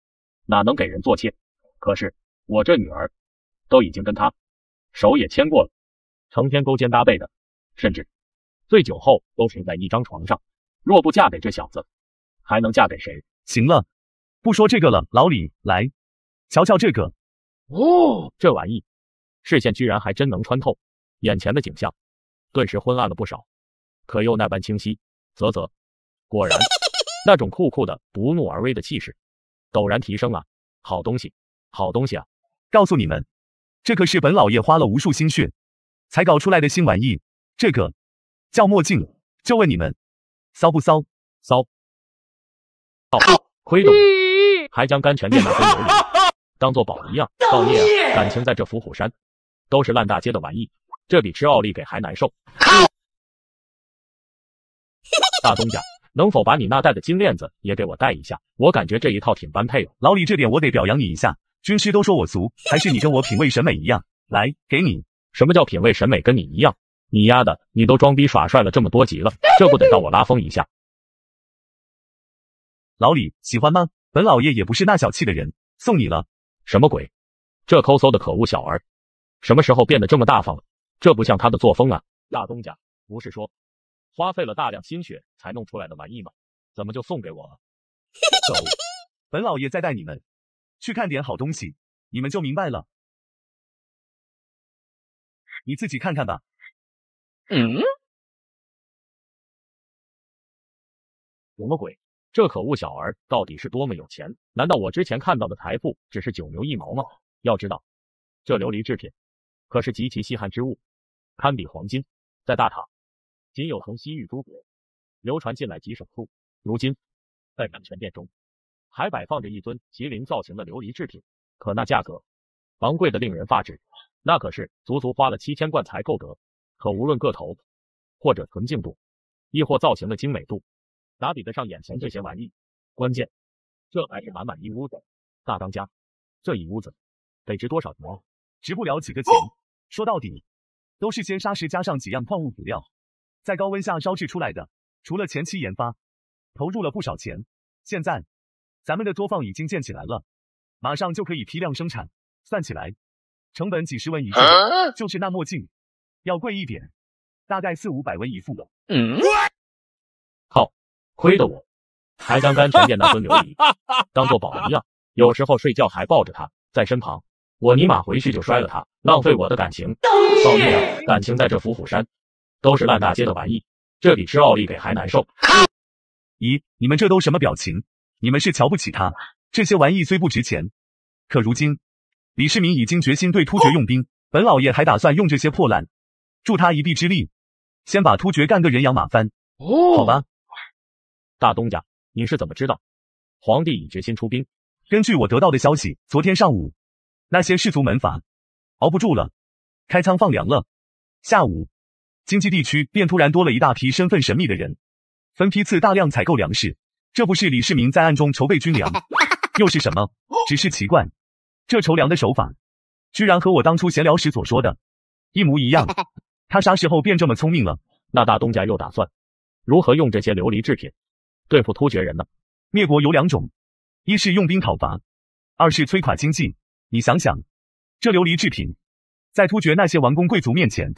哪能给人做妾？可是我这女儿都已经跟他手也牵过了，成天勾肩搭背的，甚至醉酒后都睡在一张床上。若不嫁给这小子，还能嫁给谁？行了，不说这个了，老李，来，瞧瞧这个。哦，这玩意，视线居然还真能穿透，眼前的景象顿时昏暗了不少，可又那般清晰。啧啧，果然，那种酷酷的不怒而威的气势陡然提升了。好东西，好东西啊！告诉你们，这可是本老爷花了无数心血才搞出来的新玩意，这个叫墨镜。就问你们，骚不骚？骚！亏得我还将甘泉殿那堆琉璃当做宝一样。造孽啊！感情在这伏虎山都是烂大街的玩意，这比吃奥利给还难受。大东家，能否把你那戴的金链子也给我戴一下？我感觉这一套挺般配哦。老李，这点我得表扬你一下，军师都说我俗，还是你跟我品味审美一样。来，给你。什么叫品味审美跟你一样？你丫的，你都装逼耍帅了这么多集了，这不得让我拉风一下？老李，喜欢吗？本老爷也不是那小气的人，送你了。什么鬼？这抠搜的可恶小儿，什么时候变得这么大方了？这不像他的作风啊！大东家，不是说花费了大量心血才弄出来的玩意吗？怎么就送给我了？走，本老爷再带你们去看点好东西，你们就明白了。你自己看看吧。什么鬼？这可恶小儿到底是多么有钱？难道我之前看到的财富只是九牛一毛吗？要知道，这琉璃制品可是极其稀罕之物，堪比黄金。在大唐，仅有从西域诸国流传进来极少数。如今，在甘泉殿中，还摆放着一尊麒麟造型的琉璃制品，可那价格昂贵的令人发指，那可是足足花了7000贯才购得。可无论个头，或者纯净度，亦或造型的精美度，哪比得上眼前这些玩意？关键，这还是满满一屋子。大当家，这一屋子得值多少钱？值不了几个钱。说到底，都是先砂石加上几样矿物辅料，在高温下烧制出来的。除了前期研发，投入了不少钱。现在，咱们的作坊已经建起来了，马上就可以批量生产。算起来，成本几十文一副，就是那墨镜要贵一点，大概400-500文一副了。靠，亏得我还将甘泉殿那尊琉璃当做宝一样，有时候睡觉还抱着它在身旁。我尼玛回去就摔了它，浪费我的感情。造孽啊！感情在这伏虎山都是烂大街的玩意，这比吃奥利给还难受。咦，你们这都什么表情？你们是瞧不起他？这些玩意虽不值钱，可如今李世民已经决心对突厥用兵，本老爷还打算用这些破烂助他一臂之力，先把突厥干个人仰马翻。好吧。大东家，你是怎么知道皇帝已决心出兵？根据我得到的消息，昨天上午那些士族门阀熬不住了，开仓放粮了。下午，经济地区便突然多了一大批身份神秘的人，分批次大量采购粮食。这不是李世民在暗中筹备军粮，又是什么？只是奇怪，这筹粮的手法，居然和我当初闲聊时所说的一模一样。他啥时候变这么聪明了？那大东家又打算如何用这些琉璃制品对付突厥人呢？灭国有两种，一是用兵讨伐，二是摧垮经济。你想想，这琉璃制品在突厥那些王公贵族面前，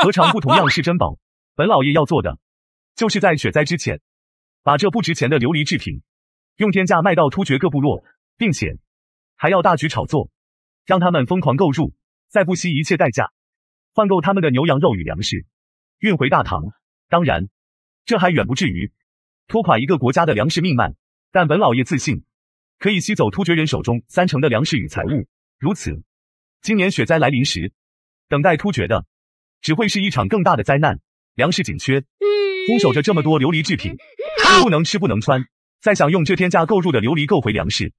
何尝不同样是珍宝？本老爷要做的，就是在雪灾之前，把这不值钱的琉璃制品用天价卖到突厥各部落，并且还要大举炒作，让他们疯狂购入，再不惜一切代价换购他们的牛羊肉与粮食，运回大唐。当然，这还远不至于拖垮一个国家的粮食命脉，但本老爷自信可以吸走突厥人手中30%的粮食与财物。如此，今年雪灾来临时，等待突厥的只会是一场更大的灾难。粮食紧缺，封守着这么多琉璃制品，不能吃不能穿，再想用这天价购入的琉璃购回粮食，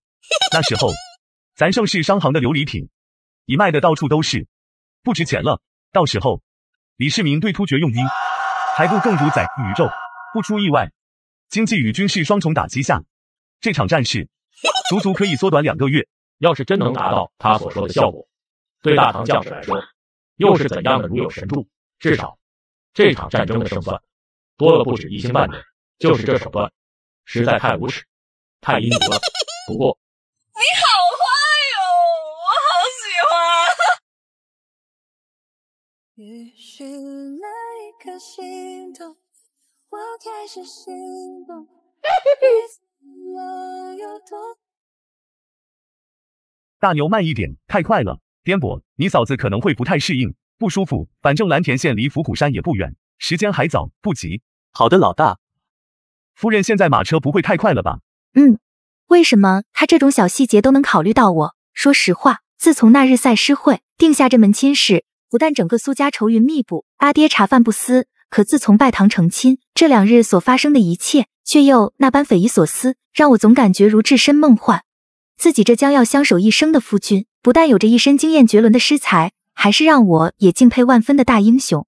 那时候咱盛世商行的琉璃品已卖的到处都是，不值钱了。到时候李世民对突厥用兵还不更主宰宇宙？不出意外，经济与军事双重打击下，这场战事足足可以缩短2个月。要是真能达到他所说的效果，对大唐将士来说，又是怎样的如有神助？至少这场战争的胜算多了不止1星半点。就是这手段，实在太无耻，太阴毒了。不过，你好坏哟，我好喜欢。也许那一刻心动，我开始心动，彼此我有多。大牛慢一点，太快了，颠簸，你嫂子可能会不太适应，不舒服。反正蓝田县离伏虎山也不远，时间还早，不急。好的，老大。夫人，现在马车不会太快了吧？为什么他这种小细节都能考虑到我？说实话，自从那日赛诗会定下这门亲事，不但整个苏家愁云密布，阿爹茶饭不思，可自从拜堂成亲，这2日所发生的一切，却又那般匪夷所思，让我总感觉如置身梦幻。自己这将要相守一生的夫君，不但有着一身惊艳绝伦的诗才，还是让我也敬佩万分的大英雄。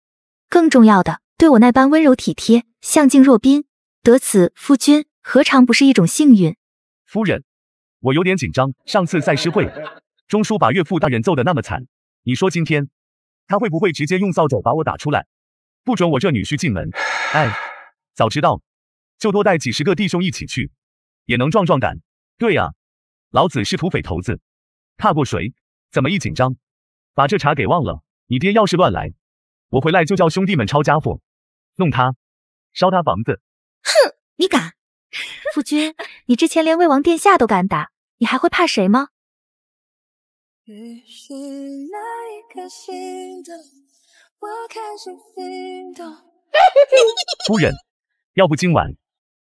更重要的，对我那般温柔体贴、相敬若宾，得此夫君，何尝不是一种幸运？夫人，我有点紧张。上次赛诗会，钟叔把岳父大人揍得那么惨，你说今天他会不会直接用扫帚把我打出来，不准我这女婿进门？哎，早知道就多带几10个弟兄一起去，也能壮壮胆。对啊，老子是土匪头子，怕过谁？怎么一紧张，把这茬给忘了？你爹要是乱来，我回来就叫兄弟们抄家伙，弄他，烧他房子。哼，你敢！夫君，你之前连魏王殿下都敢打，你还会怕谁吗？也许那一刻心动，我开始心动。夫人，要不今晚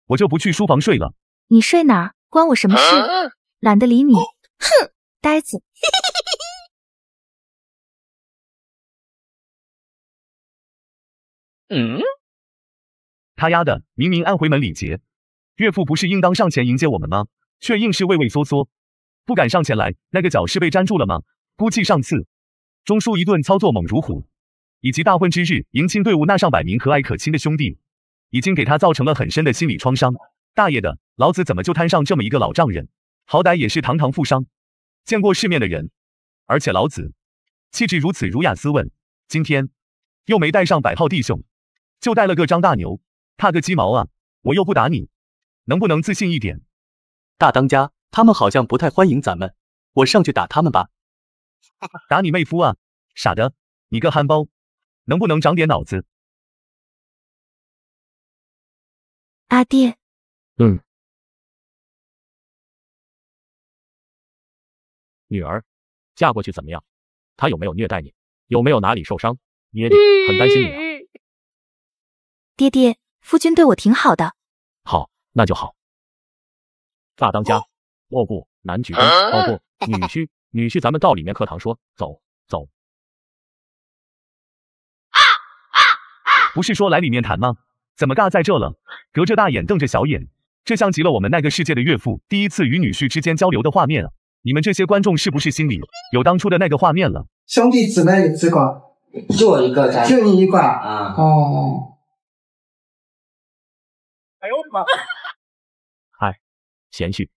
我就不去书房睡了。你睡哪儿？关我什么事？懒得理你。哼，呆子。他丫的，明明按回门礼节，岳父不是应当上前迎接我们吗？却硬是畏畏缩缩，不敢上前来。那个脚是被粘住了吗？估计上次钟叔一顿操作猛如虎，以及大婚之日迎亲队伍那上百名和蔼可亲的兄弟，已经给他造成了很深的心理创伤。大爷的，老子怎么就摊上这么一个老丈人？好歹也是堂堂富商，见过世面的人，而且老子气质如此儒雅斯文，今天又没带上100号弟兄，就带了个张大牛，怕个鸡毛啊！我又不打你，能不能自信一点？大当家，他们好像不太欢迎咱们，我上去打他们吧。打你妹夫啊！傻的，你个憨包，能不能长点脑子？阿爹。女儿，嫁过去怎么样？他有没有虐待你？有没有哪里受伤？爹地很担心你啊。爹爹，夫君对我挺好的。好，那就好。大当家，莫不男举公？哦不，女婿，咱们到里面课堂说。走。不是说来里面谈吗？怎么尬在这了？隔着大眼瞪着小眼，这像极了我们那个世界的岳父第一次与女婿之间交流的画面啊！你们这些观众是不是心里有当初的那个画面了？兄弟姊妹有几个？就我一个，就你一个啊？哦。哎呦我的妈！嗨，贤婿，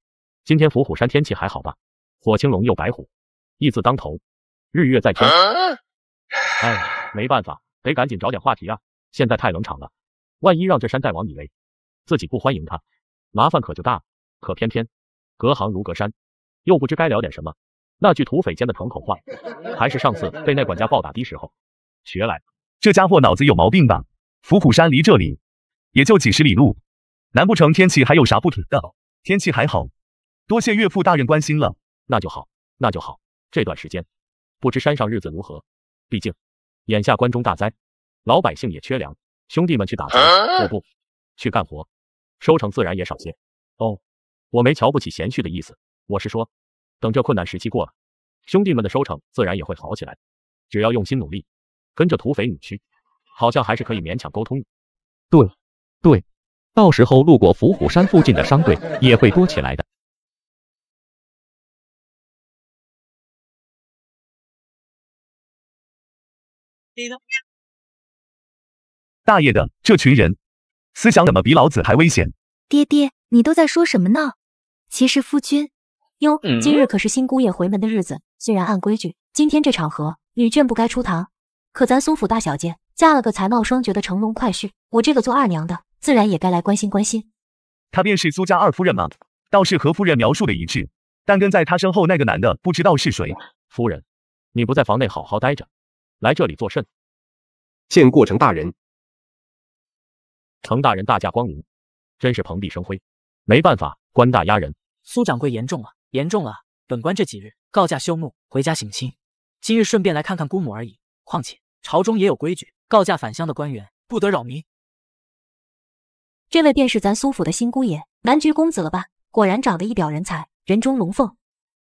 今天伏虎山天气还好吧？火青龙又白虎，义字当头，日月在天。哎，没办法，得赶紧找点话题啊！现在太冷场了，万一让这山大王以为自己不欢迎他，麻烦可就大了。可偏偏隔行如隔山，又不知该聊点什么。那句土匪间的闯口话，还是上次被那管家暴打的时候学来的。这家伙脑子有毛病吧？伏虎山离这里也就几十里路，难不成天气还有啥不妥的？天气还好，多谢岳父大人关心了。那就好，那就好。这段时间不知山上日子如何，毕竟眼下关中大灾，老百姓也缺粮，兄弟们去打劫，不，去干活，收成自然也少些。哦，我没瞧不起贤婿的意思，我是说，等这困难时期过了，兄弟们的收成自然也会好起来。只要用心努力，跟着土匪女婿，好像还是可以勉强沟通的。对，到时候路过伏虎山附近的商队也会多起来的。大爷的，这群人思想怎么比老子还危险？爹爹，你都在说什么呢？其实夫君，哟，今日可是新姑爷回门的日子，虽然按规矩，今天这场合女眷不该出堂，可咱苏府大小姐嫁了个才貌双绝的乘龙快婿，我这个做二娘的，自然也该来关心关心。她便是苏家二夫人吗？倒是和夫人描述的一致，但跟在她身后那个男的不知道是谁。夫人，你不在房内好好待着，来这里做甚？见过程大人。程大人大驾光临，真是蓬荜生辉。没办法，官大压人。苏掌柜严重了，严重了！本官这几日告假休沐，回家省亲，今日顺便来看看姑母而已。况且朝中也有规矩，告假返乡的官员不得扰民。这位便是咱苏府的新姑爷，南菊公子了吧？果然长得一表人才，人中龙凤。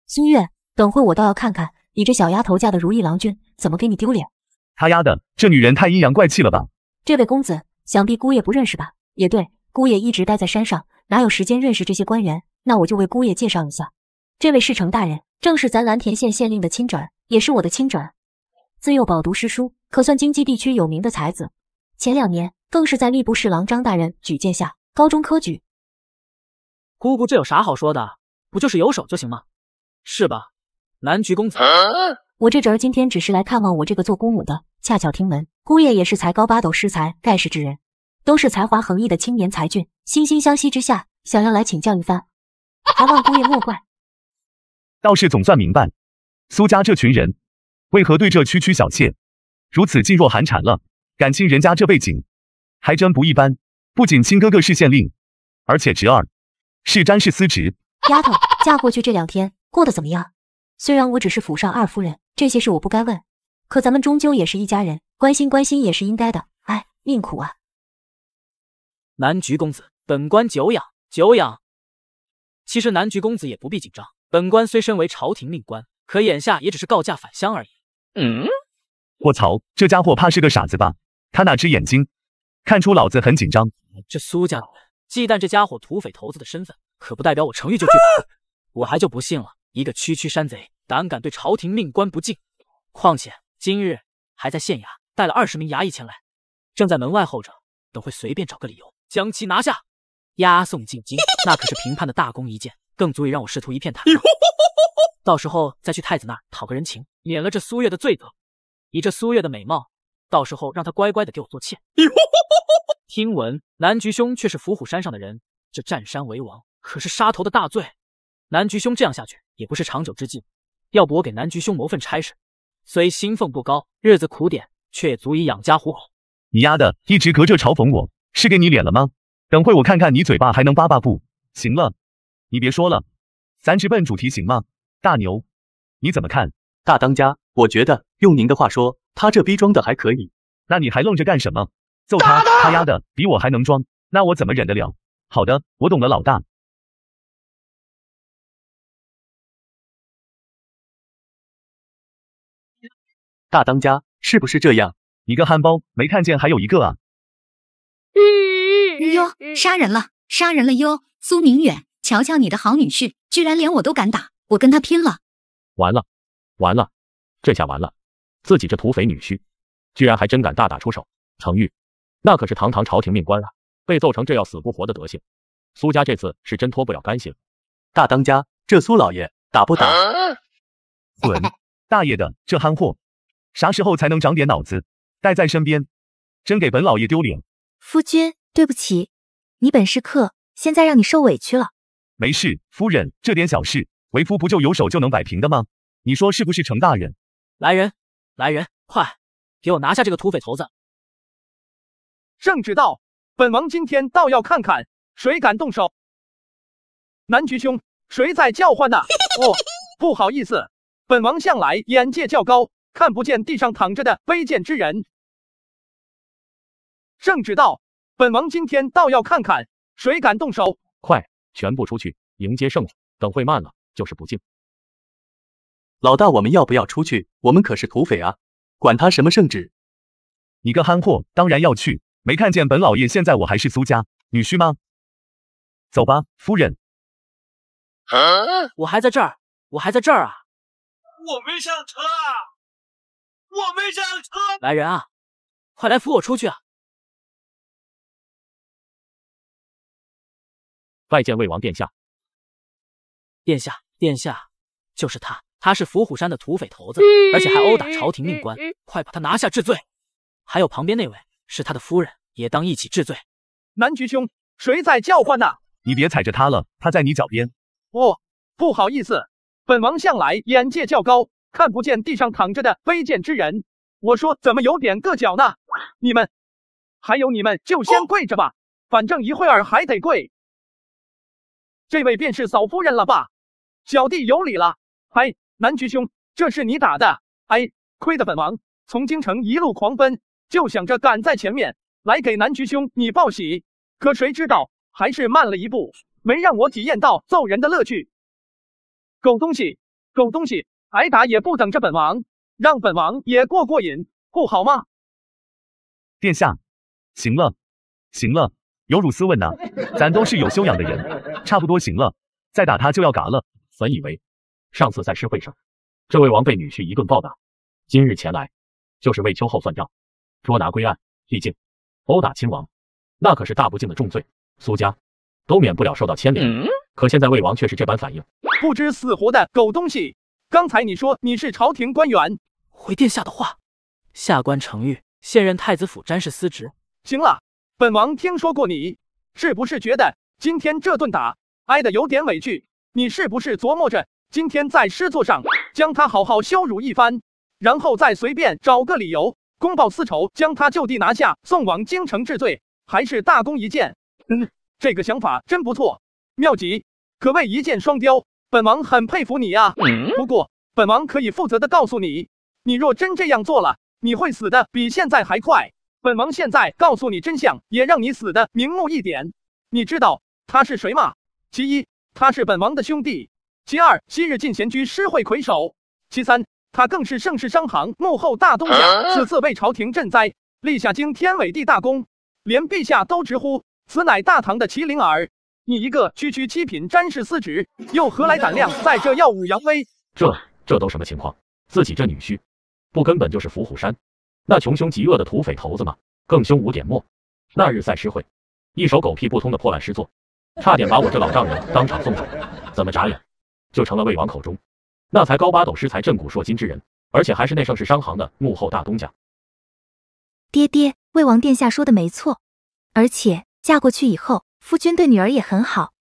苏月，等会我倒要看看你这小丫头嫁的如意郎君怎么给你丢脸。他丫的，这女人太阴阳怪气了吧？这位公子，想必姑爷不认识吧？也对，姑爷一直待在山上，哪有时间认识这些官员？那我就为姑爷介绍一下，这位是程大人，正是咱蓝田县县令的亲侄儿，也是我的亲侄儿。自幼饱读诗书，可算京畿地区有名的才子。前2年更是在吏部侍郎张大人举荐下高中科举。姑姑这有啥好说的？不就是有手就行吗？是吧，南菊公子？我这侄儿今天只是来看望我这个做姑母的，恰巧听闻姑爷也是才高八斗诗才盖世之人，都是才华横溢的青年才俊，惺惺相惜之下，想要来请教一番，还望姑爷莫怪。倒是总算明白，苏家这群人为何对这区区小妾如此噤若寒蝉了。感情人家这背景还真不一般，不仅亲哥哥是县令，而且侄儿是詹氏司职。丫头，嫁过去这2天过得怎么样？虽然我只是府上二夫人，这些事我不该问，可咱们终究也是一家人，关心关心也是应该的。哎，命苦啊！南菊公子，本官久仰。其实南菊公子也不必紧张，本官虽身为朝廷命官，可眼下也只是告假返乡而已。我操，这家伙怕是个傻子吧？他哪只眼睛看出老子很紧张？这苏家的人忌惮这家伙土匪头子的身份，可不代表我程昱就惧怕。我还就不信了，一个区区山贼胆敢对朝廷命官不敬。况且今日还在县衙带了20名衙役前来，正在门外候着，等会随便找个理由将其拿下，押送进京。那可是平叛的大功一件，更足以让我仕途一片坦荡。到时候再去太子那儿讨个人情，免了这苏月的罪责。以这苏月的美貌，到时候让她乖乖的给我做妾。听闻南菊兄却是伏虎山上的人，这占山为王可是杀头的大罪。南菊兄这样下去也不是长久之计，要不我给南菊兄谋份差事，虽薪俸不高，日子苦点，却也足以养家糊口。你丫的，一直隔着嘲讽我，是给你脸了吗？等会我看看你嘴巴还能叭叭不？行了，你别说了，咱直奔主题行吗？大牛，你怎么看？大当家，我觉得用您的话说，他这逼装的还可以。那你还愣着干什么？揍他！他丫的比我还能装，那我怎么忍得了？好的，我懂了，老大。大当家，是不是这样？你个憨包，没看见还有一个啊？哟，杀人了，杀人了哟！苏明远，瞧瞧你的好女婿，居然连我都敢打，我跟他拼了！完了，完了，这下完了！自己这土匪女婿，居然还真敢大打出手。程昱，那可是堂朝廷命官啊，被揍成这要死不活的德行，苏家这次是真脱不了干系了。大当家，这苏老爷打不打？滚！大爷的，这憨货，啥时候才能长点脑子？带在身边，真给本老爷丢脸。夫君，对不起，你本是客，现在让你受委屈了。没事，夫人，这点小事，为夫不就有手就能摆平的吗？你说是不是，程大人？来人，来人，快给我拿下这个土匪头子！圣旨到，本王今天倒要看看谁敢动手。南局兄，谁在叫唤呢？哦，不好意思，本王向来眼界较高，看不见地上躺着的卑贱之人。圣旨到，本王今天倒要看看谁敢动手。快，全部出去迎接圣旨，等会慢了就是不敬。老大，我们要不要出去？我们可是土匪啊，管他什么圣旨。你个憨货，当然要去。没看见本老爷现在我还是苏家女婿吗？走吧，夫人。我还在这儿，我还在这儿啊！我没上车啊！我没上车！来人啊，快来扶我出去啊！拜见魏王殿下。殿下，殿下，就是他，他是伏虎山的土匪头子，而且还殴打朝廷命官，快把他拿下治罪。还有旁边那位是他的夫人，也当一起治罪。南局兄，谁在叫唤呢？你别踩着他了，他在你脚边。哦，不好意思，本王向来眼界较高，看不见地上躺着的卑贱之人。我说怎么有点硌脚呢？你们，还有你们就先跪着吧，反正一会儿还得跪。这位便是嫂夫人了吧？小弟有礼了。哎，南局兄，这是你打的。哎，亏得本王从京城一路狂奔，就想着赶在前面来给南局兄你报喜，可谁知道还是慢了一步，没让我体验到揍人的乐趣。狗东西，狗东西，挨打也不等着本王，让本王也过过瘾，不好吗？殿下，行了，行了，有辱斯文呐，咱都是有修养的人，差不多行了，再打他就要嘎了。本以为上次在诗会上，这位王被女婿一顿暴打，今日前来就是为秋后算账，捉拿归案。毕竟殴打亲王，那可是大不敬的重罪，苏家都免不了受到牵连。可现在魏王却是这般反应，不知死活的狗东西！刚才你说你是朝廷官员，回殿下的话，下官程昱，现任太子府詹事司职。行了，本王听说过你，是不是觉得今天这顿打挨得有点委屈？你是不是琢磨着今天在诗作上将他好好羞辱一番，然后再随便找个理由公报私仇，将他就地拿下，送往京城治罪，还是大功一件？这个想法真不错，妙极，可谓一箭双雕。本王很佩服你啊。不过本王可以负责的告诉你，你若真这样做了，你会死的比现在还快。本王现在告诉你真相，也让你死的瞑目一点。你知道他是谁吗？其一，他是本王的兄弟；其二，昔日进贤居诗会魁首；其三，他更是盛世商行幕后大东家，此次为朝廷赈灾，立下惊天伟地大功，连陛下都直呼此乃大唐的麒麟耳。你一个区区七品詹事司职，又何来胆量在这耀武扬威？这都什么情况？自己这女婿，不根本就是伏虎山那穷凶极恶的土匪头子吗？更凶无点墨。那日赛诗会，一首狗屁不通的破烂诗作，差点把我这老丈人当场送走，怎么眨眼就成了魏王口中那才高八斗诗才震古烁今之人，而且还是那盛世商行的幕后大东家。爹爹，魏王殿下说的没错，而且嫁过去以后，夫君对女儿也很好，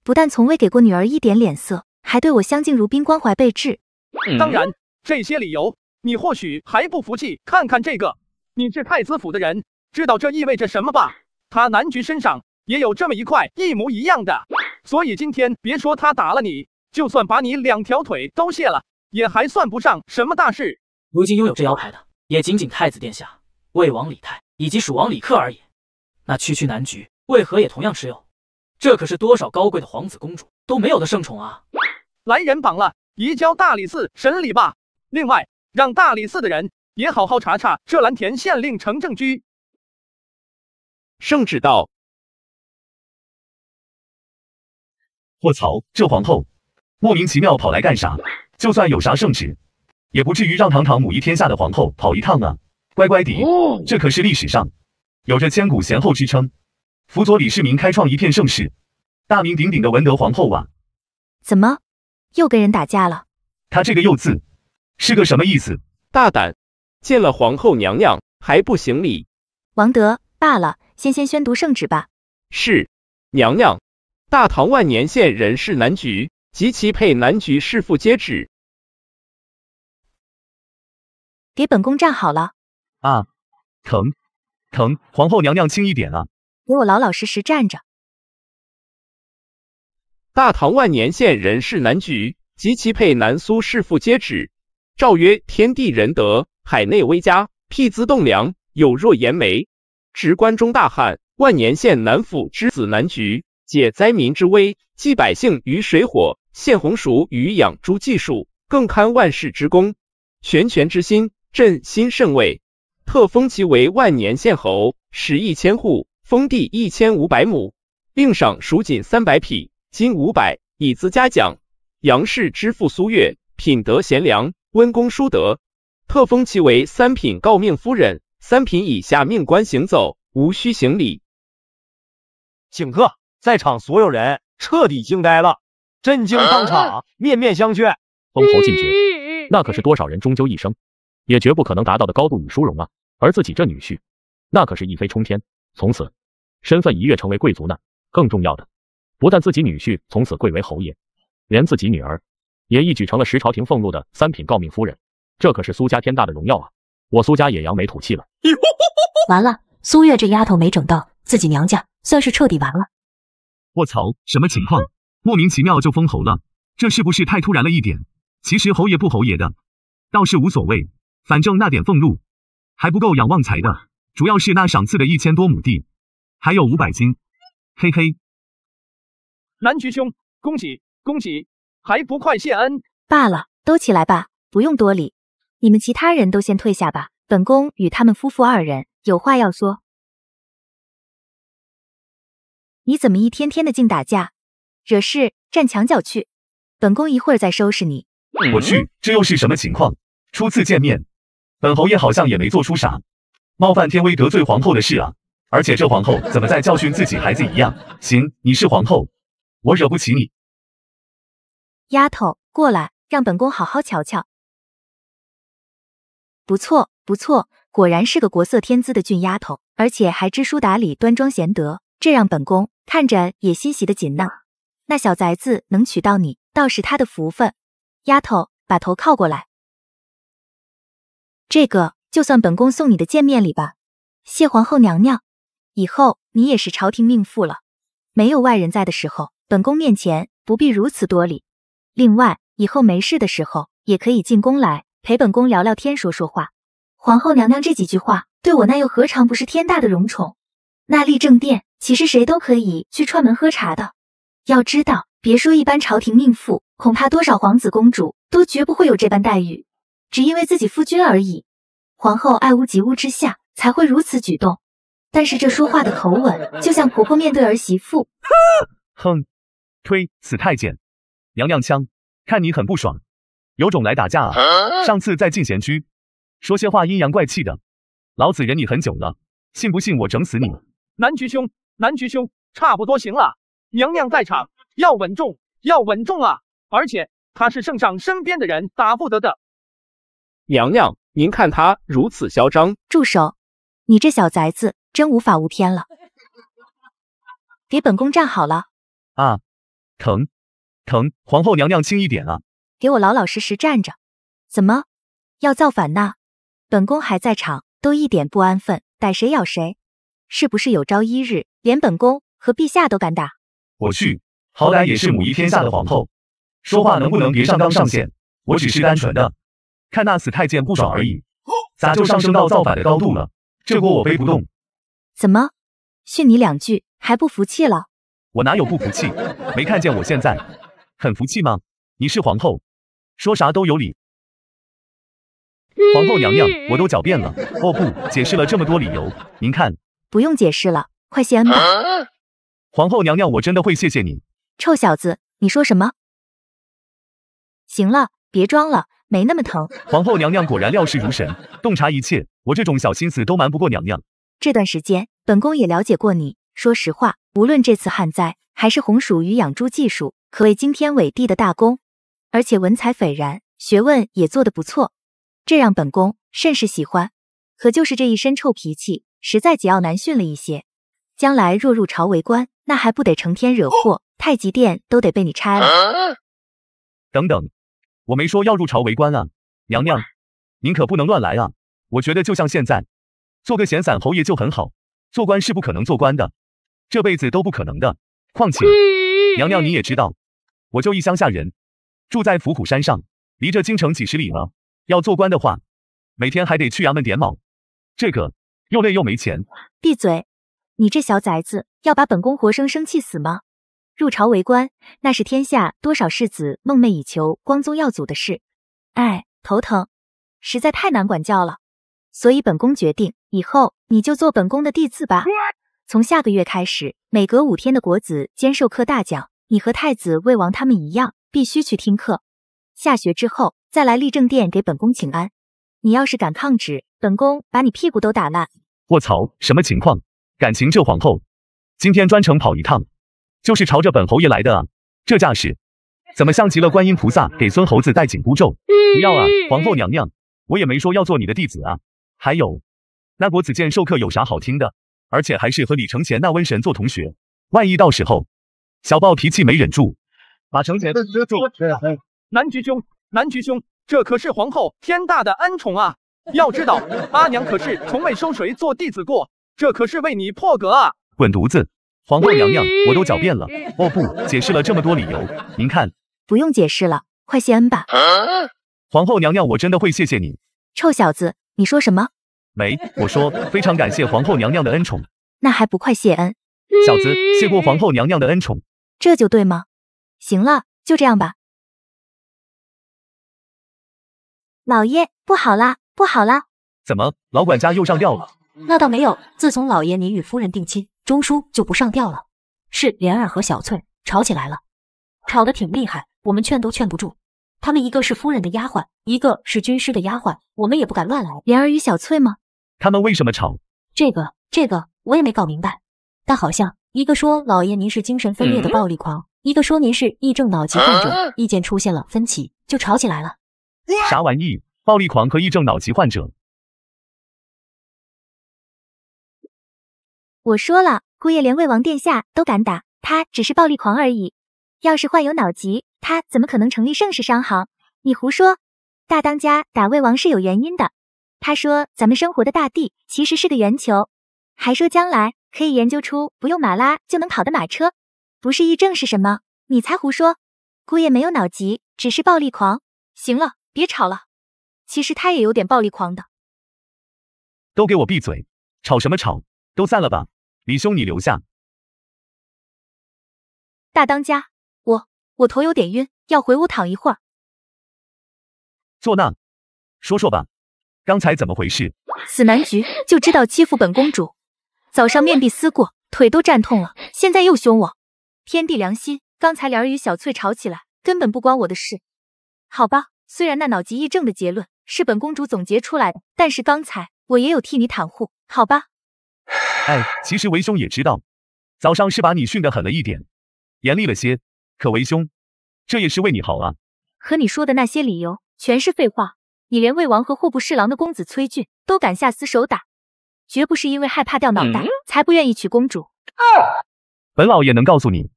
不但从未给过女儿一点脸色，还对我相敬如宾，关怀备至。当然，这些理由你或许还不服气，看看这个，你是太子府的人，知道这意味着什么吧？他南局身上也有这么一块一模一样的，所以今天别说他打了你，就算把你两条腿都卸了，也还算不上什么大事。如今拥有这腰牌的，也仅仅太子殿下、魏王李泰以及蜀王李克而已。那区南局为何也同样持有？这可是多少高贵的皇子公主都没有的圣宠啊！来人绑了，移交大理寺审理吧。另外，让大理寺的人也好好查查这蓝田县令程正居。圣旨到。卧槽，这皇后莫名其妙跑来干啥？就算有啥圣旨，也不至于让堂堂母仪天下的皇后跑一趟啊！乖乖地，这可是历史上有着千古贤后之称，辅佐李世民开创一片盛世，大名鼎鼎的文德皇后啊！怎么又跟人打架了？他这个又字是个什么意思？大胆，见了皇后娘娘还不行礼？王德，罢了，先宣读圣旨吧。是，娘娘。大唐万年县人事男局及其配男局世父接旨。给本宫站好了。啊，疼，皇后娘娘轻一点啊。给我老老实实站着。大唐万年县人事男局及其配男苏世父接旨。诏曰：天地仁德，海内威嘉，辟资栋梁，有若延眉。执关中大汉，万年县南府之子男局，解灾民之危，济百姓于水火，献红薯与养猪技术，更堪万世之功。悬权之心，朕心甚慰。特封其为万年县侯，使1000户，封地1500亩，令赏蜀锦300匹，金500，以资嘉奖。杨氏之父苏越，品德贤良，温公淑德。特封其为3品诰命夫人，3品以下命官行走，无需行礼。顷刻，在场所有人彻底惊呆了，震惊当场，面面相觑。封侯进爵，那可是多少人终究一生也绝不可能达到的高度与殊荣啊！而自己这女婿，那可是一飞冲天，从此身份一跃成为贵族呢。更重要的，不但自己女婿从此贵为侯爷，连自己女儿也一举成了时朝廷俸禄的3品诰命夫人，这可是苏家天大的荣耀啊！我苏家也扬眉吐气了。完了，苏月这丫头没整到，自己娘家算是彻底完了。卧槽，什么情况？莫名其妙就封侯了，这是不是太突然了一点？其实侯爷不侯爷的，倒是无所谓，反正那点俸禄还不够养旺财的，主要是那赏赐的1000多亩地，还有500斤。嘿嘿，南局兄，恭喜恭喜，还不快谢恩？罢了，都起来吧，不用多礼。你们其他人都先退下吧，本宫与他们夫妇2人有话要说。你怎么一天天的净打架，惹事站墙角去，本宫一会儿再收拾你。我去，这又是什么情况？初次见面，本侯爷好像也没做出啥冒犯天威得罪皇后的事啊。而且这皇后怎么在教训自己孩子一样？行，你是皇后，我惹不起你。丫头，过来，让本宫好好瞧瞧。不错，不错，果然是个国色天姿的俊丫头，而且还知书达理，端庄贤德，这让本宫看着也欣喜的紧呢。那小崽子能娶到你，倒是他的福分。丫头，把头靠过来。这个就算本宫送你的见面礼吧。谢皇后娘娘，以后你也是朝廷命妇了，没有外人在的时候，本宫面前不必如此多礼。另外，以后没事的时候也可以进宫来陪本宫聊聊天，说说话。皇后娘娘这几句话，对我那又何尝不是天大的荣宠？那立正殿岂是谁都可以去串门喝茶的？要知道，别说一般朝廷命妇，恐怕多少皇子公主都绝不会有这般待遇，只因为自己夫君而已。皇后爱屋及乌之下才会如此举动，但是这说话的口吻，就像婆婆面对儿媳妇。哼，推死太监，娘娘腔，看你很不爽，有种来打架啊！上次在进贤居，说些话阴阳怪气的，老子忍你很久了，信不信我整死你？南局兄，南局兄，差不多行了，娘娘在场，要稳重，要稳重啊！而且他是圣上身边的人，打不得的。娘娘，您看他如此嚣张。住手！你这小崽子真无法无天了。给本宫站好了。啊，疼，皇后娘娘轻一点啊！给我老老实实站着。怎么要造反呢？本宫还在场，都一点不安分，逮谁咬谁。是不是有朝一日连本宫和陛下都敢打？我去，好歹也是母仪天下的皇后，说话能不能别上纲上线？我只是单纯的看那死太监不爽而已，咋就上升到造反的高度了？这锅我背不动。怎么训你2句还不服气了？我哪有不服气？没看见我现在很服气吗？你是皇后，说啥都有理。皇后娘娘，我都狡辩了，哦不，解释了这么多理由，您看。不用解释了，快谢恩吧。皇后娘娘，我真的会谢谢你。臭小子，你说什么？行了，别装了，没那么疼。皇后娘娘果然料事如神，洞察一切，我这种小心思都瞒不过娘娘。这段时间，本宫也了解过你。说实话，无论这次旱灾，还是红薯与养猪技术，可谓惊天伟地的大功，而且文采斐然，学问也做得不错，这让本宫甚是喜欢。可就是这一身臭脾气，实在桀骜难驯了一些。将来若入朝为官，那还不得成天惹祸，太极殿都得被你拆了。等等，我没说要入朝为官啊，娘娘，您可不能乱来啊！我觉得就像现在，做个闲散侯爷就很好，做官是不可能做官的，这辈子都不可能的。况且，娘娘你也知道，我就一乡下人，住在伏虎山上，离这京城几十里呢。要做官的话，每天还得去衙门点卯，这个又累又没钱。闭嘴！你这小崽子，要把本宫活生生气死吗？入朝为官，那是天下多少世子梦寐以求、光宗耀祖的事。哎，头疼，实在太难管教了。所以本宫决定，以后你就做本宫的弟子吧。从下个月开始，每隔5天的国子监授课大讲，你和太子、魏王他们一样，必须去听课。下学之后，再来立正殿给本宫请安。你要是敢抗旨，本宫把你屁股都打烂。卧槽，什么情况？感情这皇后今天专程跑一趟，就是朝着本侯爷来的啊！这架势，怎么像极了观音菩萨给孙猴子戴紧箍咒？不要啊，皇后娘娘，我也没说要做你的弟子啊。还有，那国子监授课有啥好听的？而且还是和李承乾那瘟神做同学，万一到时候小暴脾气没忍住，把承乾遮住。南局兄，这可是皇后天大的恩宠啊！要知道，阿娘可是从未收谁做弟子过。这可是为你破格啊！滚犊子！皇后娘娘，我都狡辩了，哦不，解释了这么多理由，您看。不用解释了，快谢恩吧。皇后娘娘，我真的会谢谢你。臭小子，你说什么？没，我说非常感谢皇后娘娘的恩宠。那还不快谢恩？小子，谢过皇后娘娘的恩宠。这就对吗？行了，就这样吧。老爷，不好啦，不好啦！怎么，老管家又上吊了？那倒没有，自从老爷你与夫人定亲，中书就不上吊了。是莲儿和小翠吵起来了，吵得挺厉害，我们劝都劝不住。他们一个是夫人的丫鬟，一个是军师的丫鬟，我们也不敢乱来。莲儿与小翠吗？他们为什么吵？这个我也没搞明白，但好像一个说老爷您是精神分裂的暴力狂，一个说您是癔症脑疾患者，意见出现了分歧，就吵起来了。啥玩意？暴力狂和癔症脑疾患者？我说了，姑爷连魏王殿下都敢打，他只是暴力狂而已。要是患有脑疾，他怎么可能成立盛世商行？你胡说！大当家打魏王是有原因的。他说咱们生活的大地其实是个圆球，还说将来可以研究出不用马拉就能跑的马车。不是癔症是什么？你才胡说！姑爷没有脑疾，只是暴力狂。行了，别吵了。其实他也有点暴力狂的。都给我闭嘴！吵什么吵？都散了吧。李兄，你留下。大当家，我头有点晕，要回屋躺一会儿。坐那，说说吧，刚才怎么回事？死男局就知道欺负本公主，早上面壁思过，腿都站痛了，现在又凶我。天地良心，刚才莲儿与小翠吵起来，根本不关我的事。好吧，虽然那脑疾癔症的结论是本公主总结出来的，但是刚才我也有替你袒护，好吧？哎，其实为兄也知道，早上是把你训得狠了一点，严厉了些，可为兄，这也是为你好啊。和你说的那些理由全是废话，你连魏王和户部侍郎的公子崔俊都敢下死手打，绝不是因为害怕掉脑袋才不愿意娶公主。本老爷能告诉你，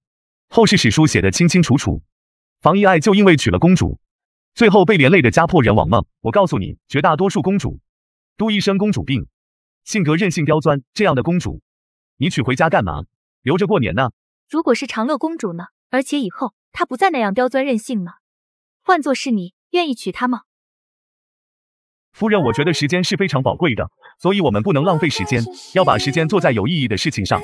后世史书写得清清楚楚，房遗爱就因为娶了公主，最后被连累的家破人亡吗？我告诉你，绝大多数公主都一身公主病，性格任性刁钻，这样的公主你娶回家干嘛？留着过年呢？如果是长乐公主呢？而且以后她不再那样刁钻任性呢？换作是你，愿意娶她吗？夫人，我觉得时间是非常宝贵的，所以我们不能浪费时间，要把时间做在有意义的事情上。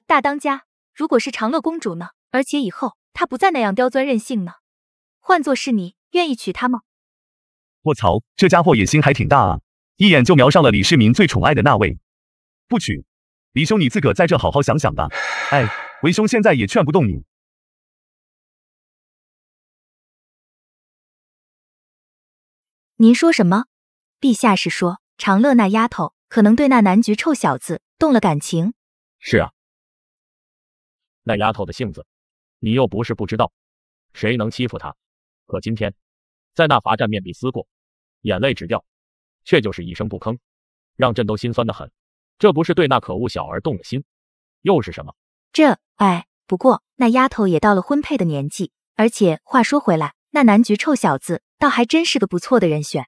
大当家，如果是长乐公主呢？而且以后她不再那样刁钻任性呢？换作是你，愿意娶她吗？卧槽，这家伙野心还挺大啊，一眼就瞄上了李世民最宠爱的那位。不娶，李兄你自个在这好好想想吧。哎，为兄现在也劝不动你。您说什么？陛下是说长乐那丫头可能对那男局臭小子动了感情？是啊，那丫头的性子，你又不是不知道，谁能欺负她？可今天在那罚站面壁思过，眼泪直掉，却就是一声不吭，让朕都心酸的很。这不是对那可恶小儿动了心，又是什么？不过那丫头也到了婚配的年纪，而且话说回来，那南局臭小子倒还真是个不错的人选，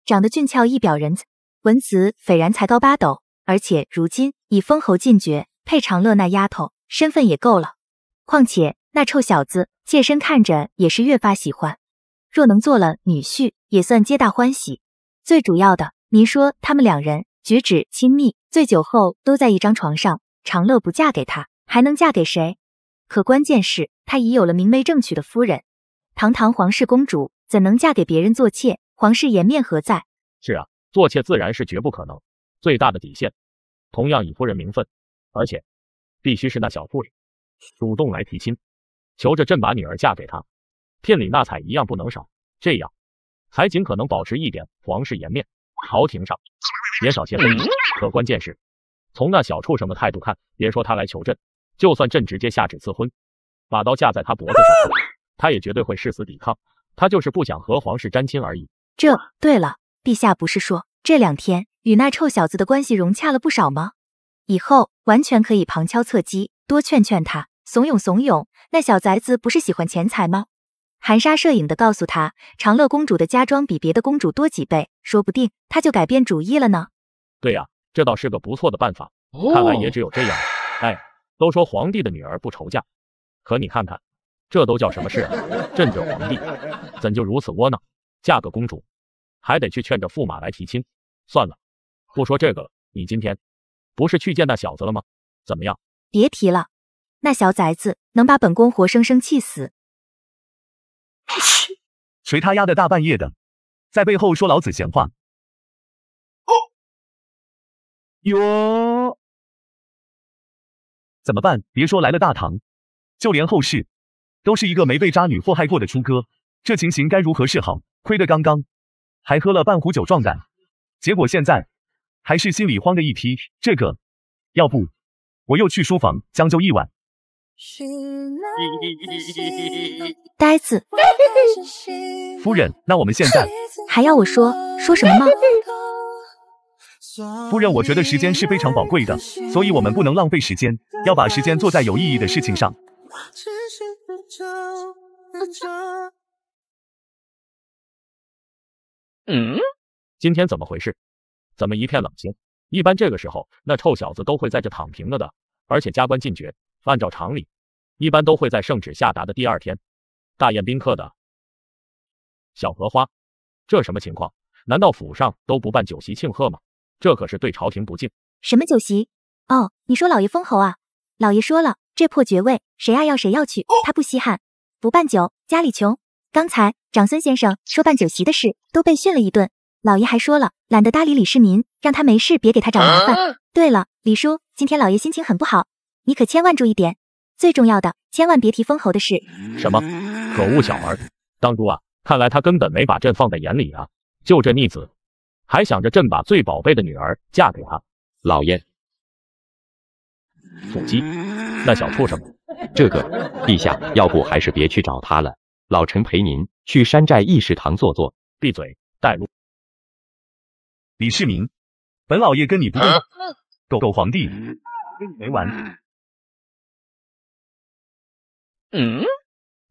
长得俊俏一表人才，文辞斐然才高八斗，而且如今已封侯进爵，配长乐那丫头，身份也够了。况且那臭小子妾身看着也是越发喜欢，若能做了女婿，也算皆大欢喜。最主要的，您说他们两人举止亲密，醉酒后都在一张床上，长乐不嫁给他，还能嫁给谁？可关键是，他已有了明媒正娶的夫人，堂堂皇室公主，怎能嫁给别人做妾？皇室颜面何在？是啊，做妾自然是绝不可能，最大的底线，同样以夫人名分，而且必须是那小妇人主动来提亲，求着朕把女儿嫁给他，聘礼纳彩一样不能少，这样才尽可能保持一点皇室颜面，朝廷上也少些非议。可关键是，从那小畜生的态度看，别说他来求朕，就算朕直接下旨赐婚，把刀架在他脖子上，他也绝对会誓死抵抗，他就是不想和皇室沾亲而已。对了，陛下不是说这2天与那臭小子的关系融洽了不少吗？以后完全可以旁敲侧击，多劝劝他，怂恿，那小崽子不是喜欢钱财吗？含沙射影的告诉他，长乐公主的家庄比别的公主多几倍，说不定他就改变主意了呢。对呀，这倒是个不错的办法，看来也只有这样。都说皇帝的女儿不愁嫁，可你看看，这都叫什么事啊？朕这皇帝怎就如此窝囊，嫁个公主还得去劝着驸马来提亲？算了，不说这个了，你今天不是去见那小子了吗？怎么样？别提了，那小崽子能把本宫活生生气死。谁他丫的大半夜的，在背后说老子闲话？哟，怎么办？别说来了大唐，就连后世都是一个没被渣女祸害过的出哥，这情形该如何是好？亏得刚刚还喝了半壶酒壮胆，结果现在还是心里慌的一批。这个，要不我又去书房将就一晚。呆子，夫人，那我们现在还要我说什么吗？夫人，我觉得时间是非常宝贵的，所以我们不能浪费时间，要把时间做在有意义的事情上。今天怎么回事？怎么一片冷清？一般这个时候，那臭小子都会在这躺平了的，而且加官进爵，按照常理，一般都会在圣旨下达的第2天大宴宾客的。小荷花，这什么情况？难道府上都不办酒席庆贺吗？这可是对朝廷不敬。什么酒席？哦，你说老爷封侯啊？老爷说了，这破爵位，谁爱要谁要去，他不稀罕。不办酒，家里穷。刚才长孙先生说办酒席的事，都被训了一顿。老爷还说了，懒得搭理李世民，让他没事别给他找麻烦。对了，李叔，今天老爷心情很不好，你可千万注意点。最重要的，千万别提封侯的事。什么？可恶小儿，当初啊，看来他根本没把朕放在眼里啊！就这逆子，还想着朕把最宝贝的女儿嫁给他。老爷，腹肌，那小畜生。这个，陛下，要不还是别去找他了。老臣陪您去山寨议事堂坐坐。闭嘴，带路。李世民，本老爷跟你不对。狗皇帝，没完。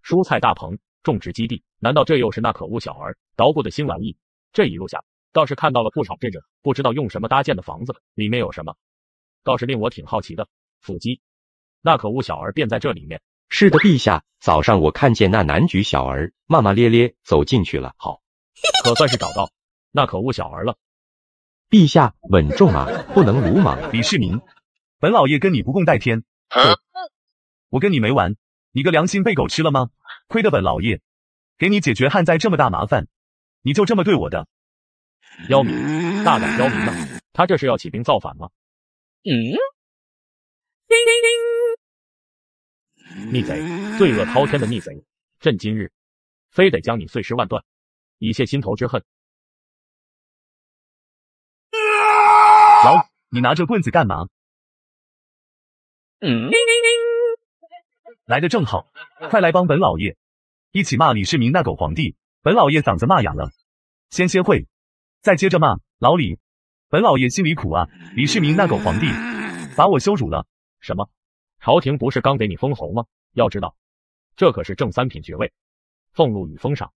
蔬菜大棚，种植基地，难道这又是那可恶小儿捣鼓的新玩意？这一路下，倒是看到了不少这种不知道用什么搭建的房子，里面有什么，倒是令我挺好奇的。腹肌，那可恶小儿便在这里面。是的，陛下，早上我看见那男举小儿骂骂咧咧走进去了。好，可算是找到那可恶小儿了。陛下稳重啊，不能鲁莽。李世民，本老爷跟你不共戴天。我跟你没完，你个良心被狗吃了吗？亏得本老爷给你解决旱灾这么大麻烦，你就这么对我的？刁民，大胆刁民呢！他这是要起兵造反吗？逆贼，罪恶滔天的逆贼，朕今日非得将你碎尸万段，以泄心头之恨。老，你拿着棍子干嘛？来得正好，快来帮本老爷一起骂李世民那狗皇帝。本老爷嗓子骂哑了，先歇会，再接着骂老李。本老爷心里苦啊，李世民那狗皇帝把我羞辱了。什么？朝廷不是刚给你封侯吗？要知道，这可是正三品爵位，俸禄与封赏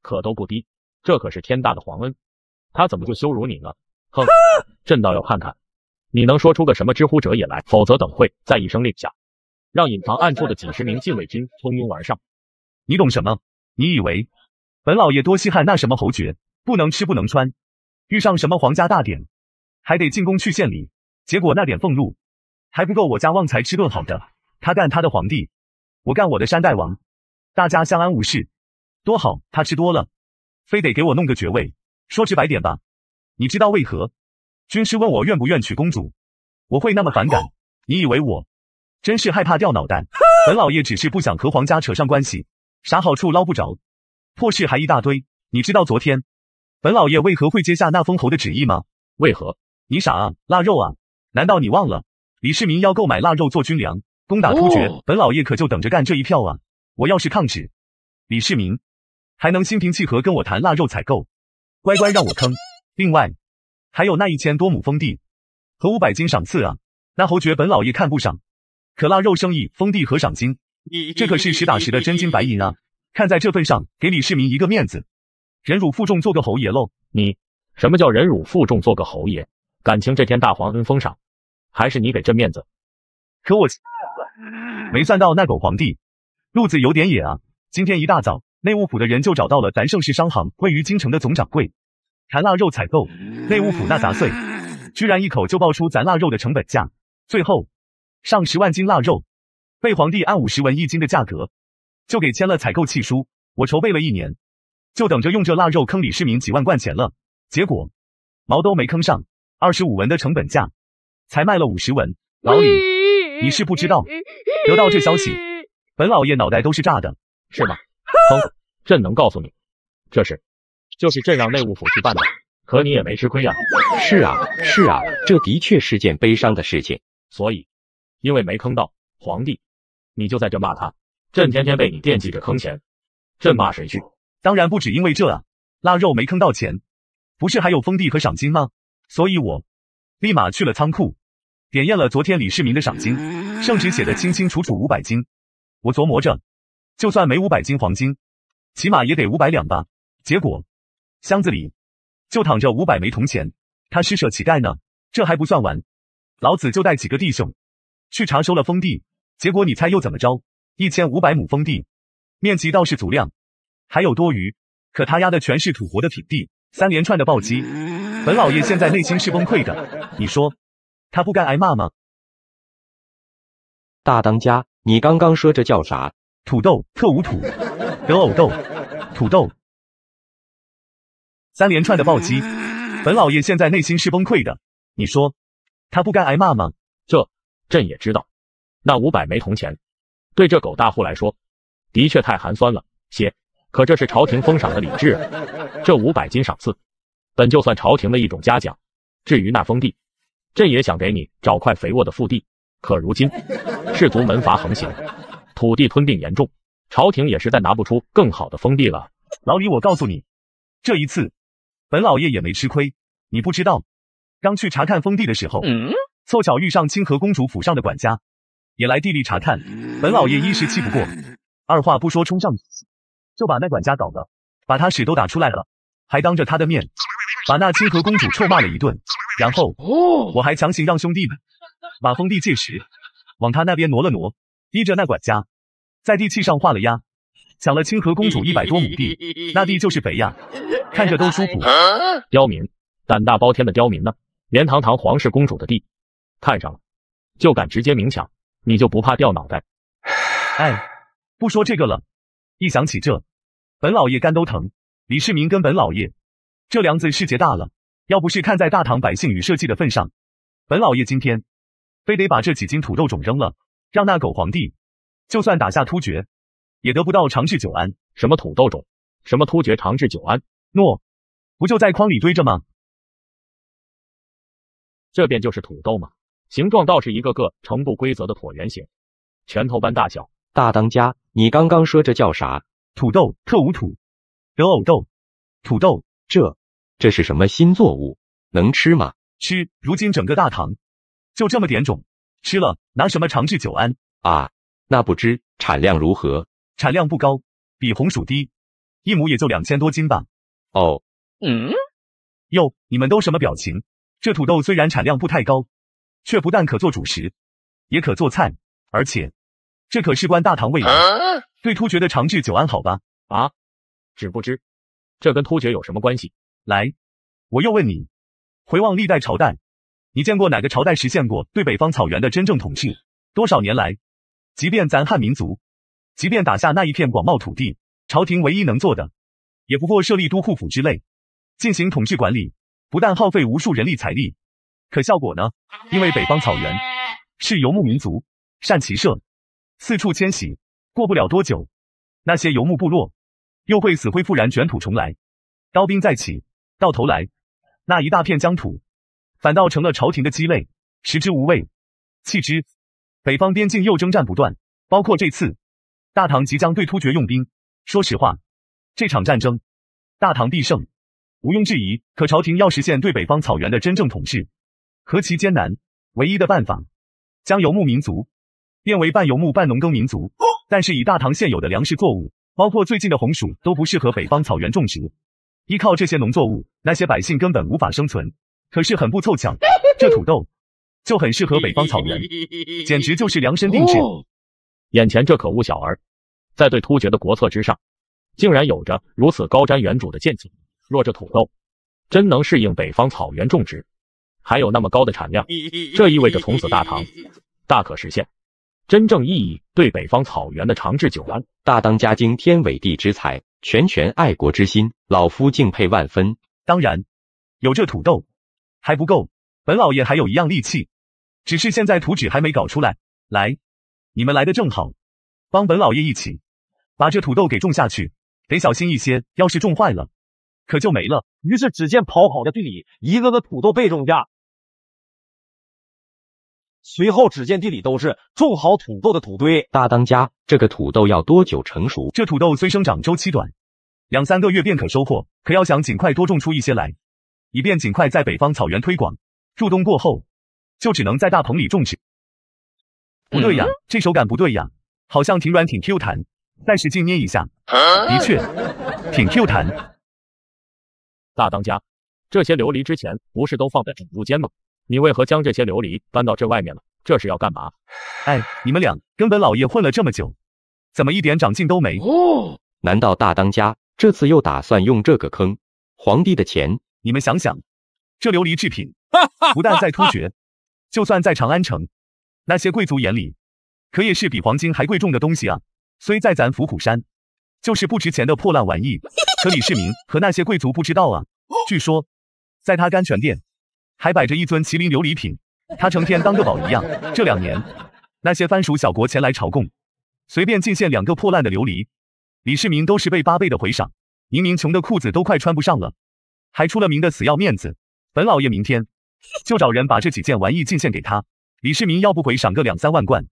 可都不低，这可是天大的皇恩，他怎么就羞辱你呢？哼，朕倒要看看你能说出个什么知乎者也来，否则等会再一声令下，让隐藏暗处的几十名禁卫军蜂拥而上。你懂什么？你以为本老爷多稀罕那什么侯爵，不能吃不能穿，遇上什么皇家大典还得进宫去献礼，结果那点俸禄还不够我家旺财吃顿好的。他干他的皇帝，我干我的山大王，大家相安无事，多好。他吃多了，非得给我弄个爵位。说直白点吧，你知道为何军师问我愿不愿娶公主，我会那么反感？你以为我真是害怕掉脑袋？本老爷只是不想和皇家扯上关系，啥好处捞不着，破事还一大堆。你知道昨天本老爷为何会接下那封侯的旨意吗？为何？你傻啊，腊肉啊，难道你忘了李世民要购买腊肉做军粮，攻打突厥，本老爷可就等着干这一票啊。我要是抗旨，李世民还能心平气和跟我谈腊肉采购，乖乖让我坑。另外还有那1000多亩封地和500金赏赐啊，那侯爵本老爷看不上，可腊肉生意、封地和赏金，这可是实打实的真金白银啊。看在这份上，给李世民一个面子，忍辱负重做个侯爷喽。你什么叫忍辱负重做个侯爷？感情这天大皇恩封赏，还是你给朕面子？可我没算到那狗皇帝路子有点野啊。今天一大早，内务府的人就找到了咱盛世商行位于京城的总掌柜，谈腊肉采购。内务府那杂碎居然一口就报出咱腊肉的成本价，最后上10万斤腊肉，被皇帝按50文1斤的价格就给签了采购契书。我筹备了1年，就等着用这腊肉坑李世民几万贯钱了，结果毛都没坑上，25文的成本价才卖了50文。老李，你是不知道，得到这消息，本老爷脑袋都是炸的。是吗？哼，朕能告诉你，这事就是朕让内务府去办的，可你也没吃亏啊。是啊，是啊，这的确是件悲伤的事情。所以，因为没坑到皇帝，你就在这骂他。朕天天被你惦记着坑钱，朕骂谁去？当然不止因为这啊，腊肉没坑到钱，不是还有封地和赏金吗？所以我立马去了仓库，点验了昨天李世民的赏金，圣旨写的清清楚楚500金。我琢磨着，就算没500斤黄金，起码也得500两吧。结果箱子里就躺着500枚铜钱，他施舍乞丐呢。这还不算完，老子就带几个弟兄去查收了封地，结果你猜又怎么着？1500亩封地，面积倒是足量，还有多余，可他压的全是土活的品地，3连串的暴击。本老爷现在内心是崩溃的，你说他不该挨骂吗？大当家，你刚刚说这叫啥？土豆，特无土，得偶豆，土豆，3连串的暴击，本老爷现在内心是崩溃的，你说他不该挨骂吗？这朕也知道，那500枚铜钱对这狗大户来说的确太寒酸了些，可这是朝廷封赏的礼制，这500斤赏赐本就算朝廷的一种嘉奖。至于那封地，朕也想给你找块肥沃的腹地，可如今士族门阀横行，土地吞并严重，朝廷也实在拿不出更好的封地了。老李，我告诉你，这一次本老爷也没吃亏。你不知道，刚去查看封地的时候，凑巧遇上清河公主府上的管家也来地里查看。本老爷一时气不过，二话不说冲上去就把那管家搞的把他屎都打出来了，还当着他的面把那清河公主臭骂了一顿。然后我还强行让兄弟们把封地界石往他那边挪了挪，逼着那管家在地契上画了押，抢了清河公主100多亩地，那地就是肥呀，看着都舒服。刁民，胆大包天的刁民呢，连堂堂皇室公主的地看上了就敢直接明抢，你就不怕掉脑袋？哎，不说这个了，一想起这，本老爷肝都疼。李世民跟本老爷这梁子是结大了，要不是看在大唐百姓与社稷的份上，本老爷今天非得把这几斤土豆种扔了，让那狗皇帝就算打下突厥也得不到长治久安。什么土豆种，什么突厥长治久安，诺，不就在筐里堆着吗？这便就是土豆吗？形状倒是一个个呈不规则的椭圆形，拳头般大小。大当家，你刚刚说这叫啥？土豆，特无土，得偶豆，土豆，这是什么新作物？能吃吗？吃，如今整个大唐就这么点种，吃了拿什么长治久安啊？那不知产量如何？产量不高，比红薯低，一亩也就2000多斤吧。哦，哟，你们都什么表情？这土豆虽然产量不太高，却不但可做主食，也可做菜，而且这可事关大唐未来，对突厥的长治久安好吧？啊，只不知这跟突厥有什么关系？来，我又问你，回望历代朝代，你见过哪个朝代实现过对北方草原的真正统治？多少年来，即便咱汉民族，即便打下那一片广袤土地，朝廷唯一能做的，也不过设立都护府之类，进行统治管理，不但耗费无数人力财力，可效果呢？因为北方草原是游牧民族，善骑射，四处迁徙，过不了多久，那些游牧部落又会死灰复燃，卷土重来，刀兵再起，到头来那一大片疆土反倒成了朝廷的鸡肋，食之无味，弃之。北方边境又征战不断，包括这次大唐即将对突厥用兵。说实话，这场战争大唐必胜，毋庸置疑。可朝廷要实现对北方草原的真正统治，何其艰难！唯一的办法，将游牧民族变为半游牧半农耕民族。但是以大唐现有的粮食作物，包括最近的红薯，都不适合北方草原种植。依靠这些农作物，那些百姓根本无法生存。可是很不凑巧，这土豆就很适合北方草原，简直就是量身定制。眼前这可恶小儿，在对突厥的国策之上，竟然有着如此高瞻远瞩的见解。若这土豆真能适应北方草原种植，还有那么高的产量，这意味着从此大唐大可实现真正意义对北方草原的长治久安。大当家惊天伟地之才，拳爱国之心，老夫敬佩万分。当然，有这土豆还不够，本老爷还有一样利器，只是现在图纸还没搞出来。来，你们来的正好，帮本老爷一起把这土豆给种下去，得小心一些，要是种坏了，可就没了。于是只见跑好的地里，一个个土豆被种下，随后只见地里都是种好土豆的土堆。大当家，这个土豆要多久成熟？这土豆虽生长周期短，2、3个月便可收获，可要想尽快多种出一些来，以便尽快在北方草原推广。入冬过后，就只能在大棚里种植。不对呀，这手感不对呀，好像挺软挺 Q 弹，再使劲捏一下，的确挺 Q 弹。大当家，这些琉璃之前不是都放在储物间吗？你为何将这些琉璃搬到这外面了？这是要干嘛？哎，你们俩跟本老爷混了这么久，怎么一点长进都没？难道大当家这次又打算用这个坑皇帝的钱？你们想想，这琉璃制品不但在突厥，就算在长安城，那些贵族眼里可也是比黄金还贵重的东西啊。虽在咱伏虎山就是不值钱的破烂玩意，可李世民和那些贵族不知道啊。据说在他甘泉殿还摆着一尊麒麟琉璃品，他成天当个宝一样。这2年那些藩属小国前来朝贡，随便进献2个破烂的琉璃，李世民都是被8倍的回赏。明明穷的裤子都快穿不上了，还出了名的死要面子。本老爷明天就找人把这几件玩意进献给他，李世民要不回赏个2、3万贯，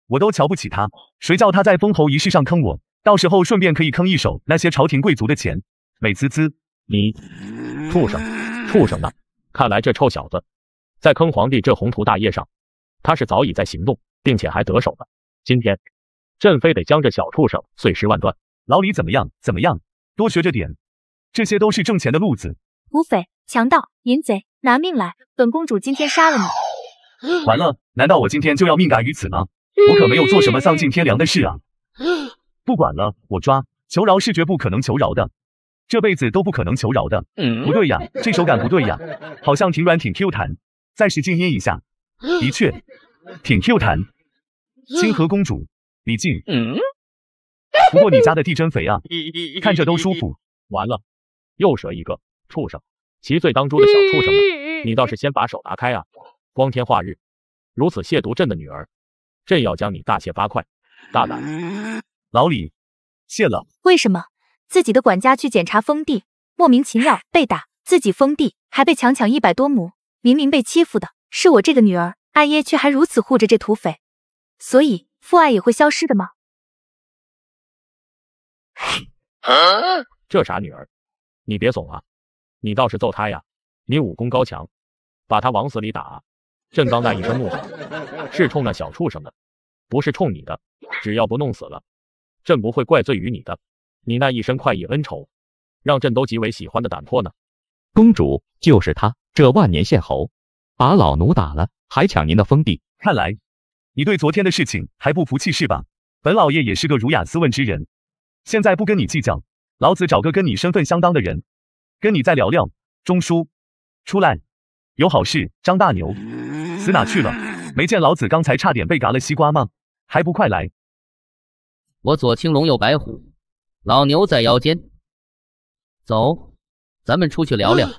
我都瞧不起他。谁叫他在封侯仪式上坑我，到时候顺便可以坑一手那些朝廷贵族的钱，美滋滋。你畜生，畜生呢！看来这臭小子在坑皇帝这宏图大业上，他是早已在行动，并且还得手了。今天朕非得将这小畜生碎尸万段。老李怎么样？怎么样？多学着点，这些都是挣钱的路子。土匪、强盗、淫贼，拿命来！本公主今天杀了你！完了，难道我今天就要命嘎于此吗？我可没有做什么丧尽天良的事啊！不管了，我抓！求饶是绝不可能求饶的，这辈子都不可能求饶的。不对呀，这手感不对呀，好像挺软挺 Q 弹，再使劲捏一下，的确挺 Q 弹。清河公主，李靖。不过你家的地真肥啊，看着都舒服。完了，又折一个畜生，7岁当猪的小畜生们，你倒是先把手拿开啊！光天化日，如此亵渎朕的女儿，朕要将你大卸8块！大胆！老李，谢了。为什么自己的管家去检查封地，莫名其妙被打，自己封地还被强抢100多亩？明明被欺负的是我这个女儿，阿耶却还如此护着这土匪，所以父爱也会消失的吗？这傻女儿，你别怂啊！你倒是揍他呀！你武功高强，把他往死里打！朕刚那一声怒吼，是冲那小畜生的，不是冲你的。只要不弄死了，朕不会怪罪于你的。你那一身快意恩仇，让朕都极为喜欢的胆魄呢。公主就是他，这万年县侯，把老奴打了，还抢您的封地。看来你对昨天的事情还不服气是吧？本老爷也是个儒雅斯文之人，现在不跟你计较，老子找个跟你身份相当的人，跟你再聊聊。钟书，出来，有好事。张大牛，死哪去了？没见老子刚才差点被嘎了西瓜吗？还不快来！我左青龙右白虎，老牛在腰间。走，咱们出去聊聊。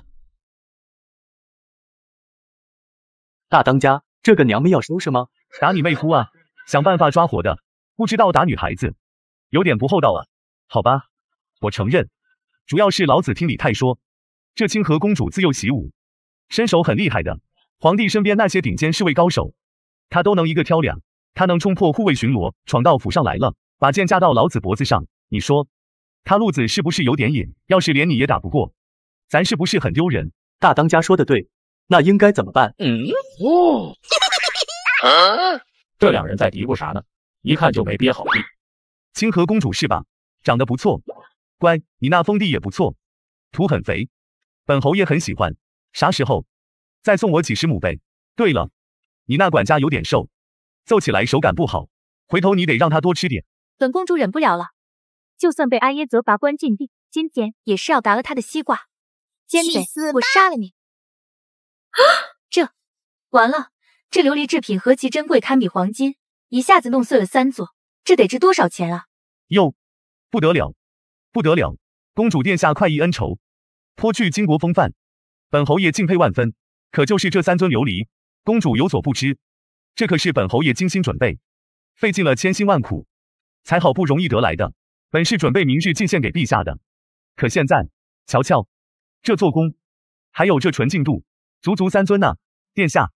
大当家，这个娘们要收拾吗？打你妹夫啊！想办法抓活的，不知道打女孩子，有点不厚道啊。好吧，我承认，主要是老子听李太说，这清河公主自幼习武，身手很厉害的，皇帝身边那些顶尖侍卫高手，她都能一个挑两。她能冲破护卫巡逻，闯到府上来了，把剑架到老子脖子上，你说她路子是不是有点野？要是连你也打不过，咱是不是很丢人？大当家说的对，那应该怎么办？这两人在嘀咕啥呢？一看就没憋好地。清河公主是吧？长得不错，乖，你那封地也不错，土很肥，本侯爷很喜欢。啥时候再送我几十亩呗？对了，你那管家有点瘦，揍起来手感不好，回头你得让他多吃点。本公主忍不了了，就算被阿耶责罚关禁地，今天也是要嘎了他的西瓜。奸贼，我杀了你！这完了，这琉璃制品何其珍贵，堪比黄金，一下子弄碎了3座，这得值多少钱啊？哟，不得了，不得了！公主殿下快意恩仇，颇具巾帼风范，本侯爷敬佩万分。可就是这3尊琉璃，公主有所不知，这可是本侯爷精心准备，费尽了千辛万苦，才好不容易得来的，本是准备明日进献给陛下的。可现在，瞧瞧，这做工，还有这纯净度，足足3尊呢。殿下，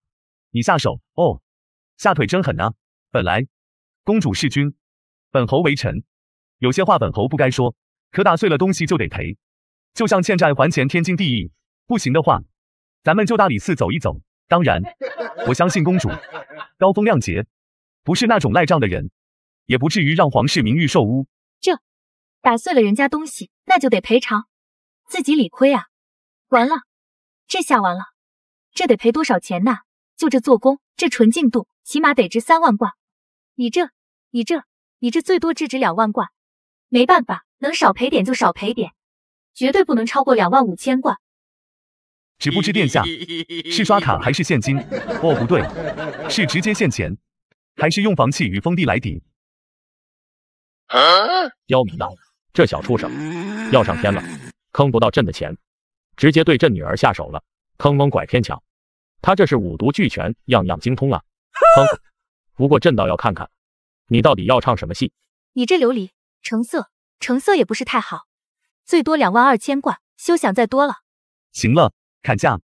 你下手哦，下腿真狠啊！本来公主弑君，本侯为臣，有些话本侯不该说，可打碎了东西就得赔，就像欠债还钱天经地义。不行的话，咱们就大理寺走一走。当然，我相信公主高风亮节，不是那种赖账的人，也不至于让皇室名誉受污。这打碎了人家东西，那就得赔偿，自己理亏啊！完了，这下完了，这得赔多少钱呐？就这做工，这纯净度，起码得值3万贯。你这最多只值2万贯，没办法，能少赔点就少赔点，绝对不能超过2万5千贯。只不知殿下是刷卡还是现金？哦，不对，是直接现钱，还是用房契与封地来抵？刁民呐，这小畜生要上天了，坑不到朕的钱，直接对朕女儿下手了，坑蒙拐骗抢，他这是五毒俱全，样样精通啊！哼，不过朕倒要看看，你到底要唱什么戏？你这琉璃成色也不是太好，最多2万2千贯，休想再多了。行了，砍价，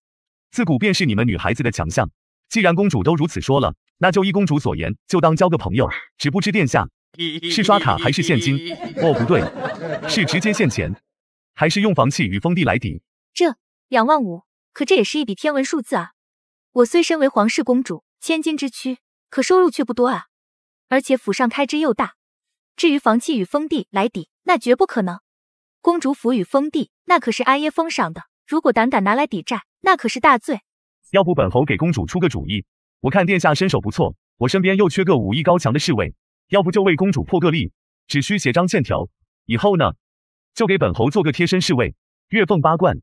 自古便是你们女孩子的强项。既然公主都如此说了，那就依公主所言，就当交个朋友。只不知殿下是刷卡还是现金？哦，不对，是直接现钱，还是用房契与封地来抵？这2万5，可这也是一笔天文数字啊！我虽身为皇室公主，千金之躯，可收入却不多啊，而且府上开支又大。至于房契与封地来抵，那绝不可能。公主府与封地，那可是阿耶封赏的，如果胆敢拿来抵债，那可是大罪。要不本侯给公主出个主意，我看殿下身手不错，我身边又缺个武艺高强的侍卫，要不就为公主破个例，只需写张欠条，以后呢，就给本侯做个贴身侍卫，月俸8贯，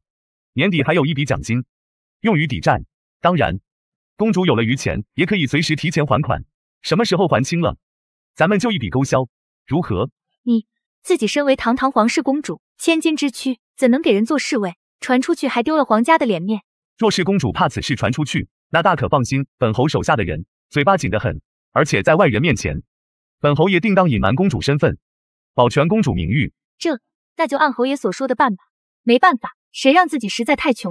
年底还有一笔奖金，用于抵债。当然，公主有了余钱，也可以随时提前还款，什么时候还清了，咱们就一笔勾销，如何？你自己身为堂堂皇室公主，千金之躯，怎能给人做侍卫？传出去还丢了皇家的脸面。若是公主怕此事传出去，那大可放心，本侯手下的人嘴巴紧得很，而且在外人面前，本侯爷定当隐瞒公主身份，保全公主名誉。那就按侯爷所说的办吧。没办法，谁让自己实在太穷呢？